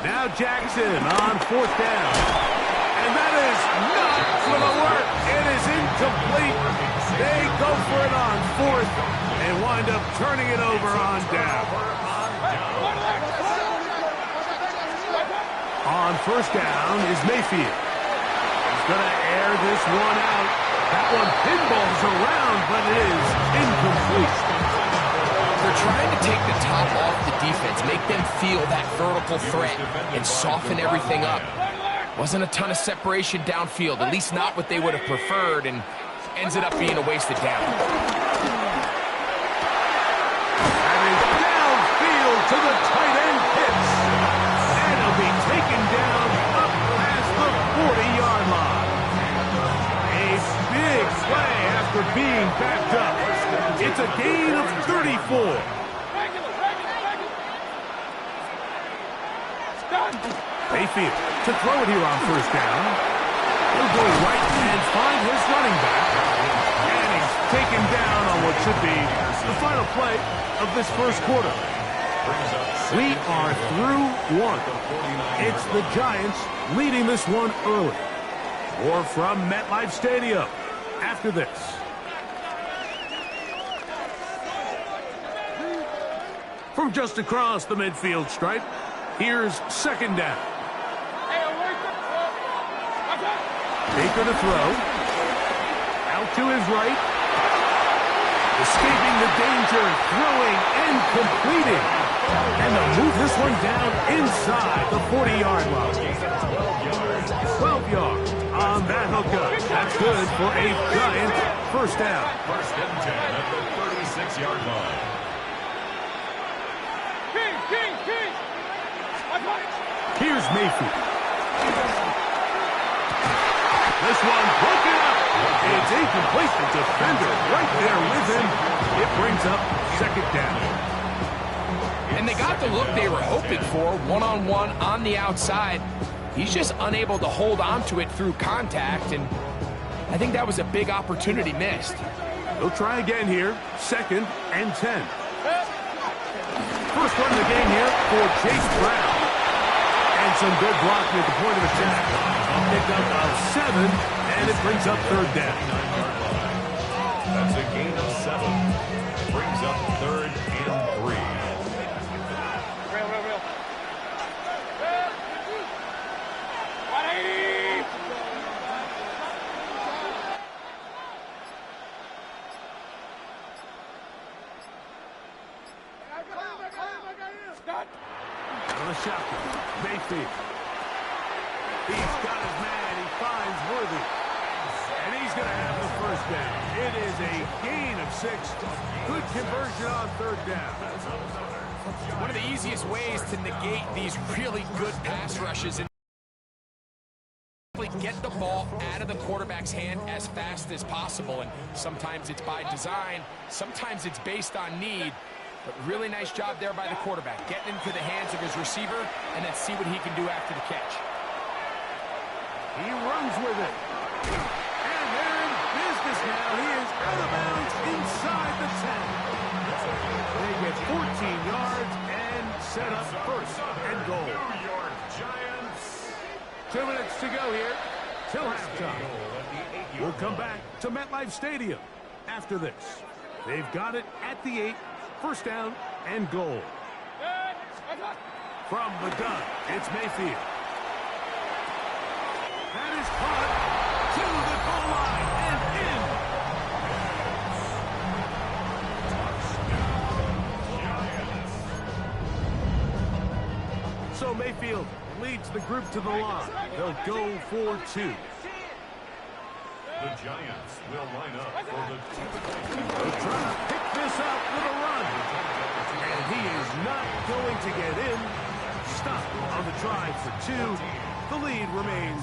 Now Jackson on 4th down. And that is not going to work. It is incomplete. They go for it on 4th and wind up turning it over on down. On first down is Mayfield. He's going to air this one out. That one pinballs around, but it is incomplete. They're trying to take the top off the defense, make them feel that vertical threat, and soften everything up. Wasn't a ton of separation downfield, at least not what they would have preferred, and ends it up being a wasted down. And it's downfield to the tight end hits. And he'll be taken down up past the 40-yard line. A big play after being backed up. It's a gain of 34. Mayfield to throw it here on first down. He'll go right and find his running back. And he's taken down on what should be the final play of this first quarter. We are through 1. It's the Giants leading this one early. More from MetLife Stadium after this. From just across the midfield stripe, here's second down. Baker to throw. Out to his right. Escaping the danger, throwing and completing. And they'll move this one down inside the 40-yard line. 12 yards on that hookup. That's good for a Giant first down. First and 10 at the 36-yard line. Here's Mayfield. This one broken up. It's incomplete. The defender right there with him. It brings up second down. And they got the look they were hoping for, one-on-one on the outside. He's just unable to hold on to it through contact, and I think that was a big opportunity missed. They'll try again here, second and 10. First run of the game here for Chase Brown. And some good blocking at the point of attack. A pickup of 7, and it brings up third down. That's a gain of 7. Brings up 3rd and 3. On the shotgun, Mayfield. He's got his man. He finds Worthy. And he's going to have the first down. It is a gain of 6. Good conversion on third down. One of the easiest ways to negate these really good pass rushes and get the ball out of the quarterback's hand as fast as possible. And sometimes it's by design, sometimes it's based on need. But really nice job there by the quarterback, getting into the hands of his receiver and then see what he can do after the catch. He runs with it. And they're in business now. He is out of bounds inside the 10. They get 14 yards and set up first and goal. New York Giants. 2 minutes to go here till halftime. We'll come back to MetLife Stadium after this. They've got it at the 8. First down and goal. From the gun, it's Mayfield. That is caught to the goal line and in. So Mayfield leads the group to the line. They'll go for 2. The Giants will line up for the They're trying to pick this up with a run. And he is not going to get in. Stop on the try for 2. The lead remains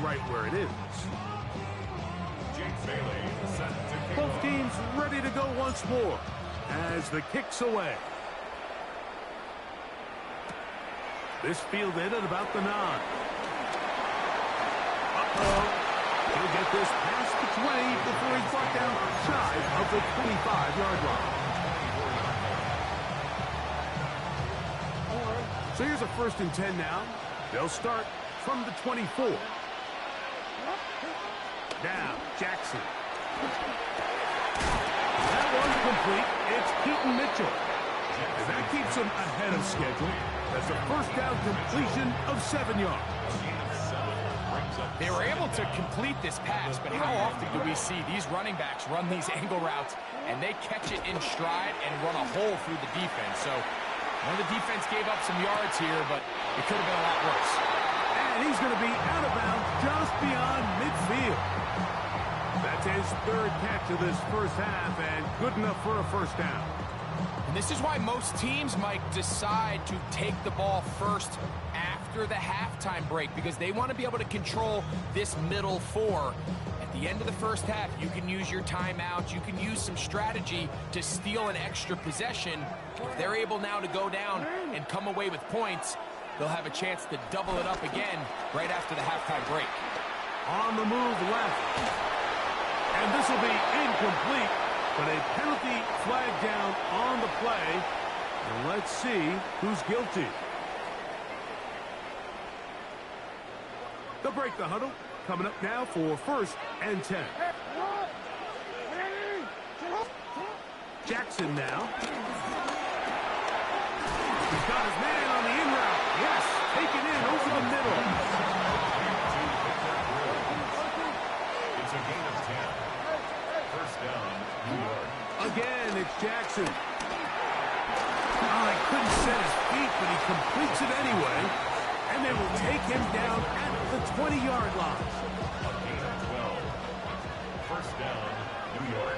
right where it is. Both teams ready to go once more as the kick's away. This fielded at about the 9. Uh-oh. He'll get this past the 20 before he's brought down shy of the 25-yard line. So here's a 1st and 10 now. They'll start from the 24. Now, Jackson. That one's complete. It's Keaton Mitchell. And that keeps him ahead of schedule. That's a first down completion of 7 yards. They were able to complete this pass, but how often do we see these running backs run these angle routes and they catch it in stride and run a hole through the defense? So, the defense gave up some yards here, but it could have been a lot worse. And he's going to be out of bounds just beyond midfield. That's his 3rd catch of this first half and good enough for a first down. And this is why most teams, Mike, decide to take the ball first after the halftime break, because they want to be able to control this middle 4. At the end of the first half, you can use your timeouts, you can use some strategy to steal an extra possession. If they're able now to go down and come away with points, they'll have a chance to double it up again right after the halftime break. On the move left. And this will be incomplete, but a penalty flag down on the play. And let's see who's guilty. They'll break the huddle. Coming up now for 1st and 10. Jackson now. He's got his man on the in route. Yes, taken in over the middle. It's a gain of 10. First down, New York. Again, it's Jackson. Oh, he couldn't set his feet, but he completes it anyway. And they will take him down at the 20-yard line. A gain of 12. First down, New York.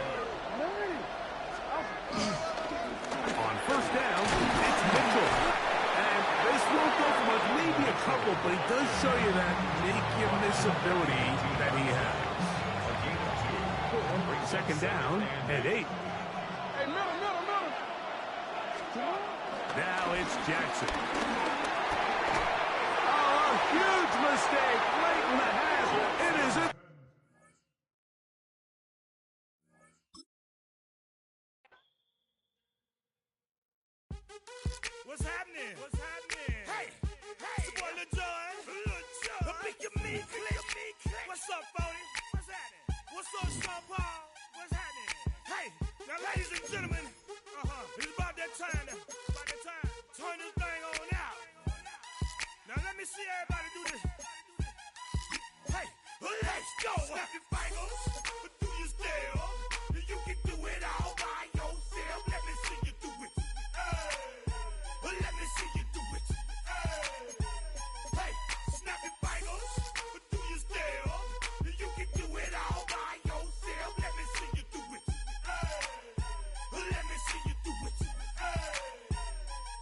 On first down, it's Mitchell. And this won't go for much, maybe a couple, but he does show you that make-you-miss ability that he has. Second down and 8. Now it's Jackson. Oh, a huge mistake late in the half. It is a... What's happening? What's happening? Hey, it's your boy Lil Jon. The pick your meat click. What's up, Phony? What's happening? What's up, Sean Paul? What's happening? Hey, now ladies and gentlemen, it's about that time. Turn this thing on out. Now let me see everybody do this. Hey, let's go. Snap your fingers, but do you still? You can do it all by yourself. Let me see you do it. Let me see you do it. Hey, snap your fingers, but do you still? You can do it all by yourself. Let me see you do it. Let me see you do it.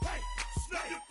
Hey, snap your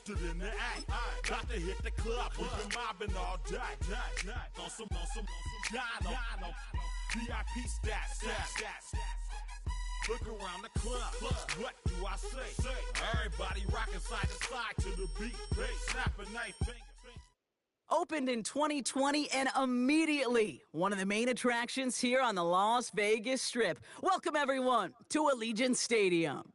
posted in the act. Got to hit the club, we've been mobbing all day. On some Jono. VIP stats. Look around the club, what do I say? Everybody rocking side to side to the beat. Snapping knife finger. Opened in 2020 and immediately one of the main attractions here on the Las Vegas Strip. Welcome everyone to Allegiant Stadium.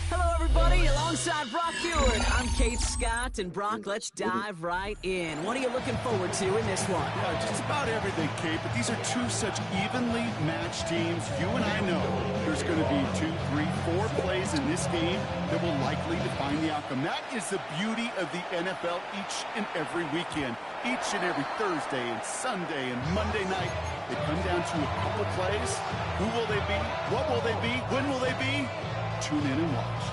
Hello everybody, alongside Brock Heward, I'm Kate Scott, and Brock, let's dive right in. What are you looking forward to in this one? Yeah, just about everything, Kate, but these are two such evenly matched teams. You and I know there's going to be 2, 3, 4 plays in this game that will likely define the outcome. That is the beauty of the NFL each and every weekend. Each and every Thursday and Sunday and Monday night, they come down to a couple plays. Who will they be? What will they be? When will they be? Tune in and watch.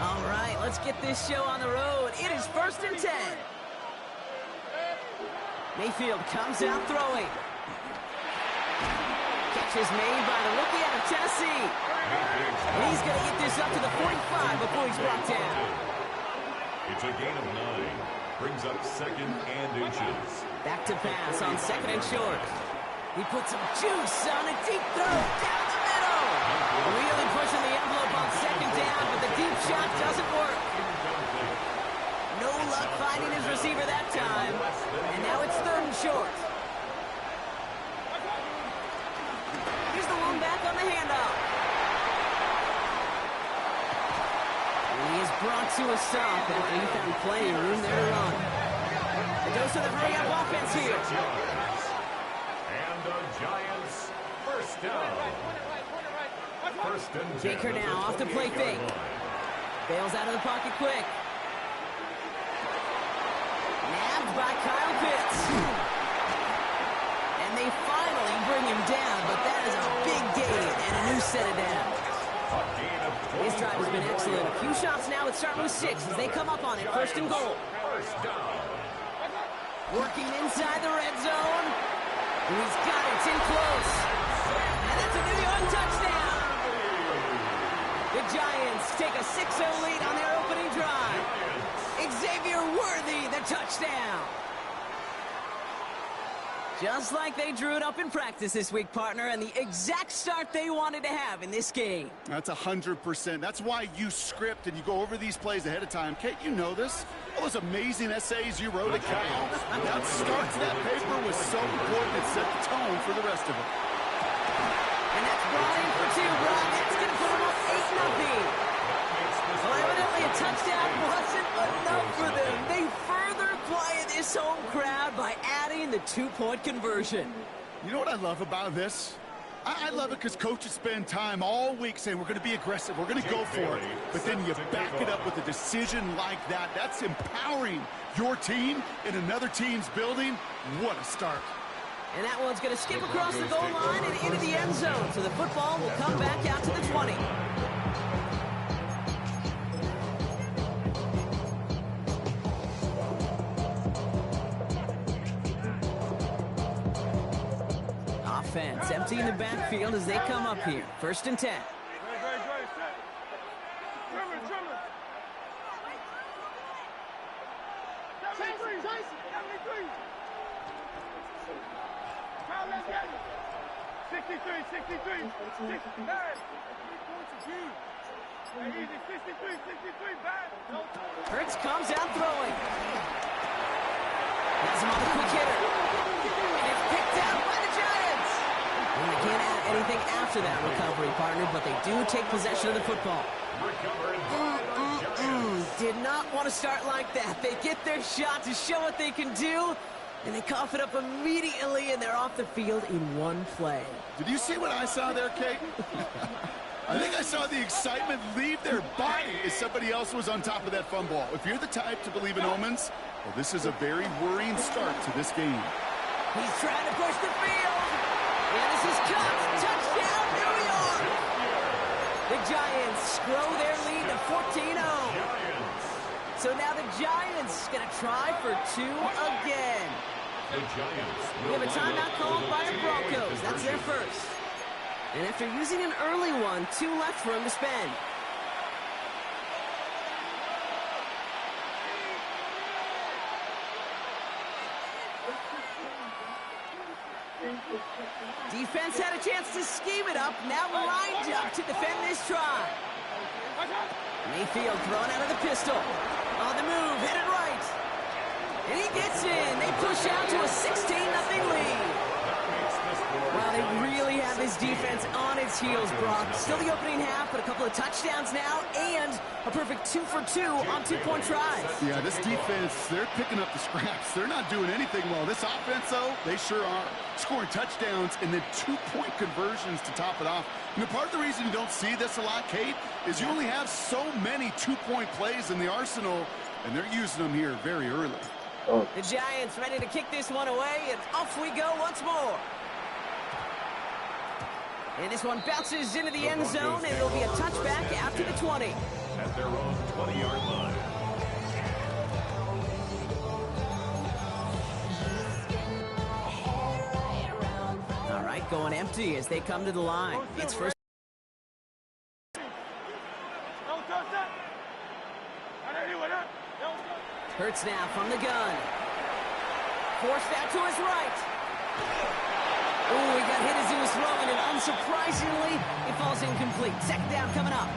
All right, let's get this show on the road. It is 1st and 10. Mayfield comes out throwing. Catch is made by the rookie out of Tennessee. And he's going to get this up to the 45 before he's brought down. It's a gain of 9. Brings up 2nd and inches. Back to pass on 2nd and short. He puts some juice on a deep throw down the middle. Really pushing the envelope on 2nd down, but the deep shot doesn't work. No luck finding his receiver that time. And now it's 3rd and short. Here's the one back on the handoff. He is brought to a stop after he found plenty of room there to run. It goes to the hurry-up offense here. And the Giants, first down. 1st and 10. Baker now off the play fake. Bails out of the pocket quick. Nabbed by Kyle Pitts. And they finally bring him down, but that is a big gain and a new set of downs. His drive has been excellent. A few shots now. It's starting with 6 as they come up on it. 1st and goal. Working inside the red zone. He's got it. It's in close. And that's a New York touchdown. The Giants take a 6-0 lead on their opening drive. Xavier Worthy, the touchdown. Just like they drew it up in practice this week, partner, and the exact start they wanted to have in this game. That's 100%. That's why you script and you go over these plays ahead of time. Kate, you know this. All those amazing essays you wrote at Cal. That start to that paper was so important. It set the tone for the rest of it. And that's brought in for 2, Brock. That's going to put them up 8-0. Well, evidently a touchdown wasn't enough for them. They further quiet this home crowd by adding the 2-point conversion. You know what I love about this? I love it because coaches spend time all week saying we're going to be aggressive, we're going to go for it, but then you back it up with a decision like that. That's empowering your team in another team's building. What a start. And that one's going to skip across the goal line and into the end zone, so the football will come back out to the 20. Offense emptying the backfield as they come up here. 1st and 10. Hurts comes out throwing. Has him on the quick hitter. And it's picked out by the Giants. And they can't add anything after that recovery, partner, but they do take possession of the football. Did not want to start like that. They get their shot to show what they can do, and they cough it up immediately, and they're off the field in one play. Did you see what I saw there, Kate? I think I saw the excitement leave their body as somebody else was on top of that fumble. If you're the type to believe in omens, well, this is a very worrying start to this game. He's trying to push the field. And this is cut. Touchdown, New York. The Giants grow their lead to 14-0. So now the Giants going to try for 2 again. We have a timeout called by our Broncos. That's their first. And after using an early one, 2 left for him to spend. Defense had a chance to scheme it up, now lined up to defend this try. Mayfield thrown out of the pistol. On the move, headed right. And he gets in. They push out to a 16-0 lead. Wow, they really have this defense on its heels, Brock. Still the opening half, but a couple of touchdowns now, and a perfect 2 for 2 on 2-point tries. Yeah, this defense, they're picking up the scraps. They're not doing anything well. This offense, though, they sure are. Scoring touchdowns and then 2-point conversions to top it off. You know, part of the reason you don't see this a lot, Kate, is you only have so many 2-point plays in the arsenal, and they're using them here very early. The Giants ready to kick this one away, and off we go once more. And this one bounces into the end zone, and it'll be a touchback after the 20. At their own 20-yard line. All right, going empty as they come to the line. It's first. Hurts now from the gun. Forced out to his right. Oh, he got hit as he was throwing, and unsurprisingly, it falls incomplete. Second down coming up.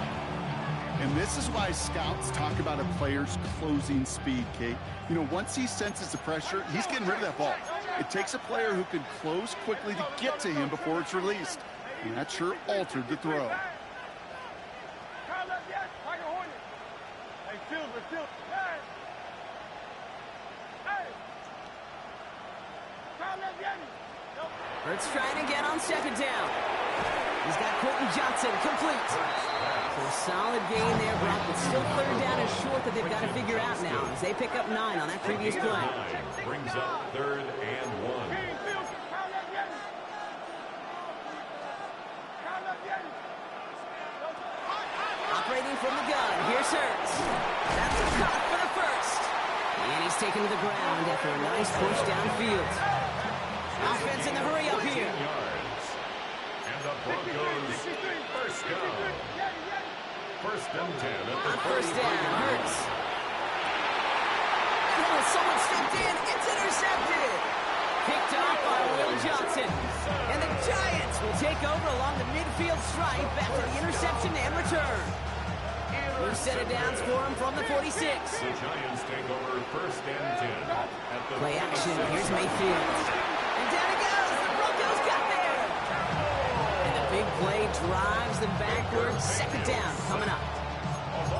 And this is why scouts talk about a player's closing speed, Kate. You know, once he senses the pressure, he's getting rid of that ball. It takes a player who can close quickly to get to him before it's released. And that sure altered the throw. Hurts trying again on second down. He's got Colton Johnson complete. So a solid gain there, Brock, but still third down is short that they've got to figure out now as they pick up 9 on that previous play. Brings up 3rd and 1. Operating from the gun, here's Hurts. That's a cut for the first. And he's taken to the ground after a nice push downfield. Offense in the hurry up here. And the Broncos first down. 1st and 10 at the first down, Hurts. Oh, someone stepped in. It's intercepted. Picked off by Will Johnson. And the Giants will take over along the midfield stripe after the interception and return. New set of downs for him from the 46. The Giants take over 1st and 10. At the play action. Here's Mayfield. And down he goes. The Broncos got there. And the big play drives them backwards. Second down coming up.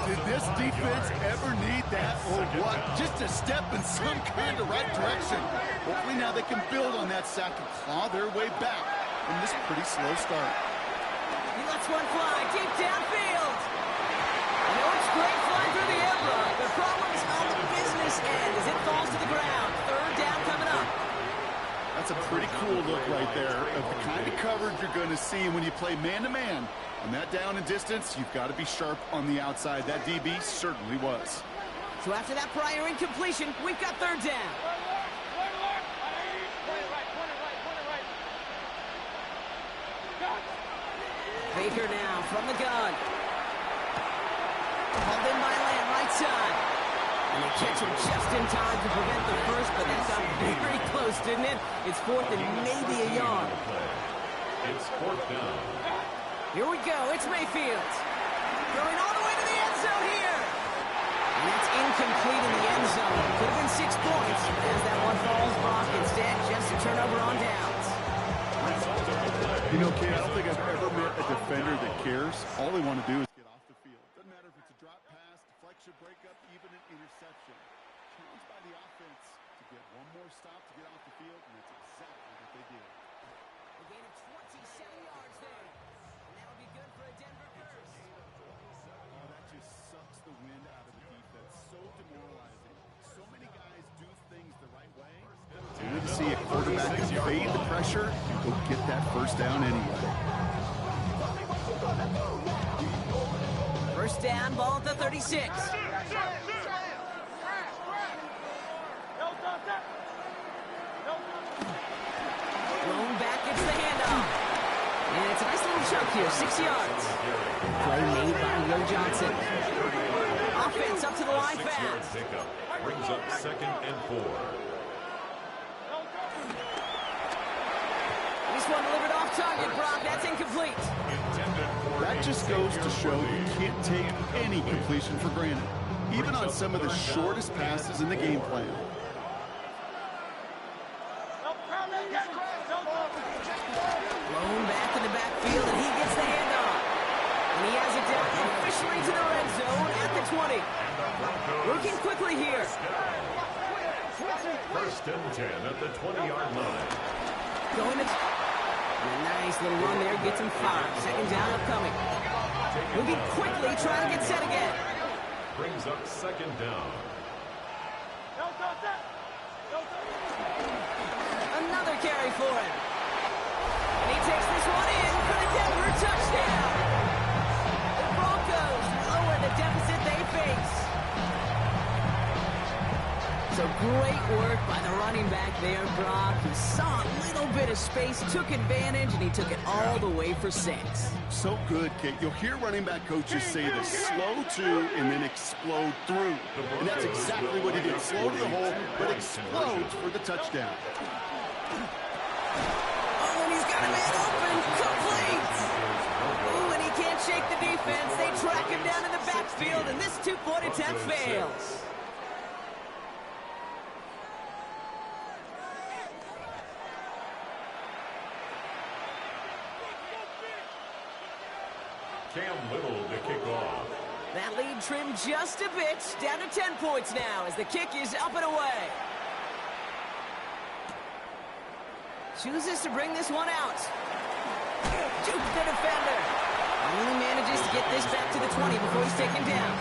Did this defense ever need that or what? Just a step in some kind of right direction. Hopefully now they can build on that sack and claw their way back from this pretty slow start. He lets one fly deep downfield. I know it's great flying through the air, Brock. The problem's on the business end as it falls to the ground. Third down coming up. That's a pretty cool look right there of the kind of coverage you're going to see when you play man-to-man. On that down and distance, you've got to be sharp on the outside. That DB certainly was. So after that prior incompletion, we've got third down. Baker now from the gun. Hauled in by Lamb, right side. And they catch him just in time to prevent the first, but that got very close, didn't it? It's 4th and maybe a yard. It's 4th down. Here we go. It's Mayfield. Going all the way to the end zone here. And that's incomplete in the end zone. Could have been 6 points as that one falls, Brock. Instead, just a turnover on downs. You know, Kate, I don't think I've ever met a defender that cares. All they want to do is get off the field. Doesn't matter if it's a drop pass, deflection, breakup, even an interception. Challenged by the offense to get one more stop to get off the field, and that's exactly what they did. A gain of 27 yards there. And that'll be good for a Denver first. Oh, that just sucks the wind out of the defense. So demoralizing. So many guys do things the right way. You need to see a quarterback evade the pressure and go get that first down anyway. First down, ball at the 36. chunk here, 6 yards. Play made by Will Johnson. Offense up to the line fast. Brings up 2nd and 4. This one delivered off target, Brock. That's incomplete. That just goes to show you can't take any completion for granted, even on some of the shortest passes in the game plan. Blown back in the backfield, and he gets the handoff. And he has it down officially to the red zone at the 20. Working quickly here. 1st and 10 at the 20-yard line. Going to... A nice little run there, gets him 5. 2nd down upcoming. Moving quickly, trying to get set again. Brings up 2nd down. Another carry for him. And he takes this one in for the Denver touchdown. The Broncos lower the deficit they face. So great work by the running back there, Brock. He saw a little bit of space, took advantage, and he took it all the way for 6. So good, Kate. You'll hear running back coaches say this: slow to and then explode through. And that's exactly what he did. Slow to the hole, but explodes for the touchdown. Oh, and he's got a man open. Complete. Ooh, and he can't shake the defense. They track him down in the backfield, and this 2-point attempt fails. Cam Little to kick off. That lead trimmed just a bit, down to 10 points now as the kick is up and away. Chooses to bring this one out. Juke the defender. Only manages to get this back to the 20 before he's taken down.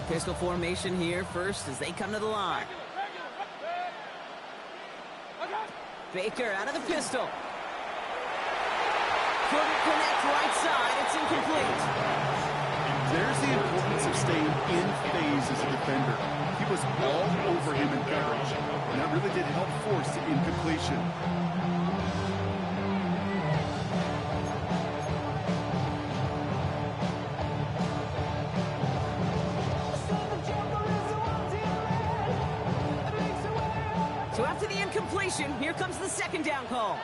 Pistol formation here first as they come to the line. Baker out of the pistol. Couldn't connect right side. It's incomplete. There's the importance of staying in phase as a defender. He was all over him in coverage, and that really did help force the incompletion. So after the incompletion, here comes the 2nd down call.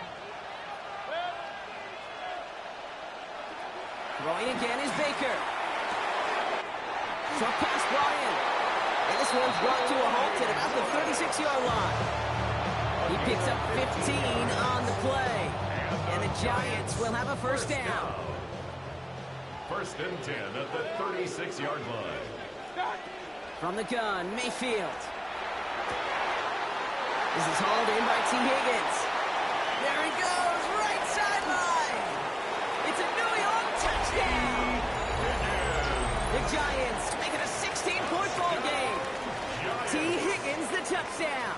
Throwing again is Baker. Short pass brought in. And this one's brought to a halt at about the 36-yard line. He picks up 15 on the play. And the Giants will have a 1st down. 1st and 10 at the 36-yard line. From the gun, Mayfield. This is hauled in by T. Higgins. There he goes, right sideline. It's a New York touchdown. The Giants make it a 16-point ball game. T. Higgins, the touchdown.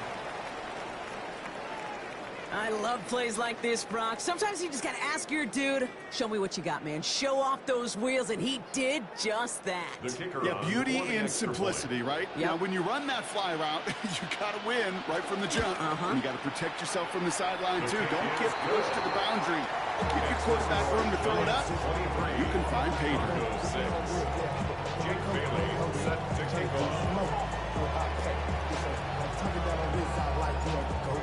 I love plays like this, Brock. Sometimes you just got to ask your dude, show me what you got, man. Show off those wheels, and he did just that. Yeah, beauty in simplicity, right? Yep. Now, when you run that fly route, you got to win right from the jump. And you got to protect yourself from the sideline, too. Don't get pushed to the boundary. Give your quarterback room to throw it up. You can find pay dirt. Jake Bailey set to kick off.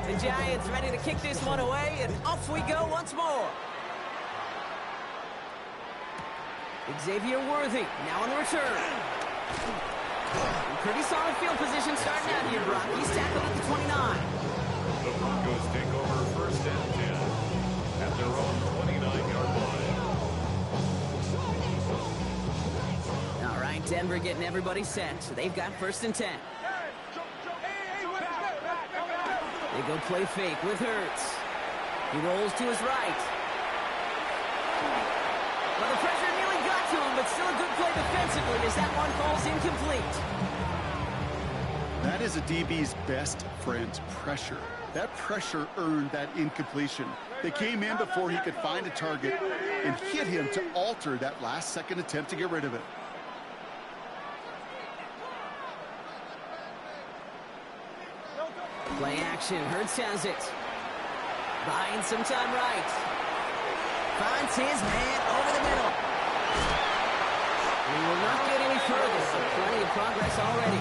The Giants ready to kick this one away, and off we go once more. Xavier Worthy now on the return. Pretty solid field position starting out here, Brock. He's tackled at the 29. The Broncos take over 1st and 10 at their own 29-yard line. All right, Denver getting everybody set. So they've got 1st and 10. They go play fake with Hurts. He rolls to his right. Well, the pressure nearly got to him, but still a good play defensively as that one falls incomplete. that is a DB's best friend, pressure. That pressure earned that incompletion. They came in before he could find a target and hit him to alter that last-second attempt to get rid of it. Play action. Hurts has it. Buying some time right. Finds his man over the middle. We will not get any further, so plenty of progress already.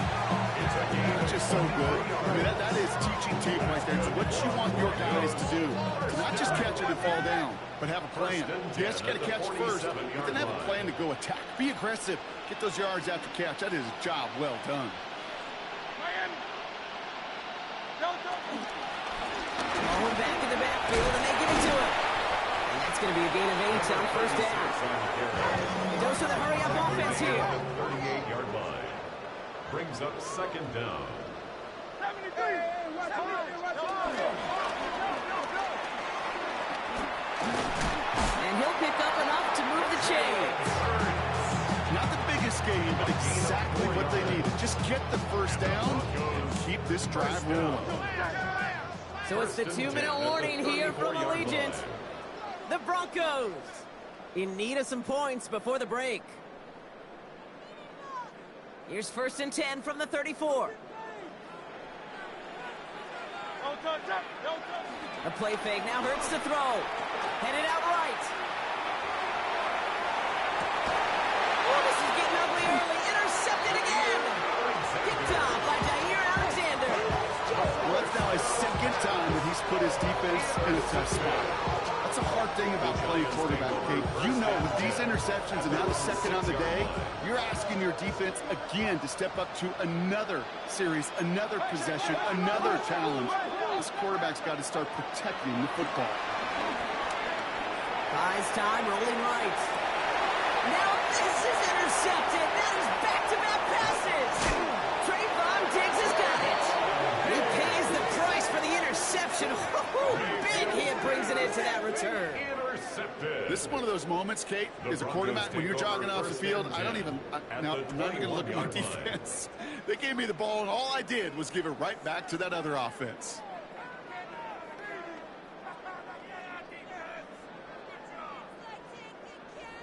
It's just so good. I mean, that is teaching tape right there. It's what you want your guys to do. To not just catch it and fall down, but have a plan. Yes, you got to catch it first, but then have a plan to go attack. Be aggressive. Get those yards after catch. That is a job well done. Ball back in the backfield, and they give it to him. And that's going to be a gain of 8 on first down. Goes to the hurry-up offense here. 38-yard line. Brings up second down. And he'll pick up enough to move the chains. Not the biggest game, but exactly what they needed. Just get the first down and keep this drive rolling. So it's the 2-minute warning here from Allegiant. The Broncos in need of some points before the break. Here's 1st and 10 from the 34. A play fake now Hurts to throw. Headed out right. Oh, this is getting ugly early. Intercepted again. Picked off by Jair Alexander. Well, that's now his second time that he's put his defense in a tough spot. That's a hard thing about playing quarterback, Kate. You know, with these interceptions and now the second on the day, you're asking your defense again to step up to another series, another possession, another challenge. This quarterback's got to start protecting the football. Buys time, rolling right. Now this is intercepted. That is back-to-back passes. Trayvon Diggs has got it. He pays the price for the interception. Big hit brings it into that return. This is one of those moments, Kate, as a quarterback, when you're jogging off the field, I'm not even going to look at my defense. They gave me the ball, and all I did was give it right back to that other offense.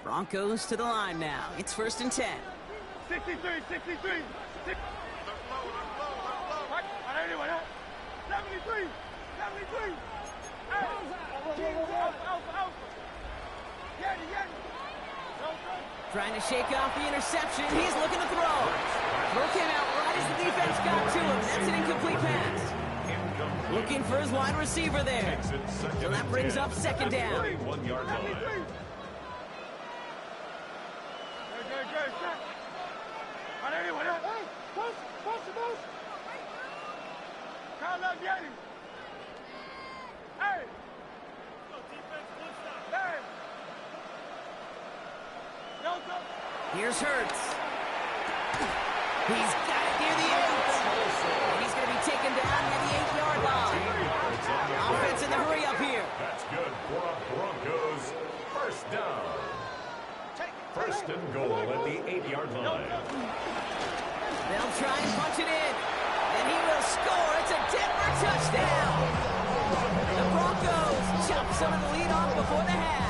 Broncos to the line now. It's 1st and 10. 63. 73. 73. Trying to shake off the interception. He's looking to throw. Throw came out right as the defense got to him. That's an incomplete pass. Looking for his wide receiver there. So that brings up second down. 1-yard line. Here's Hurts. He's got it near the 8. And he's going to be taken down near the 8-yard line. Offense in the hurry up here. That's good for the Broncos. First down. 1st and goal at the 8-yard line. They'll try and punch it in. And he will score. It's a Denver touchdown. The Broncos chop some of the lead off before the half.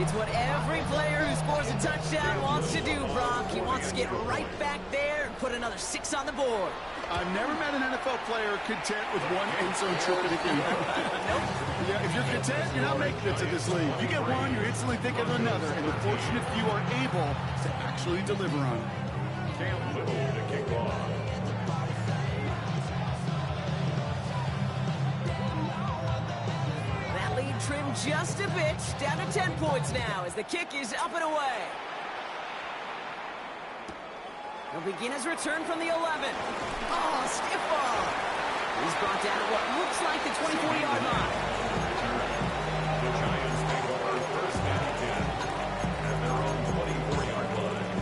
It's what every player who scores a touchdown wants to do, Brock. He wants to get right back there and put another 6 on the board. I've never met an NFL player content with one end zone trip in a game. Nope. Yeah, if you're content, you're not making it to this league. You get one, you're instantly thinking of another, and the fortunate few are able to actually deliver on it. Cam Little to kick off. That lead trimmed just a bit, down to 10 points now as the kick is up and away. He'll begin his return from the 11. Oh, stiff ball. He's brought down at what looks like the 24-yard line. The Giants take over 1st and 10 at their own 24-yard line.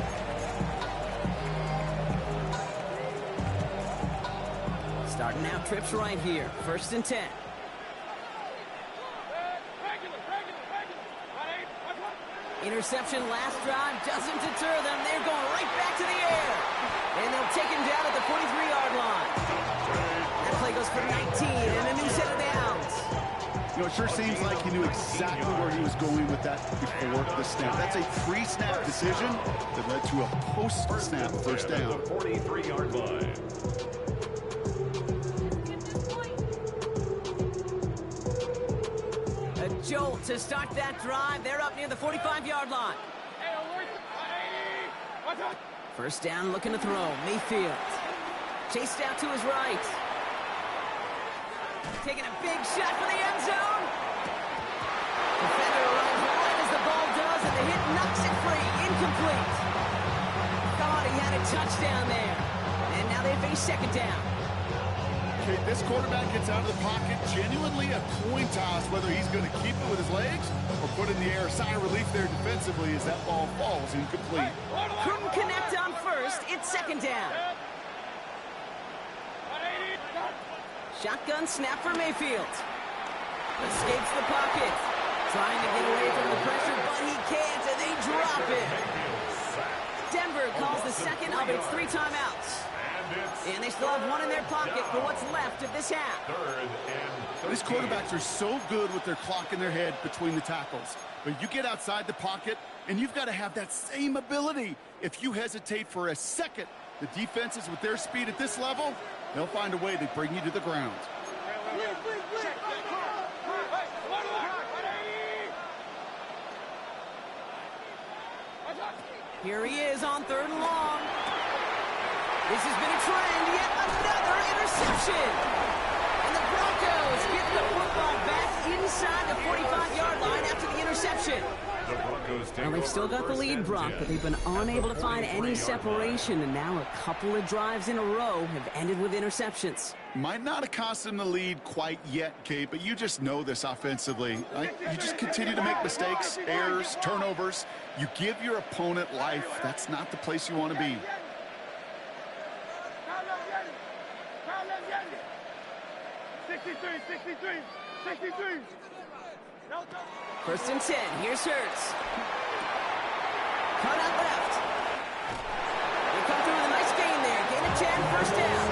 Starting out trips right here. 1st and 10. Interception last drive doesn't deter them. They're going right back to the air. And they'll take him down at the 43-yard line. That play goes for 19 and a new set of downs. You know, it sure seems like he knew exactly where he was going with that before the snap. That's a pre-snap decision that led to a post-snap first down. 43-yard line. A jolt to start that drive. They're up near the 45-yard line. First down, looking to throw. Mayfield. Chased out to his right. Taking a big shot for the end zone. Defender arrives right as the ball does, and the hit knocks it free. Incomplete. Thought he had a touchdown there. And now they face second down. Okay, this quarterback gets out of the pocket, genuinely a coin toss whether he's going to keep it with his legs or put it in the air. A sigh of relief there defensively as that ball falls incomplete. Couldn't connect on first. It's second down. Shotgun snap for Mayfield. Escapes the pocket. Trying to get away from the pressure, but he can't, and they drop it. Denver calls the second of its 3 timeouts. And they still have one in their pocket for what's left of this half. These quarterbacks are so good with their clock in their head between the tackles. But you get outside the pocket, and you've got to have that same ability. If you hesitate for a second, the defenses with their speed at this level, they'll find a way to bring you to the ground. Here he is on 3rd and long. This has been a trend, yet another interception. And the Broncos get the football back inside the 45-yard line after the interception. Well, they've still got the lead, Brock, but they've been unable to find any separation, and now a couple of drives in a row have ended with interceptions. Might not have cost them the lead quite yet, Kate, but you just know this offensively. You just continue to make mistakes, errors, turnovers. You give your opponent life. That's not the place you want to be. First and 10. Here's Hurts. Cut out left. They come through with a nice gain there. Gain of 10. First down.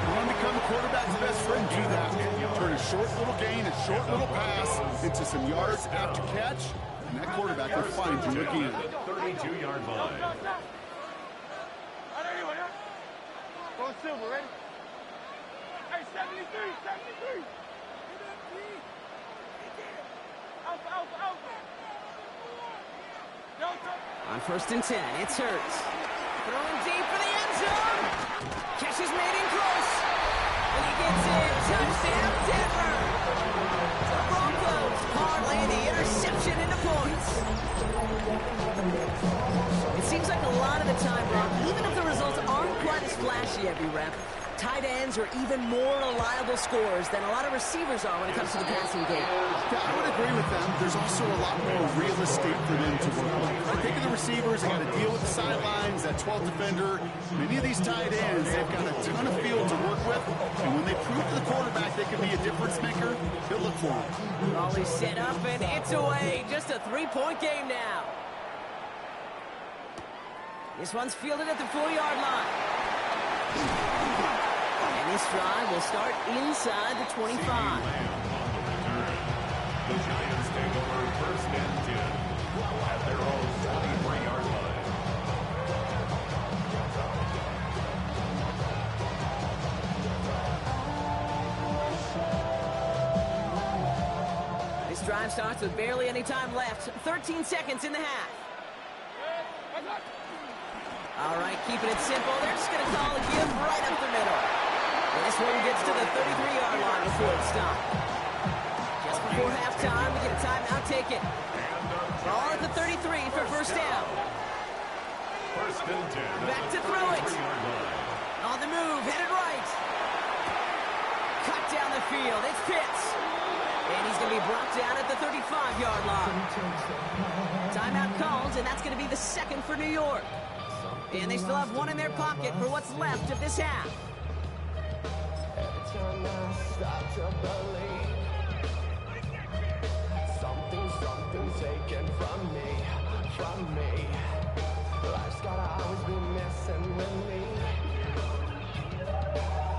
You want to become the quarterback's best friend, do that. Turn a short little gain, a short little pass into some yards after catch, and that quarterback will find you again. 32-yard line. Go Silver, ready? Hey, 73. On first and 10, it's Hurts. Throwing deep for the end zone. Catch is made in close. And he gets in. Touchdown, Denver. The Broncos parlay the interception into points. It seems like a lot of the time, Brock, even if the results aren't quite as flashy every rep, tight ends are even more reliable scorers than a lot of receivers are when it comes to the passing game. Yeah, I would agree with them. There's also a lot more real estate for them to work with. I think of the receivers, they got to deal with the sidelines, that 12th defender. Many of these tight ends, they've got a ton of field to work with. And when they prove to the quarterback they can be a difference maker, he'll look for them. Raleigh set up, and it's away. Just a 3-point game now. This one's fielded at the 4-yard line. And this drive will start inside the 25. The Giants take over first and 10 at their own 23-yard line. This drive starts with barely any time left. 13 seconds in the half. All right, keeping it simple. They're just going to call a give right up the middle. And this one gets to the 33-yard line before it's stopped. Just before halftime, we get a timeout taken. Ball at the 33 for first down. First and 10. Back to throw it. On the move, headed right. Cut down the field. It's Pitts. And he's going to be brought down at the 35-yard line. Timeout called, and that's going to be the second for New York. And they still have one in their pocket for what's left of this half. Every time I start to believe something taken from me. from me. Life's gotta always be messing with me.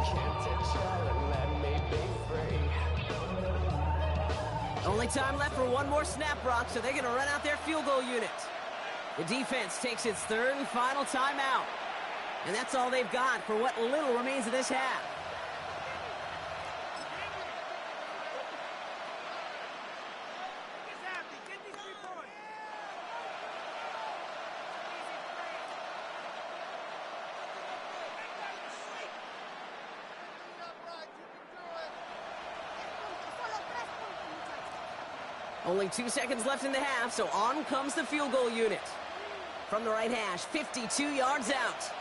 Can't take chill and let me be free. Only time left for one more snap, Brock, so they're going to run out their field goal unit. The defense takes its third and final timeout. And that's all they've got for what little remains of this half. Only 2 seconds left in the half, so on comes the field goal unit. From the right hash, 52 yards out.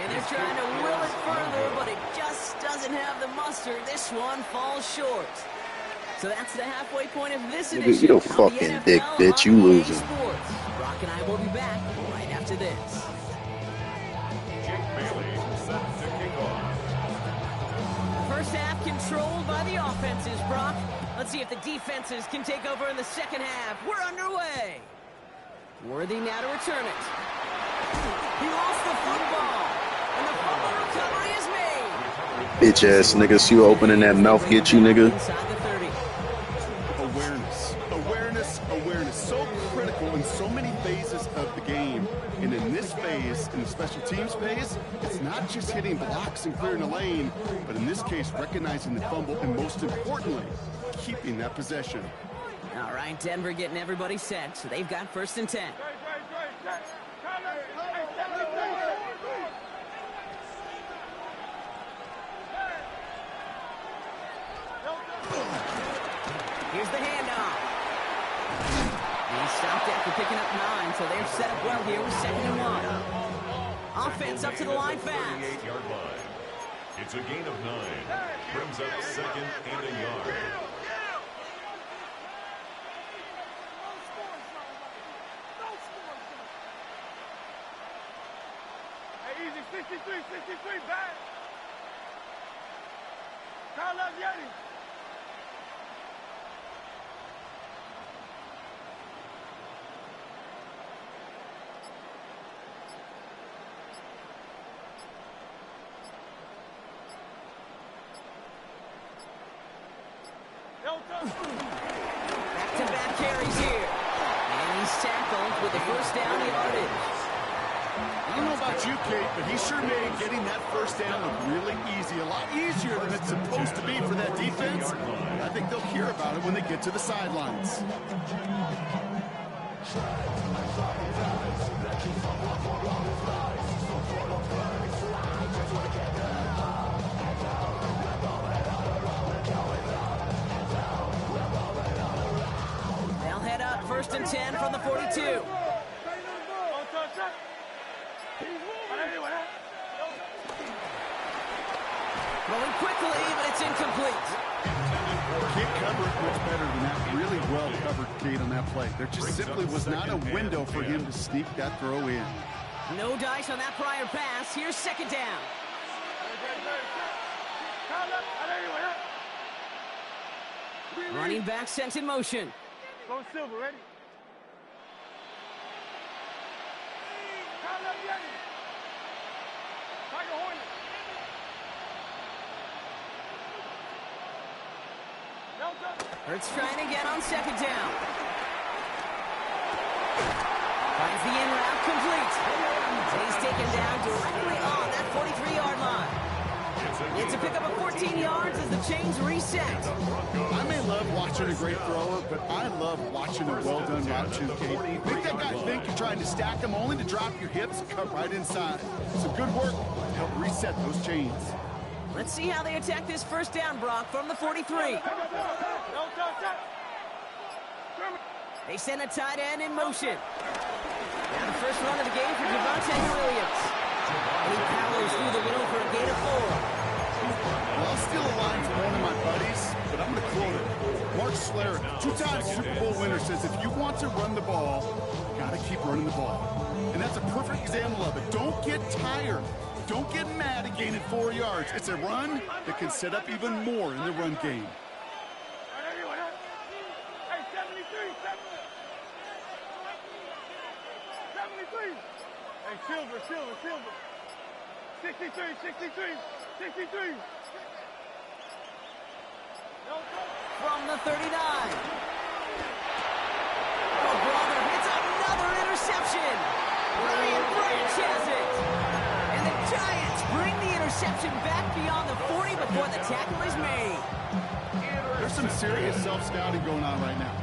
And they're trying to will it further, but it just doesn't have the muster. This one falls short. So that's the halfway point of this edition. You fucking dick bitch, you losing. Brock and I will be back right after this. First half controlled by the offenses, Brock. Let's see if the defenses can take over in the second half. We're underway. Worthy now to return it. He lost the football, and the fumble recovery is made. Bitch ass nigga, see you opening that mouth, get you nigga. Inside the 30. Awareness. So critical in so many phases of the game. And in this phase, in the special teams phase, it's not just hitting blocks and clearing a lane, but in this case, recognizing the fumble and most importantly, keeping that possession. All right, Denver getting everybody set. So they've got 1st and 10. Here's the handoff. He stopped after picking up 9, so they're set up well here with 2nd and 1. Offense up to the line fast. 48-yard line. It's a gain of 9. Brings up 2nd and a yard. Hey, easy, 63, back. Call up Yeti. Back-to-back carries here. And he's tackled with the first down yardage. I don't know about you, Kate, but he sure made getting that first down look really easy. A lot easier than it's supposed to be for that defense. I think they'll hear about it when they get to the sidelines. They'll head up 1st and 10 from the 42. Going quickly, but it's incomplete. Can't cover it much better than that. Really well covered, Kate, on that play. There just simply was not a window for him to sneak that throw in. No dice on that prior pass. Here's 2nd down. Running back sent in motion. Go Silver, ready? Call up Yeti. Tiger Hornet. Hurts trying again on 2nd down. Finds the in route complete. He's taken down directly on that 43-yard line. It's a pickup of 14 yards as the chains reset. I may love watching a great thrower, but I love watching a well-done route too, Kate. Make that guy think you're trying to stack them only to drop your hips and cut right inside. Some good work to help reset those chains. Let's see how they attack this first down, Brock, from the 43. They send a tight end in motion. Now the first run of the game for Javonte Williams. He powers through the middle for a gain of 4. Well, I'll steal a line from one of my buddies, but I'm going to quote it. Mark Schlereth, 2-time Super Bowl winner, says if you want to run the ball, you got to keep running the ball. And that's a perfect example of it. Don't get tired. Don't get mad at gaining 4 yards. It's a run that can set up even more in the run game. Hey, silver. 63. From the 39. Oh, brother, it's another interception. Ryan Branch has it. And the Giants bring the interception back beyond the 40 before the tackle is made. There's some serious self-scouting going on right now.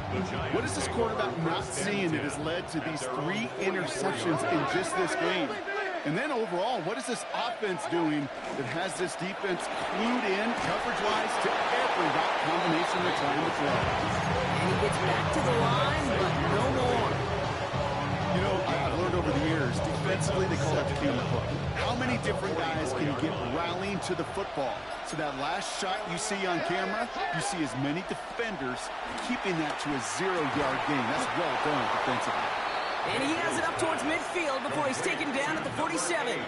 What is this quarterback not seeing that has led to these 3 interceptions in just this game? And then overall, what is this offense doing that has this defense clued in coverage-wise to every route combination they're trying to throw? And he gets back to the line, but no more. You know, I've learned over the years, defensively they call that the camera club. How many different guys can you get rallying to the football? So that last shot you see on camera, you see as many defenders keeping that to a 0-yard gain. That's well done defensively. And he has it up towards midfield before he's taken down at the 47.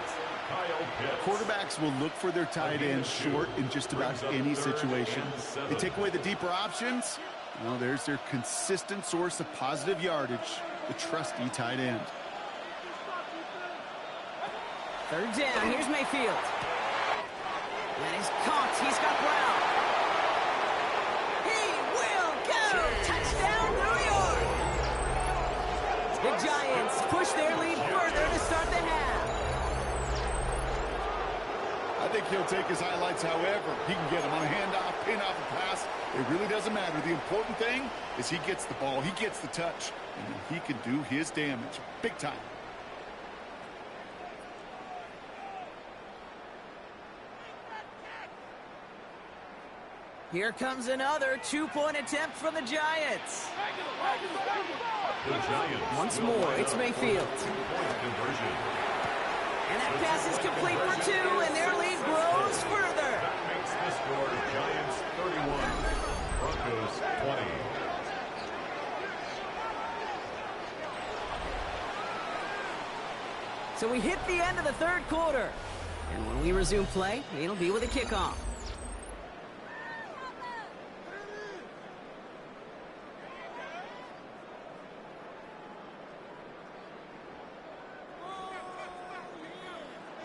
Quarterbacks will look for their tight end short in just about any situation. They take away the deeper options. Well, there's their consistent source of positive yardage, the trusty tight end. 3rd down, here's Mayfield. And he's caught, he's got Brown. He will go! Touchdown, New York! The Giants push their lead further to start the half. I think he'll take his highlights however he can get them on a handoff, pin off a pass. It really doesn't matter. The important thing is he gets the ball, he gets the touch, and then he can do his damage big time. Here comes another 2-point attempt from the Giants. Once more, it's Mayfield. And that pass is complete for 2, and their lead grows further. That makes the score Giants 31, Broncos 20. So we hit the end of the 3rd quarter. And when we resume play, it'll be with a kickoff.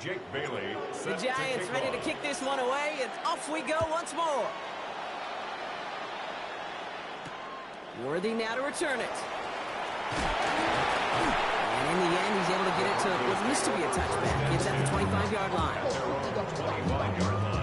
Jake Bailey. The Giants ready to kick this one away, and off we go once more. Worthy now to return it. And in the end, he's able to get it to what used to be a touchback. It's at the 25-yard line. 25-yard line.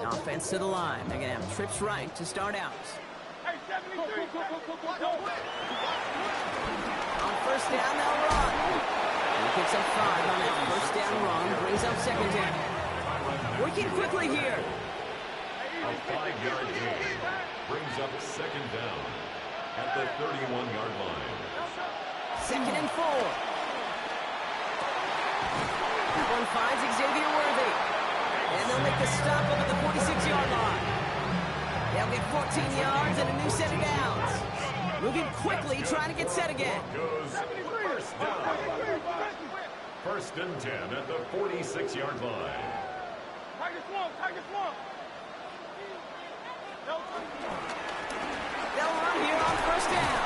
Offense to the line. They're going to have trips right to start out. On 1st down, they'll run. He picks up 5 on that 1st down run. Brings up 2nd down. Working quickly here. A 5-yard gain brings up 2nd down at the 31-yard line. 2nd and 4. One finds Xavier Worthy. And they'll make the stop up at the 46-yard line. They'll get 14 yards and a new set of downs. Moving quickly, trying to get set again. First down. 1st and 10 at the 46-yard line. They'll run here on 1st down.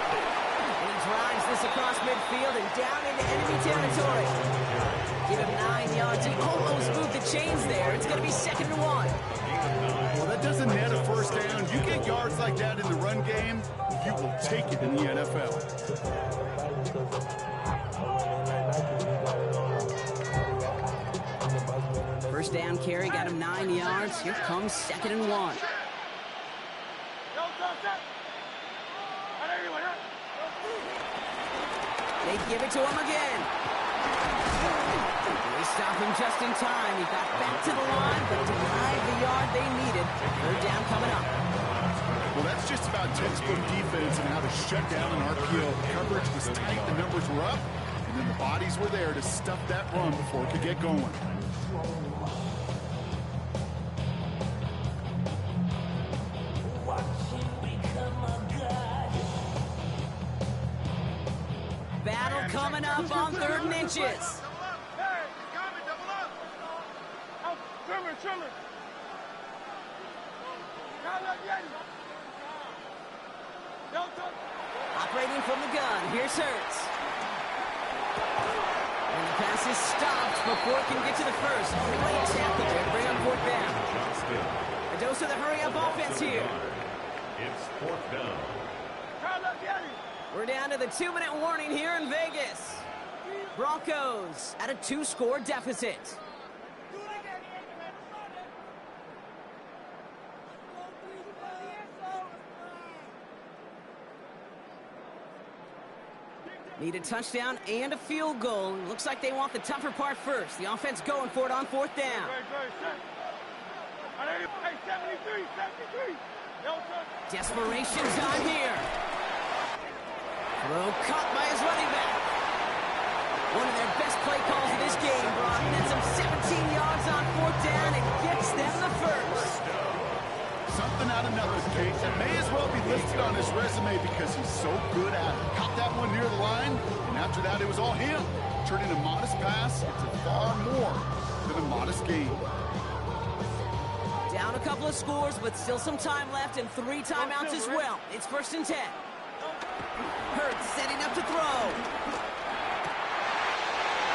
And he drives this across midfield and down into enemy territory. Give him 9 yards. He almost moved the chains there. It's going to be 2nd and 1. Well, that doesn't net a 1st down. You get yards like that in the run game, you will take it in the NFL. First down carry got him 9 yards. Here comes 2nd and 1. They give it to him again. They stop him just in time. He got back to the line, but denied the yard they needed. 3rd down coming up. Well, that's just about textbook defense and how to shut down an RPO. Coverage was tight, the numbers were up, and then the bodies were there to stuff that run before it could get going. up on 3rd and inches. Operating from the gun, here's Hurts. And the pass is stopped before it can get to the first. Late tackle there to bring up 4th down. A dose of the hurry-up offense here. It's 4th down. We're down to the 2-minute warning here in Vegas. Broncos at a 2-score deficit. Need a touchdown and a field goal. Looks like they want the tougher part first. The offense going for it on 4th down. Desperation time here. Throw caught by his running back. One of their best play calls of this game, Brock. Nets them 17 yards on 4th down and gets them the first. Something out of nothing, Kate. That may as well be listed on his resume because he's so good at it. Caught that one near the line, and after that, it was all him. Turning a modest pass into far more than a modest gain. Down a couple of scores, but still some time left and 3 timeouts as well. It's 1st and 10. Hurts setting up to throw.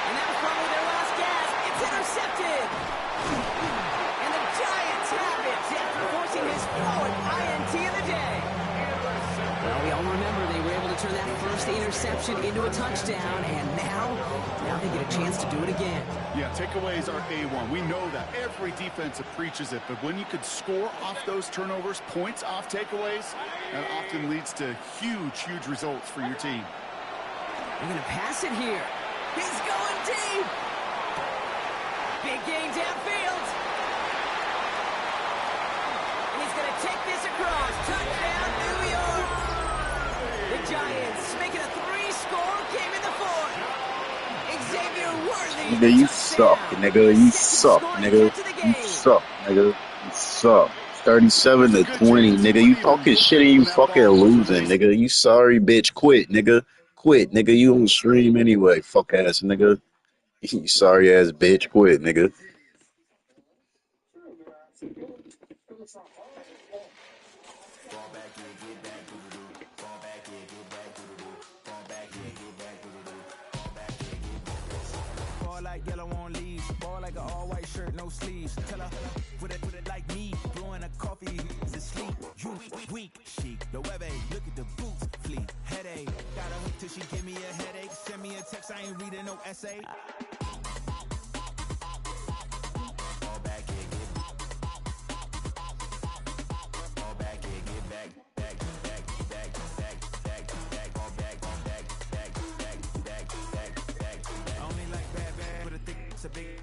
And that was probably their last gasp. It's intercepted. And the Giants have it after forcing his 4th INT of the day. Well, we all remember they were able to turn that first interception into a touchdown, and now they get a chance to do it again. Yeah, takeaways are A1. We know that. Every defensive preaches it, but when you could score off those turnovers, points off takeaways, that often leads to huge results for your team. They're going to pass it here. He's going deep. Big game downfield. And he's going to take this across. Touchdown, New York. The Giants making a 3-score game in the 4th. Xavier Worthy. Nigga, you suck, nigga. You suck, nigga. You suck, nigga. You suck. 37-20, nigga. You talking shit and you fucking losing, nigga. You sorry, bitch. Quit, nigga. Quit, nigga. You on stream anyway, fuck ass nigga. You sorry ass bitch. Quit, nigga. Like yellow on leaves, ball like an all-white shirt, no sleeves. Tell her put it like me, blowing a coffee is asleep. You weak, chic. The web look at the boots, fleet. Headache, got a hook till she give me a headache. Send me a text, I ain't reading no essay. Fall back here, fall back here, get back.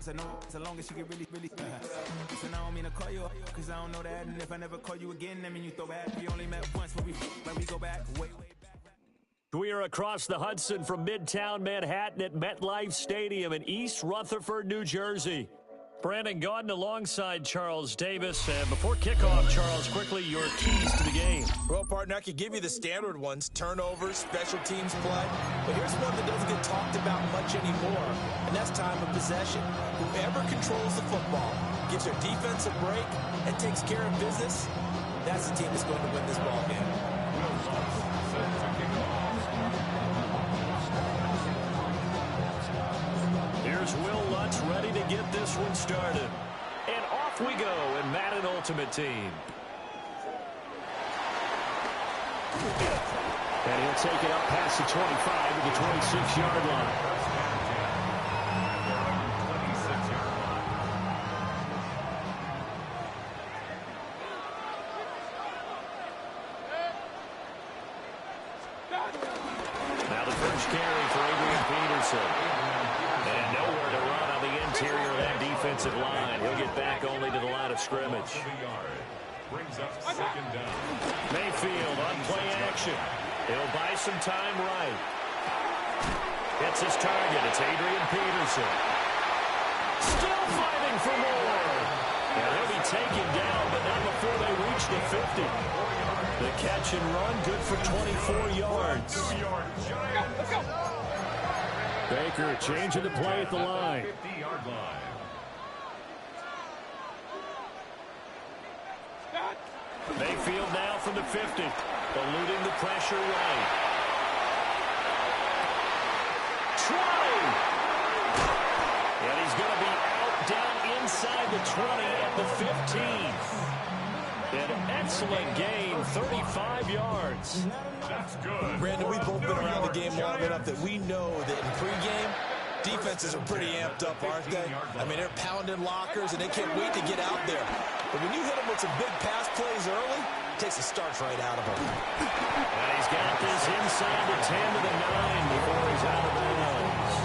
I know as long as you get really so I don't mean to call you cause I don't know that, and if I never call you again, I mean you throw back. We only met once, but we go back way back. We are across the Hudson from Midtown Manhattan at MetLife Stadium in East Rutherford, New Jersey. Brandon Gaudin alongside Charles Davis. And before kickoff, Charles, quickly, your keys to the game. Well, partner, I could give you the standard ones, turnovers, special teams play. But here's one that doesn't get talked about much anymore, and that's time of possession. Whoever controls the football, gives their defense a break, and takes care of business, that's the team that's going to win this ball game. Here's Will Lutz ready to get this one started. And off we go in Madden Ultimate Team. And he'll take it up past the 25 to the 26-yard line. Now the first carry for Adrian Peterson. And nowhere to run on the interior of that defensive line. He'll get back only to the line of scrimmage. Brings up 2nd down. Mayfield on play action. He'll buy some time right. It's his target. It's Adrian Peterson. Still fighting for more. And he'll be taken down, but not before they reach the 50. The catch and run, good for 24 yards. Baker changing the play at the line. 50-yard line. Mayfield now from the 50, eluding the pressure right. 20! And he's going to be out down inside the 20 at the 15. An excellent gain, 35 yards. That's good. Brandon, we've both been around the game long enough that we know that in pregame, defenses are pretty amped up, aren't they? I mean, they're pounding lockers, and they can't wait to get out there. But when you hit them with some big pass plays early, it takes the starch right out of them. And he's got this inside the 10 to the 9 before he's out of bounds.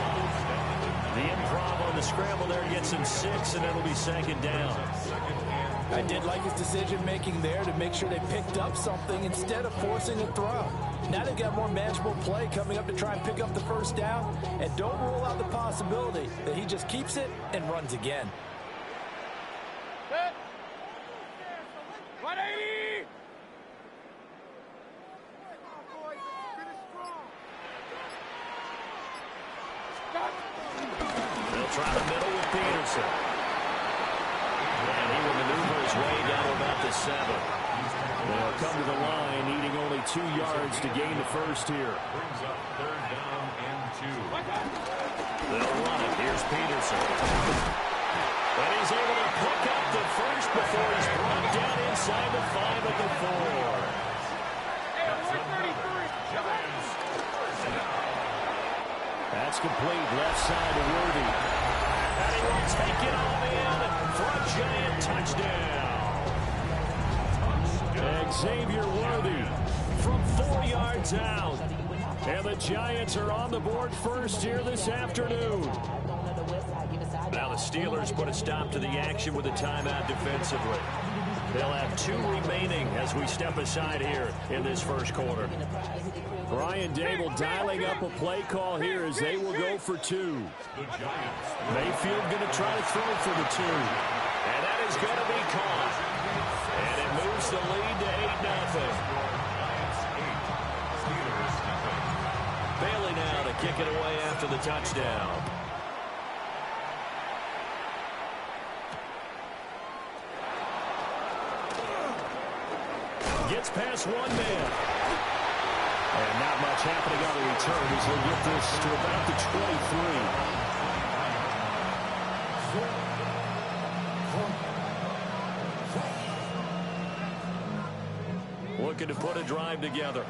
The improv on the scramble there gets him 6, and it'll be second down. I did like his decision-making there to make sure they picked up something instead of forcing a throw. Now they've got more manageable play coming up to try and pick up the first down, and don't rule out the possibility that he just keeps it and runs again. 180! They'll try the middle with Peterson. And he will maneuver his way down to about the 7. They'll come to the line, needing only 2 yards to gain the first here. Brings up third down and 2. They'll run it. Here's Peterson. And he's able to pick up the first before he's brought down inside the 5 at the 4. That's complete, left side to Worthy. And he will take it on in for a giant touchdown. Xavier Worthy from 4 yards out. And the Giants are on the board first here this afternoon. Now the Steelers put a stop to the action with a timeout defensively. They'll have 2 remaining as we step aside here in this first quarter. Brian Dable dialing up a play call here as they will go for 2. Mayfield going to try to throw for the 2. And that is going to be caught. And it moves the lead to 8-0. Bailey now to kick it away after the touchdown. Gets past one man. And not much happening on the return as they get this to about the 23. Looking to put a drive together.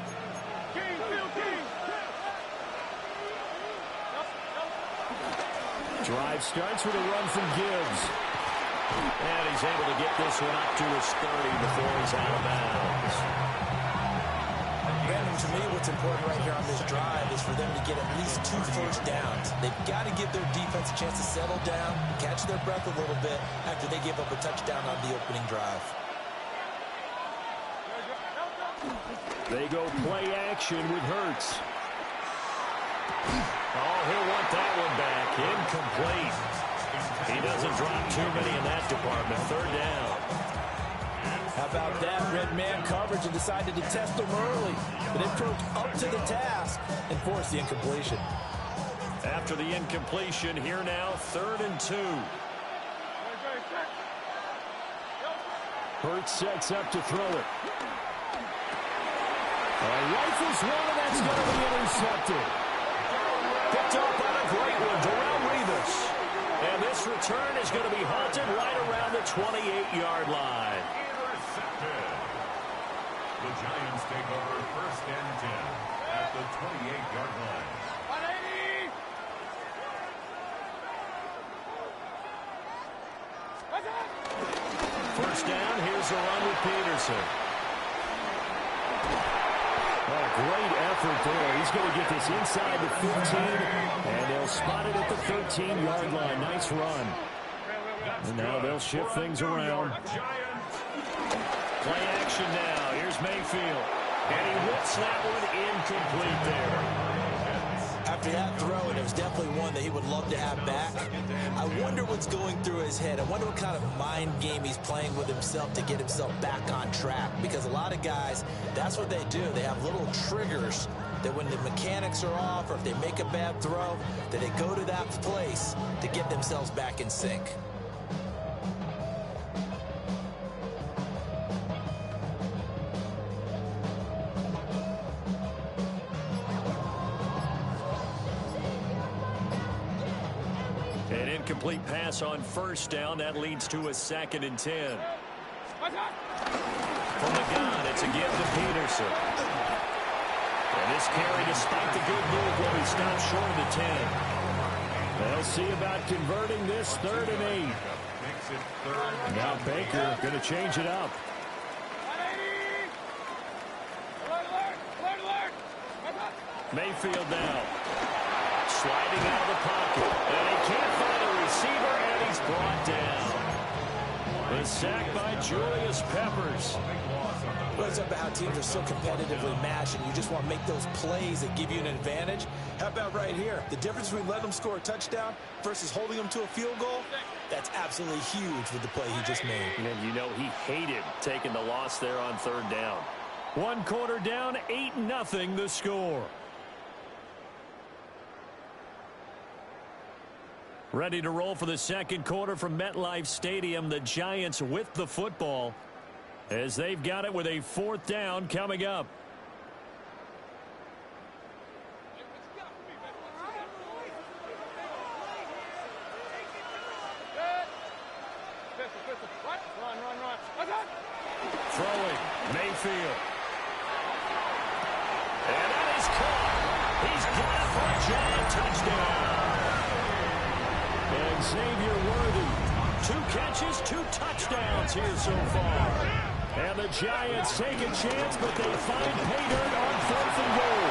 Drive starts with a run from Gibbs. And he's able to get this one up to his 30 before he's out of bounds. Brandon, to me, what's important right here on this drive is for them to get at least 2 first downs. They've got to give their defense a chance to settle down, catch their breath a little bit after they give up a touchdown on the opening drive. They go play action with Hurts. Oh, he'll want that one back. Incomplete. He doesn't drop too many in that department. Third down. How about that? Red man coverage and decided to test them early. But they broke up to the task and forced the incompletion. After the incompletion, here now, 3rd and 2. Hurts sets up to throw it. Rifles one, and that's going to be intercepted. Picked up on a great one, Darrell Revis. And this return is going to be halted right around the 28-yard line. Intercepted. The Giants take over 1st and 10 at the 28-yard line. 180! First down, here's a run with Peterson. Great effort there. He's going to get this inside the 15, and they'll spot it at the 13-yard line. Nice run. And now they'll shift things around. Play action now. Here's Mayfield. And he whips that one incomplete there. After that throw, and it was definitely one that he would love to have back, I wonder what's going through his head. I wonder what kind of mind game he's playing with himself to get himself back on track. Because a lot of guys, that's what they do. They have little triggers that when the mechanics are off or if they make a bad throw, that they go to that place to get themselves back in sync. An incomplete pass on first down. That leads to a 2nd and 10. From the gun, it's a give to Peterson. And this carry, despite the good move, will be stopped short of the 10. They'll see about converting this 3rd and 8. Now Baker going to change it up. Mayfield now. Sliding out of the pocket. And he can't find a receiver, and he's brought down. The sack by Julius Peppers. Well, it's about how teams are so competitively matched, and you just want to make those plays that give you an advantage. How about right here? The difference between letting them score a touchdown versus holding them to a field goal, that's absolutely huge with the play he just made. And you know he hated taking the loss there on 3rd down. 1 quarter down, 8-0 the score. Ready to roll for the 2nd quarter from MetLife Stadium. The Giants with the football as they've got it with a 4th down coming up. Throwing, Mayfield. And that is caught. He's got it for a Giant touchdown. And Xavier Worthy, 2 catches, 2 touchdowns here so far. And the Giants take a chance, but they find pay dirt on 4th and goal.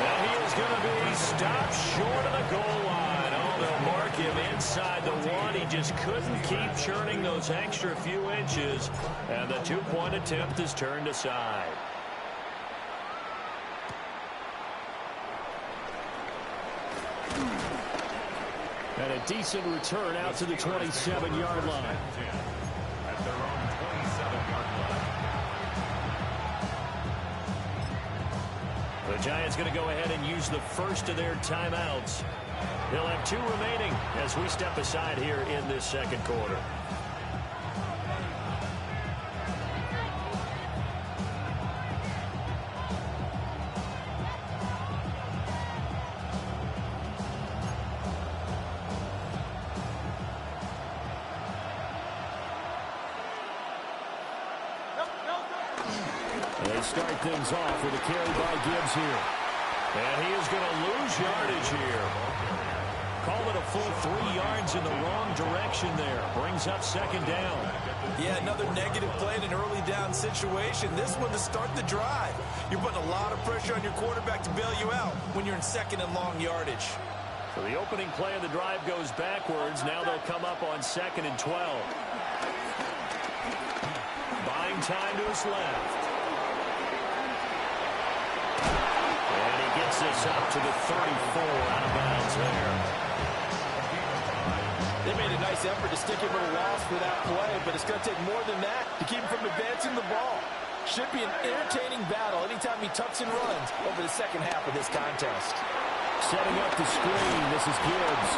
And he is going to be stopped short of the goal line. Oh, they'll mark him inside the 1. He just couldn't keep churning those extra few inches. And the 2-point attempt is turned aside. And a decent return out to the 27-yard line. At their own 27-yard line. The Giants going to go ahead and use the first of their timeouts. They'll have 2 remaining as we step aside here in this 2nd quarter. They start things off with a carry by Gibbs here. And he is going to lose yardage here. Call it a full 3 yards in the wrong direction there. Brings up 2nd down. Yeah, another negative play in an early down situation. This one to start the drive. You're putting a lot of pressure on your quarterback to bail you out when you're in 2nd and long yardage. So the opening play of the drive goes backwards. Now they'll come up on 2nd and 12. Buying time to his left. And he gets this up to the 34 out of bounds there. They made a nice effort to stick him at a loss for that play, but it's going to take more than that to keep him from advancing the ball. Should be an entertaining battle anytime he tucks and runs over the 2nd half of this contest. Setting up the screen, this is Gibbs.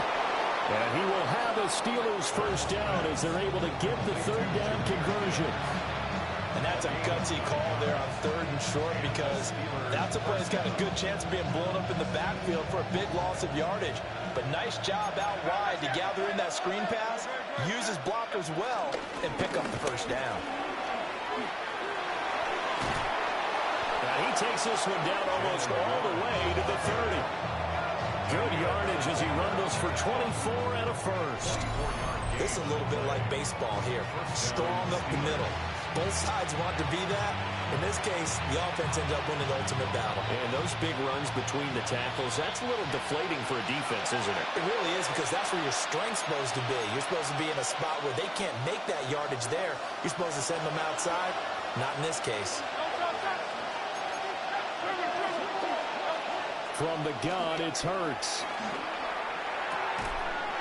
And he will have a Steelers first down as they're able to get the 3rd down conversion. And that's a gutsy call there on 3rd and short because that's a play that's got a good chance of being blown up in the backfield for a big loss of yardage. But nice job out wide to gather in that screen pass, use his blockers well, and pick up the first down. Now he takes this one down almost all the way to the 30. Good yardage as he rumbles for 24 and a first. This is a little bit like baseball here. Strong up the middle. Both sides want to be that. In this case, the offense ends up winning the ultimate battle. And those big runs between the tackles, that's a little deflating for a defense, isn't it? It really is because that's where your strength's supposed to be. You're supposed to be in a spot where they can't make that yardage there. You're supposed to send them outside. Not in this case. From the gun, it's Hurts.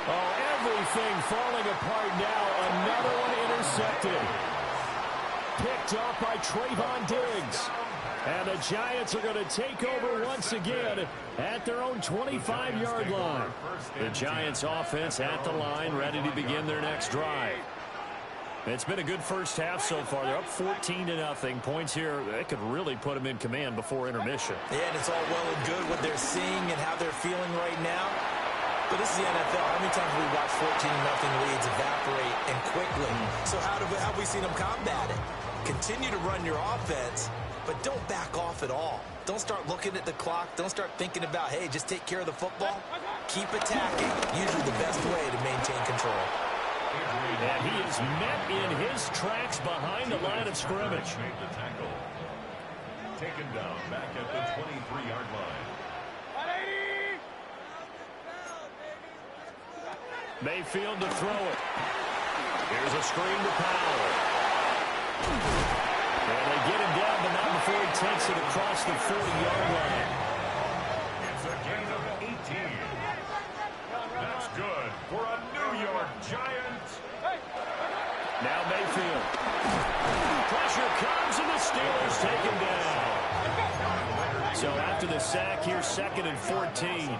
Oh, everything falling apart now. Another one intercepted. Picked up by Trayvon Diggs. And the Giants are going to take over once again at their own 25-yard line. The Giants offense at the line, ready to begin their next drive. It's been a good first half so far. They're up 14-0. Points here, they could really put them in command before intermission. Yeah, and it's all well and good what they're seeing and how they're feeling right now. But this is the NFL. How many times have we watched 14-0 leads evaporate and quickly? So how have we seen them combat it? Continue to run your offense, but don't back off at all. Don't start looking at the clock. Don't start thinking about, hey, just take care of the football. Keep attacking. Usually the best way to maintain control. And he is met in his tracks behind the line of scrimmage. Made the tackle. Taken down back at the 23-yard line. Mayfield to throw it. Here's a screen to Powell. And they get him down, but not before he takes it across the 40-yard line. It's a gain of 18. That's good for a New York Giant. Now Mayfield. Pressure comes, and the Steelers take him down. So after the sack, here's 2nd and 14.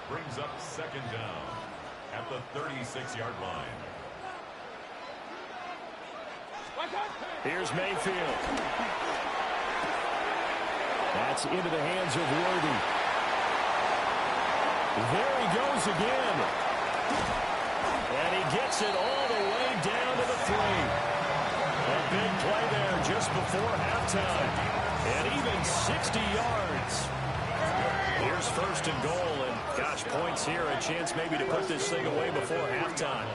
Brings up 2nd down at the 36-yard line. Here's Mayfield. That's into the hands of Worthy. There he goes again. And he gets it all the way down to the 3. A big play there just before halftime. And even 60 yards. Here's 1st and goal. And, gosh, points here. A chance maybe to put this thing away before halftime.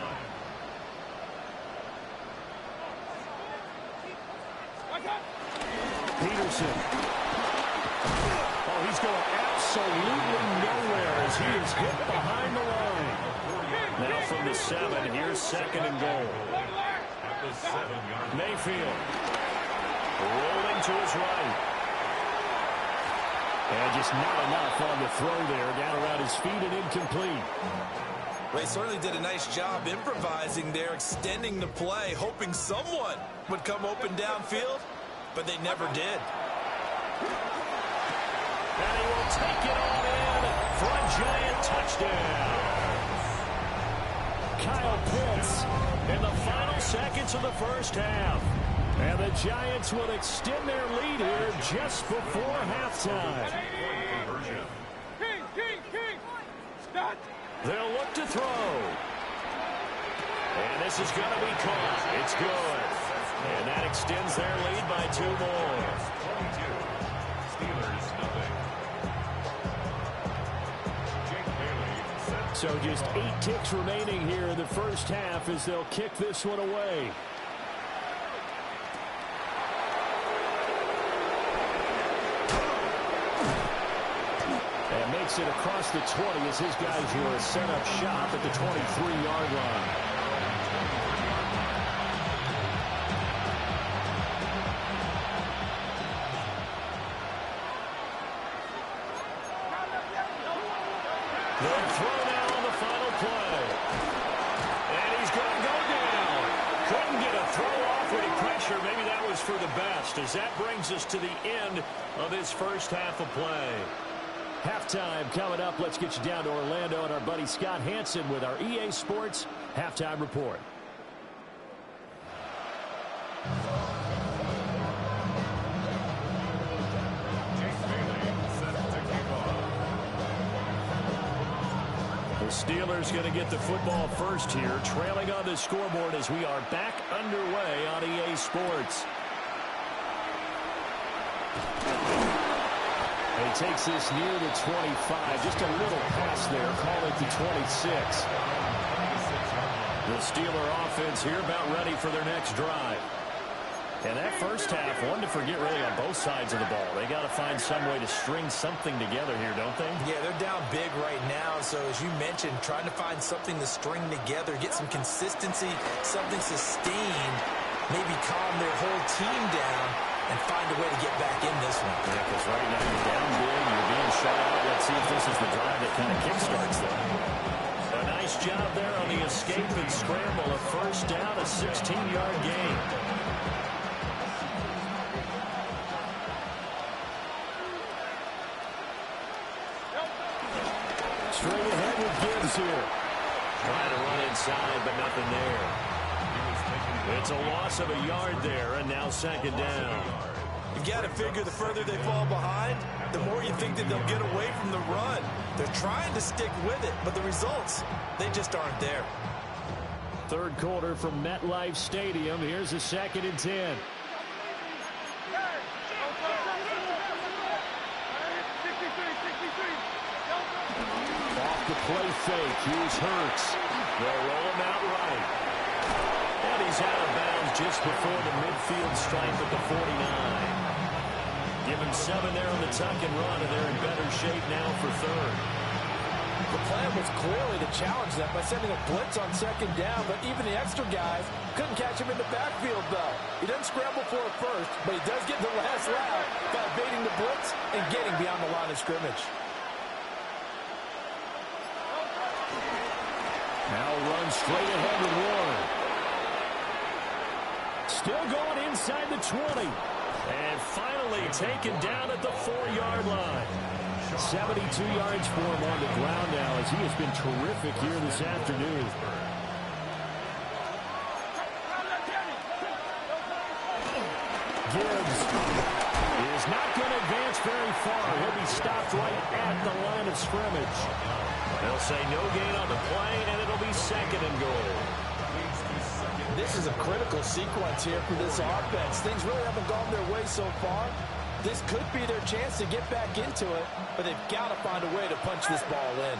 Peterson. Oh, he's going absolutely nowhere as he is hit behind the line. Now from the 7, here's 2nd and goal. Mayfield rolling to his right. And just not enough on the throw there. Down around his feet and incomplete. They certainly did a nice job improvising there, extending the play, hoping someone would come open downfield, but they never did. And he will take it on in for a Giant touchdown. Kyle Pitts in the final seconds of the first half. And the Giants will extend their lead here just before halftime. They'll look to throw. And this is going to be caught. It's good. And that extends their lead by 2 more. So just 8 ticks remaining here in the first half as they'll kick this one away. And makes it across the 20 as his guys here set up shop at the 23-yard line. They'll throw now on the final play. And he's going to go down. Couldn't get a throw off with pressure. Maybe that was for the best, as that brings us to the end of his first half of play. Halftime coming up. Let's get you down to Orlando and our buddy Scott Hansen with our EA Sports Halftime Report. The Steelers going to get the football first here, trailing on the scoreboard as we are back underway on EA Sports. He takes this near the 25, just a little pass there, call it the 26. The Steeler offense here about ready for their next drive. And that first half, one to forget really on both sides of the ball. They got to find some way to string something together here, don't they? Yeah, they're down big right now. So as you mentioned, trying to find something to string together, get some consistency, something sustained, maybe calm their whole team down and find a way to get back in this one. Yeah, because right now you're down big, you're being shut out. Let's see if this is the drive that kind of kickstarts them. A nice job there on the escape and scramble. A first down, a 16-yard gain. things here. Trying to run inside, but nothing there. It's a loss of a yard there, and now second down. You've got to figure the further they fall behind, the more you think that they'll get away from the run. They're trying to stick with it, but the results, they just aren't there. Third quarter from MetLife Stadium. Here's a 2nd and 10. Off the play fake. Here's Hurts. They'll roll him out right. And he's out of bounds just before the midfield stripe at the 49. Give him 7 there on the tuck and run, and they're in better shape now for third. The plan was clearly to challenge them by sending a blitz on second down, but even the extra guys couldn't catch him in the backfield, though. He doesn't scramble for it first, but he does get the last round by evading the blitz and getting beyond the line of scrimmage. Now runs straight ahead with Warren. Still going inside the 20. And finally taken down at the 4-yard line. 72 yards for him on the ground now as he has been terrific here this afternoon. Gibbs is not going to advance very far. He'll be stopped right at the line of scrimmage. They'll say no gain on the play, and it'll be 2nd and goal. This is a critical sequence here for this offense. Things really haven't gone their way so far. This could be their chance to get back into it, but they've got to find a way to punch this ball in.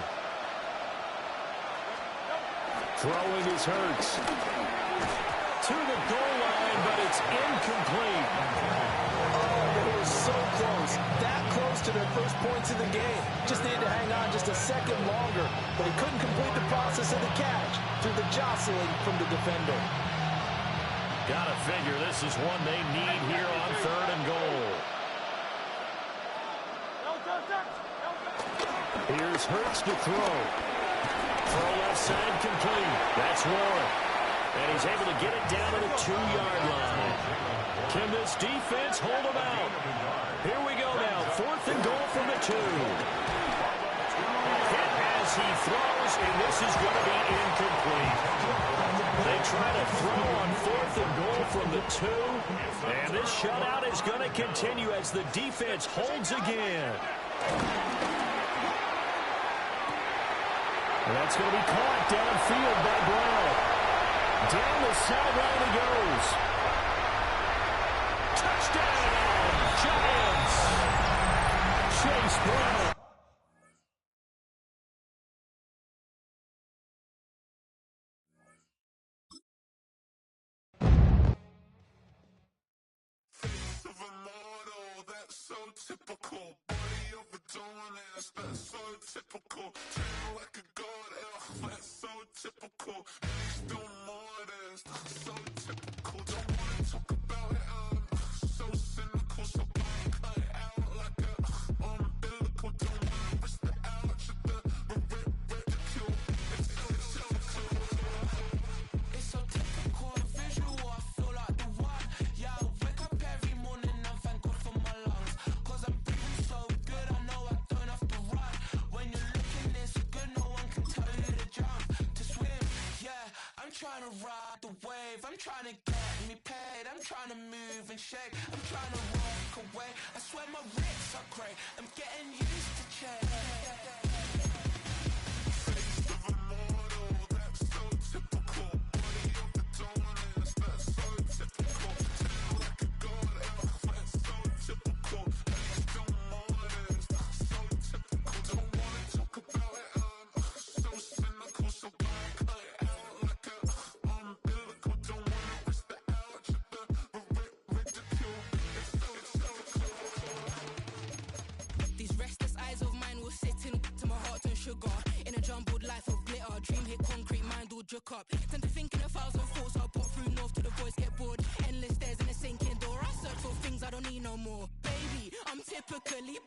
Throwing is Hurts. To the goal line, but it's incomplete. Oh, they were so close. That close to their first points of the game. Just needed to hang on just a second longer, but he couldn't complete the process of the catch through the jostling from the defender. Gotta figure this is one they need here on 3rd and goal. Here's Hurts to throw. Throw left side complete. That's Warren. And he's able to get it down to the 2-yard line. Can this defense hold him out? Here we go now. 4th and goal from the 2. Hit as he throws, and this is going to be incomplete. They try to throw on 4th and goal from the 2. And this shutout is going to continue as the defense holds again. And that's going to be caught downfield by Brown. Down the sideline he goes. Touchdown, Giants! Chase Brown. So typical, body of a donut, that's so typical. Treat like a god, that's so typical. Still modest, so typical. Don't wanna talk about it, so cynical. So I cut it out like a umbilical. Don't wanna risk the ouch of the ridicule. It's so typical, visual. I feel like the one. Yeah, I wake up every morning and thank God for my lungs. I'm trying to ride the wave, I'm trying to get me paid, I'm trying to move and shake, I'm trying to walk away, I swear my wrists are great, I'm getting used to change. Face of a model, that's so typical, body of a donut, that's so typical, tell like a god, that's so typical, still modest, so typical, don't wanna talk about it, so cynical, so I cut it out. In a jumbled life of glitter, dream hit concrete, mind all jook up. Tend to think in 1,000 thoughts, I'll pop through north to the voice, get bored. Endless stairs in a sinking door, I search for things I don't need no more. Baby, I'm typically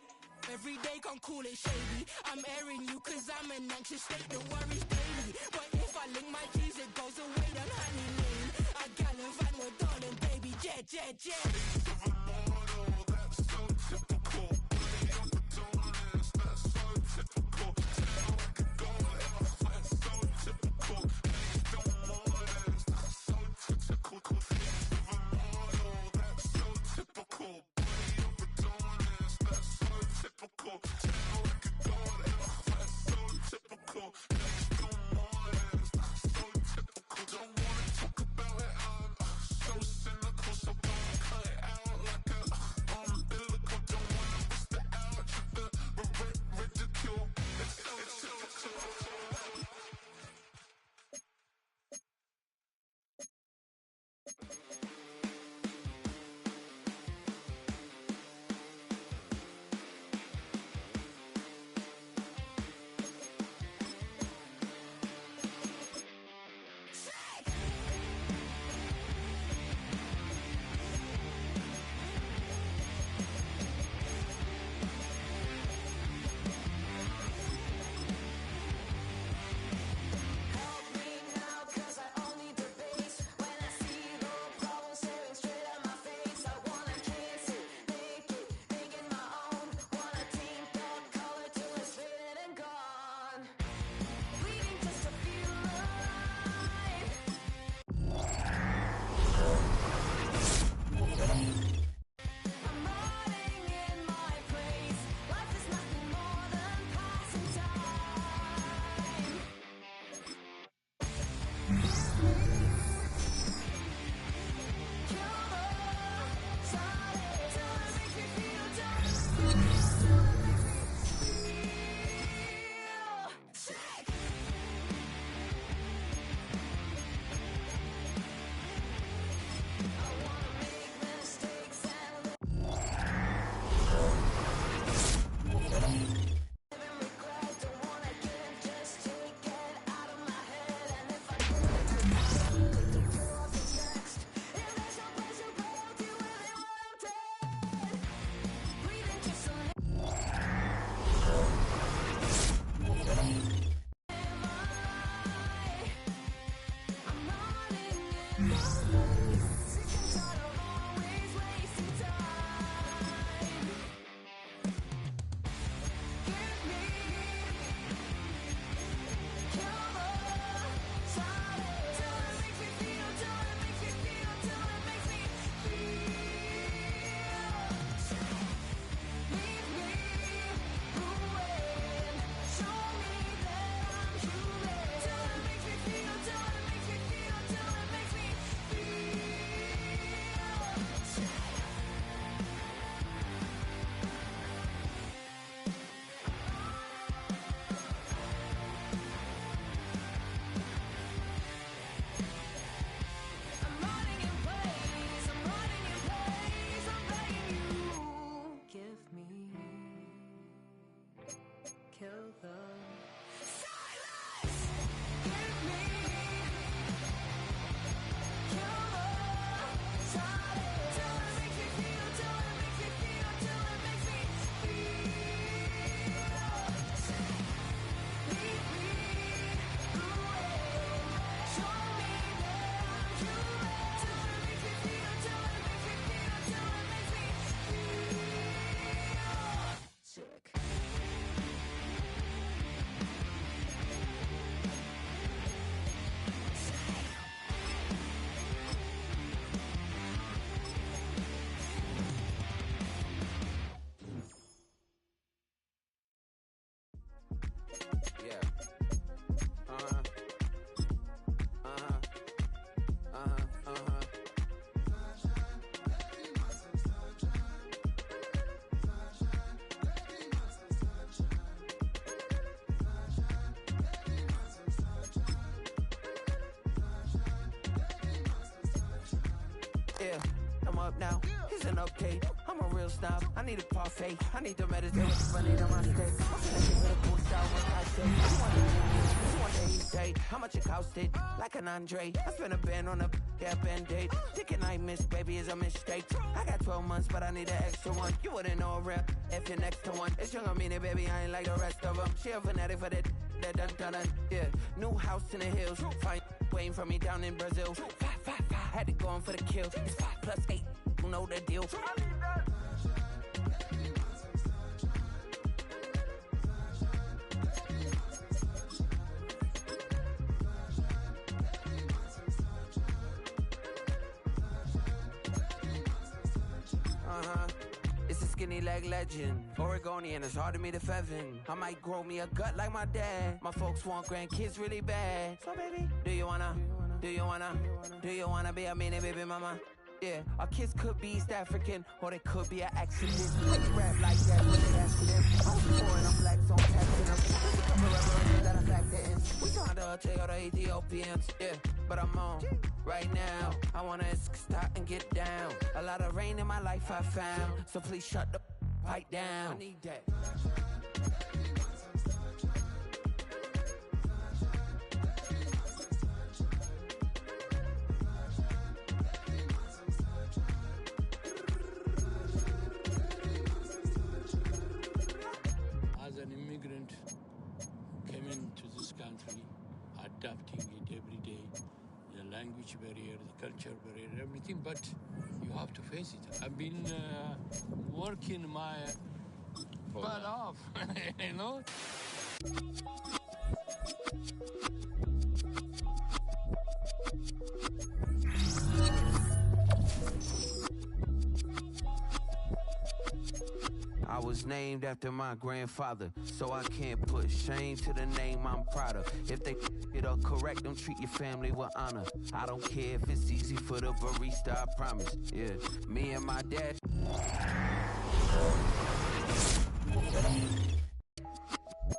every day, can't call it shady. I'm airing you cause I'm an anxious state that worries daily. But if I link my G's, it goes away, then honey lane. I gallivant with darling, baby, jet, jet, jet. Face of a model, that's so typical. Body of a donut, that's so typical. Tell like a god, Yeah, I'm up now. Here's an update. I'm a real snob. I need a parfait. I need to meditate with the funny on my state. I'm finna give it a boost out when I say. One day each day. How much it costed? Like an Andre. I spent a band on a band-aid. Thinking I missed, baby, is a mistake. I got 12 months, but I need an extra one. You wouldn't know a rep if you're next to one. It's young, I mean it, baby, I ain't like the rest of them. She a fanatic for that dun. Yeah, new house in the hills. Fine, waiting for me down in Brazil. Five. Had to go on for the kill. It's 5 plus 8. You know the deal. It's a skinny leg legend. Oregonian, it's hard to meet a Fevin. I might grow me a gut like my dad. My folks want grandkids really bad. So baby, do you wanna be a mini baby mama? Yeah, our kids could be East African, or they could be an accident. They rap like that when they ask them. I was poor and I'm black, so I'm taxing them. There's a couple of that I factor in. We trying to take out the Ethiopians, yeah, but I'm on right now. I wanna stop and get down. A lot of rain in my life I found, so please shut the pipe down. I need that. As an immigrant, came into this country, adapting it every day, the language barrier, the culture barrier, everything, but you have to face it. I've been working my butt off, you know? I was named after my grandfather, so I can't put shame to the name I'm proud of. If they it up correct, don't treat your family with honor. I don't care if it's easy for the barista, I promise. Yeah, me and my dad.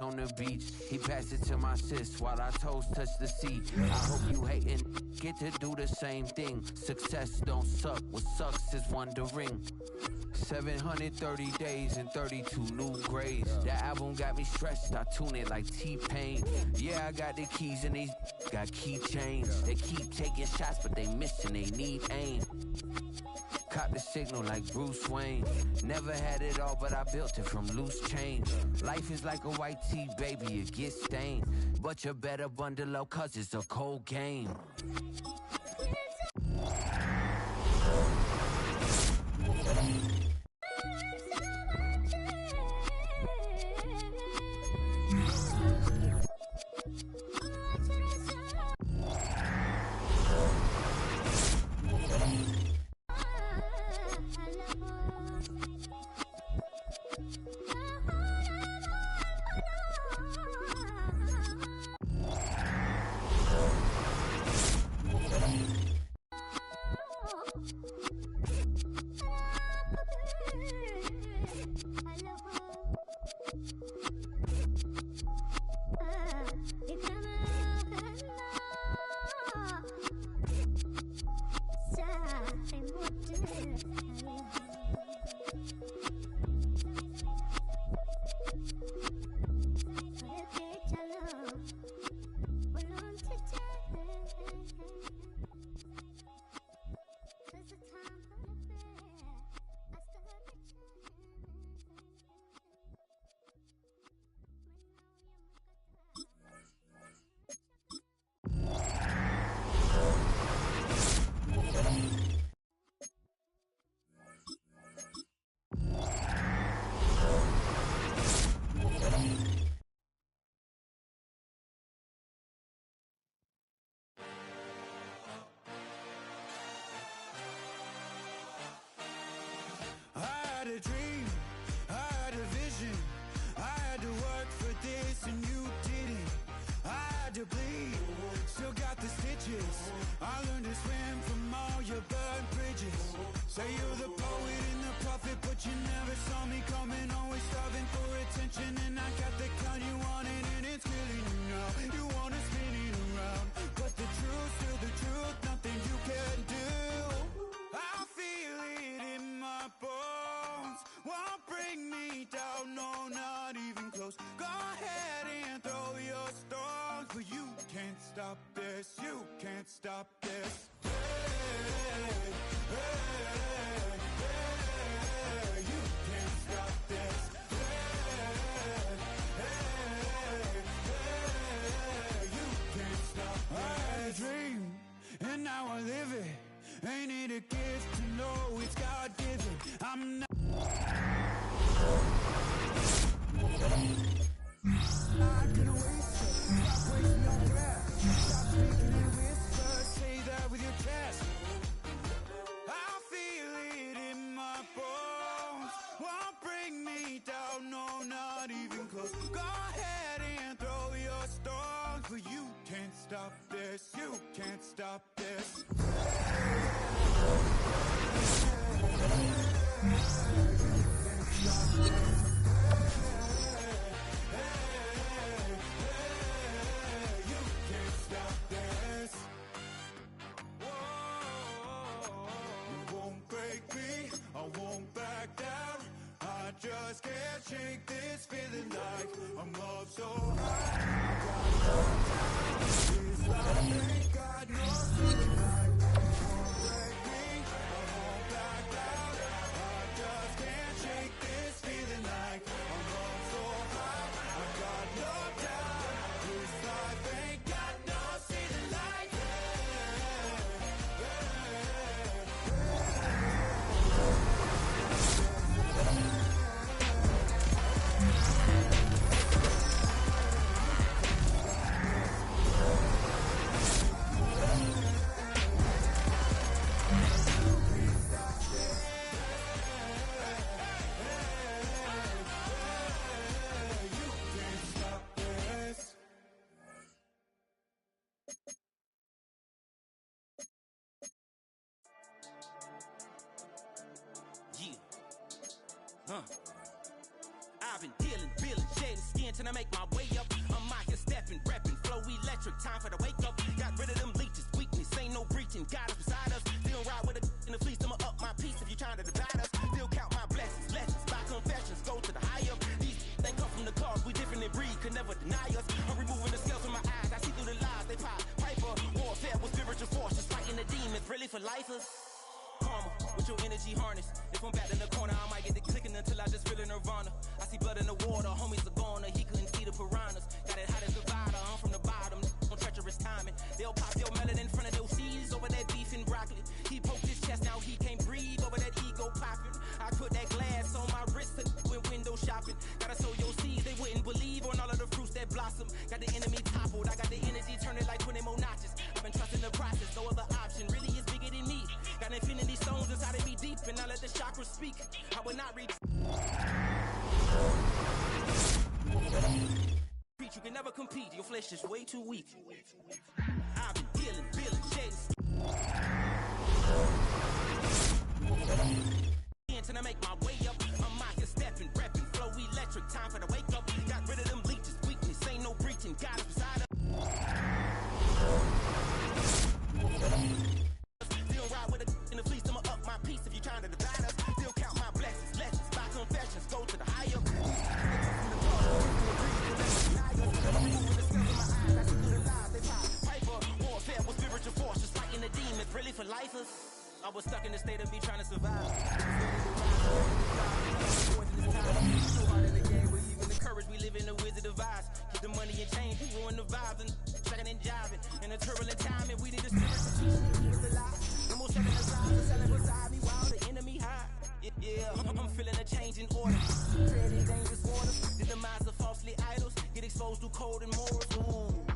On the beach, he passed it to my sis while our toes touch the sea. I hope you hatin', get to do the same thing. Success don't suck, what sucks is wondering. 730 days and 32 new grades. That album got me stressed, I tune it like T-Pain. Yeah, I got the keys and these got keychains. They keep taking shots, but they missing, they need aim. Caught the signal like Bruce Wayne. Never had it all, but I built it from loose change. Life is like a white tee, baby, it gets stained. But you better bundle up, cause it's a cold game. this. You can't stop this. You can't stop this. You can't stop this. I had a dream, and now I live it. Ain't it a gift to know it's God-given? I'm not. I'm gonna waste it. Stop wasting your breath. Stop speaking in whispers. Say that with your chest. I feel it in my bones. Won't bring me down, no, not even close. Go ahead and throw your stones, but you can't stop this. You can't stop this. Just can't shake this feeling like I'm up so high. It's like ain't got no feeling like it won't break me. I won't back down. I just can't shake this feeling like I'm up so high. I got no doubt. This life ain't got no feeling like I've been dealing, shedding skin till I make my way up. I'm out here stepping, repping, flow electric, time for the wake up. Got rid of them leeches, weakness, ain't no breaching. God is beside us, still ride with a in the fleece, I'ma up my piece if you trying to divide us. Still count my blessings, lessons, by confessions, go to the high up. These they come from the cause, we different in breed, could never deny us. I'm removing the scales from my eyes, I see through the lies, they pop, piper, warfare with spiritual force, just fighting the demons, really for lifers. Karma, with your energy harness. If I'm back in the corner, I might get the clicking until I just feel a nirvana. I see blood in the water, homies are gone, he couldn't see the piranhas. Got it hot as Nevada, I'm from the bottom, on treacherous timing. They'll pop your melon in front of those seeds over that beef and broccoli. He poked his chest, now he can't breathe over that ego popping. I put that glass on my wrist and went window shopping. Gotta sow your seeds, they wouldn't believe on all of the fruits that blossom. Got the enemy toppled, I got the energy turning like 20 more notches. I've been trusting the process, no other option really is bigger than me. Got infinity stones inside of me deep, and I let the chakras speak. I would not reach. You can never compete, your flesh is way too weak. I've been dealing, shedding. Till I make my way up, I'm out here stepping, repping, flow electric, time for the wake up. Got rid of them leeches, weakness, ain't no breaching, God is beside us. Still ride with a in the fleece, I'ma up my piece if you trying to divide us. Still count my blessings, lessons, by confessions, go to the higher. Warfare with spiritual force, just fighting the demons, really for lifers. I was stuck in the state of me trying to survive. So hard in the game, but even the courage we live in the Wizard of Oz. Keep the money and change, we ruin the vibes and checking and jiving. In a turbulent time, and we need a spirit to teach me to keep us alive. No more second aside, selling beside me while the enemy hide. Yeah, I'm feeling a change in order. Treading dangerous waters, the demise of falsely idols. Get exposed to cold and morals. Ooh.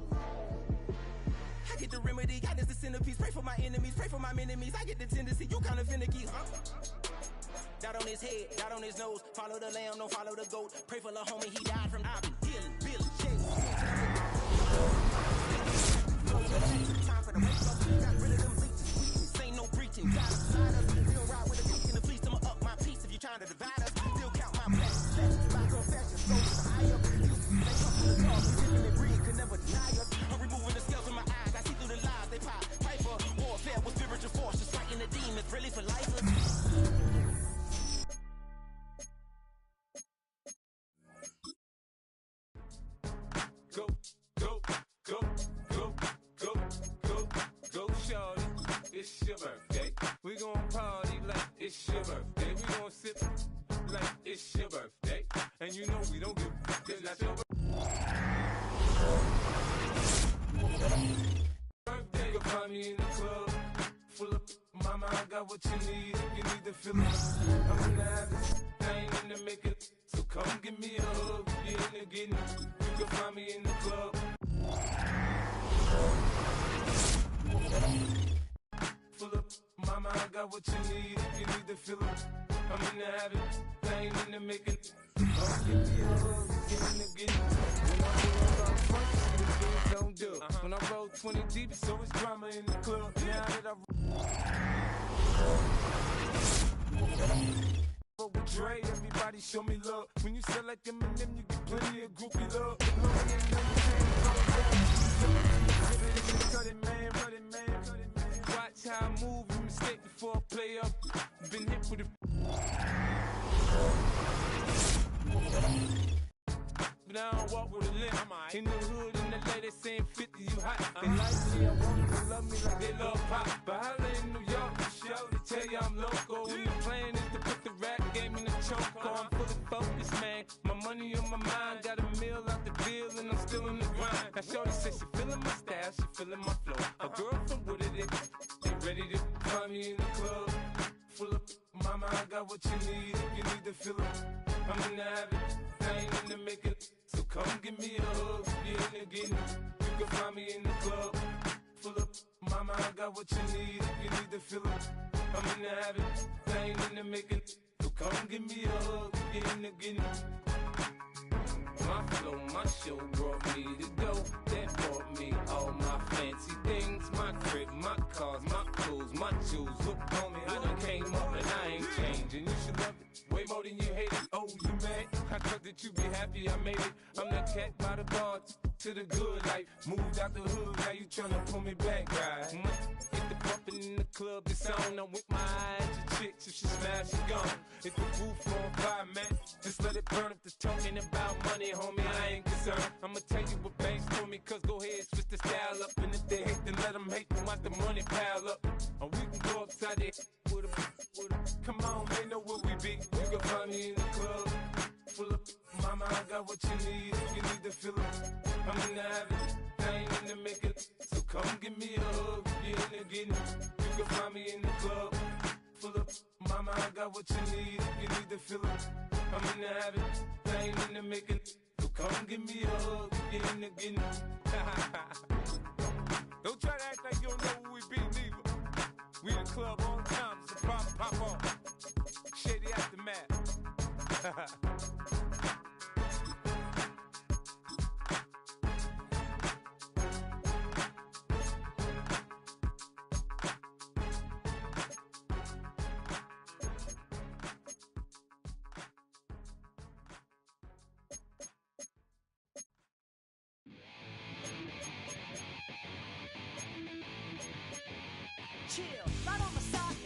I get the remedy, God is the centerpiece. Pray for my enemies, pray for my enemies. I get the tendency, you kinda finicky, huh? Dot on his head, dot on his nose. Follow the lamb, don't follow the goat. Pray for the homie, he died from. I've been dealing, chasing. Time for the wake up, got rid of them leeches, weakness, ain't no breaching. God is beside us, still ride with a kick in the fleece, I'ma up my piece if you trying to divide us. Still count my blessings, lessons, by confessions, go to the higher. They come from the cause, we different in breed, could never deny us. I'm removing the scales from my eyes, I see through the lies, they pop. Piper, warfare with spiritual force, just fighting the demons, really for lifers. it's your birthday. We gon' party like it's your birthday. We gon' sip like it's your birthday. And you know we don't give it's not your birthday. You can find me in the club, full of mama, I got what you need. If you need to feel it, I'm in the habit, I ain't in the making. So come give me a hug, you in the getting. You can find me in the club. Full up, mama, I got what you need. If you need to feel it, I'm in the habit, I ain't in the making. Come give me a hug, you in the getting. When I roll up front, the kids don't do it. When I roll 20 deep, so it's drama in the club. Now that I roll with Dre, everybody show me love. When you sell like Eminem, you get plenty of groupie love. Watch how I move, you mistake before I play up. Been hit with it. But I don't walk with a limp. In the hood, in the lady saying 50, you hot. They like me, I want them to love me like they love pop. But holla in New York, show, they tell you I'm loco. And the plan is to put the rap game in the choke. I'm fully focused, man. My money on my mind, got a meal out the deal, and I'm still in the grind. Now shorty says she feeling my style, she feeling my flow. A girl from Wooded, they ready to find me in the club. Full of mama, I got what you need. If you need to feel it, I'm in the habit, I ain't in the making. So come give me a hug, you in the getting. You can find me in the club. Full up, mama, I got what you need. If you need to feel it, I'm in the habit, I ain't in the making. So come give me a hug, you in the getting. My flow, my show brought me to go. That brought me all my fancy things. My crib, my cars, my clothes, my jewels. Look on me, I done came up and I ain't changing. You should love it way more than you hate it. Oh, you mad? I thought that you be happy I made it. I'm that cat by the bar to the good life. Moved out the hood, now you tryna pull me back, right? Get the bumpin' in the club, it's on. I'm with my eyes to chicks, if she smash, she gone. If the roof on fire, man, just let it burn. If the talking about money, homie, I ain't concerned. I'ma tell you what banks told me, cause go ahead, switch the style up. And if they hate, then let them hate, then watch the money pile up. Or we can go upside there with a. Come on, they know where we be. You can find me in the club. Full of mama, I got what you need. If you need to feel it, I'm in the habit, I ain't in the making. So come give me a hug, you in the getting. You can find me in the club. Full of mama, I got what you need. If you need to feel it, I'm in the habit, I ain't in the making. So come give me a hug, you in the getting. Don't try to act like you don't know who we be, neither. We in the club all the time, so pop on. Shady Aftermath. Chill, right on the side,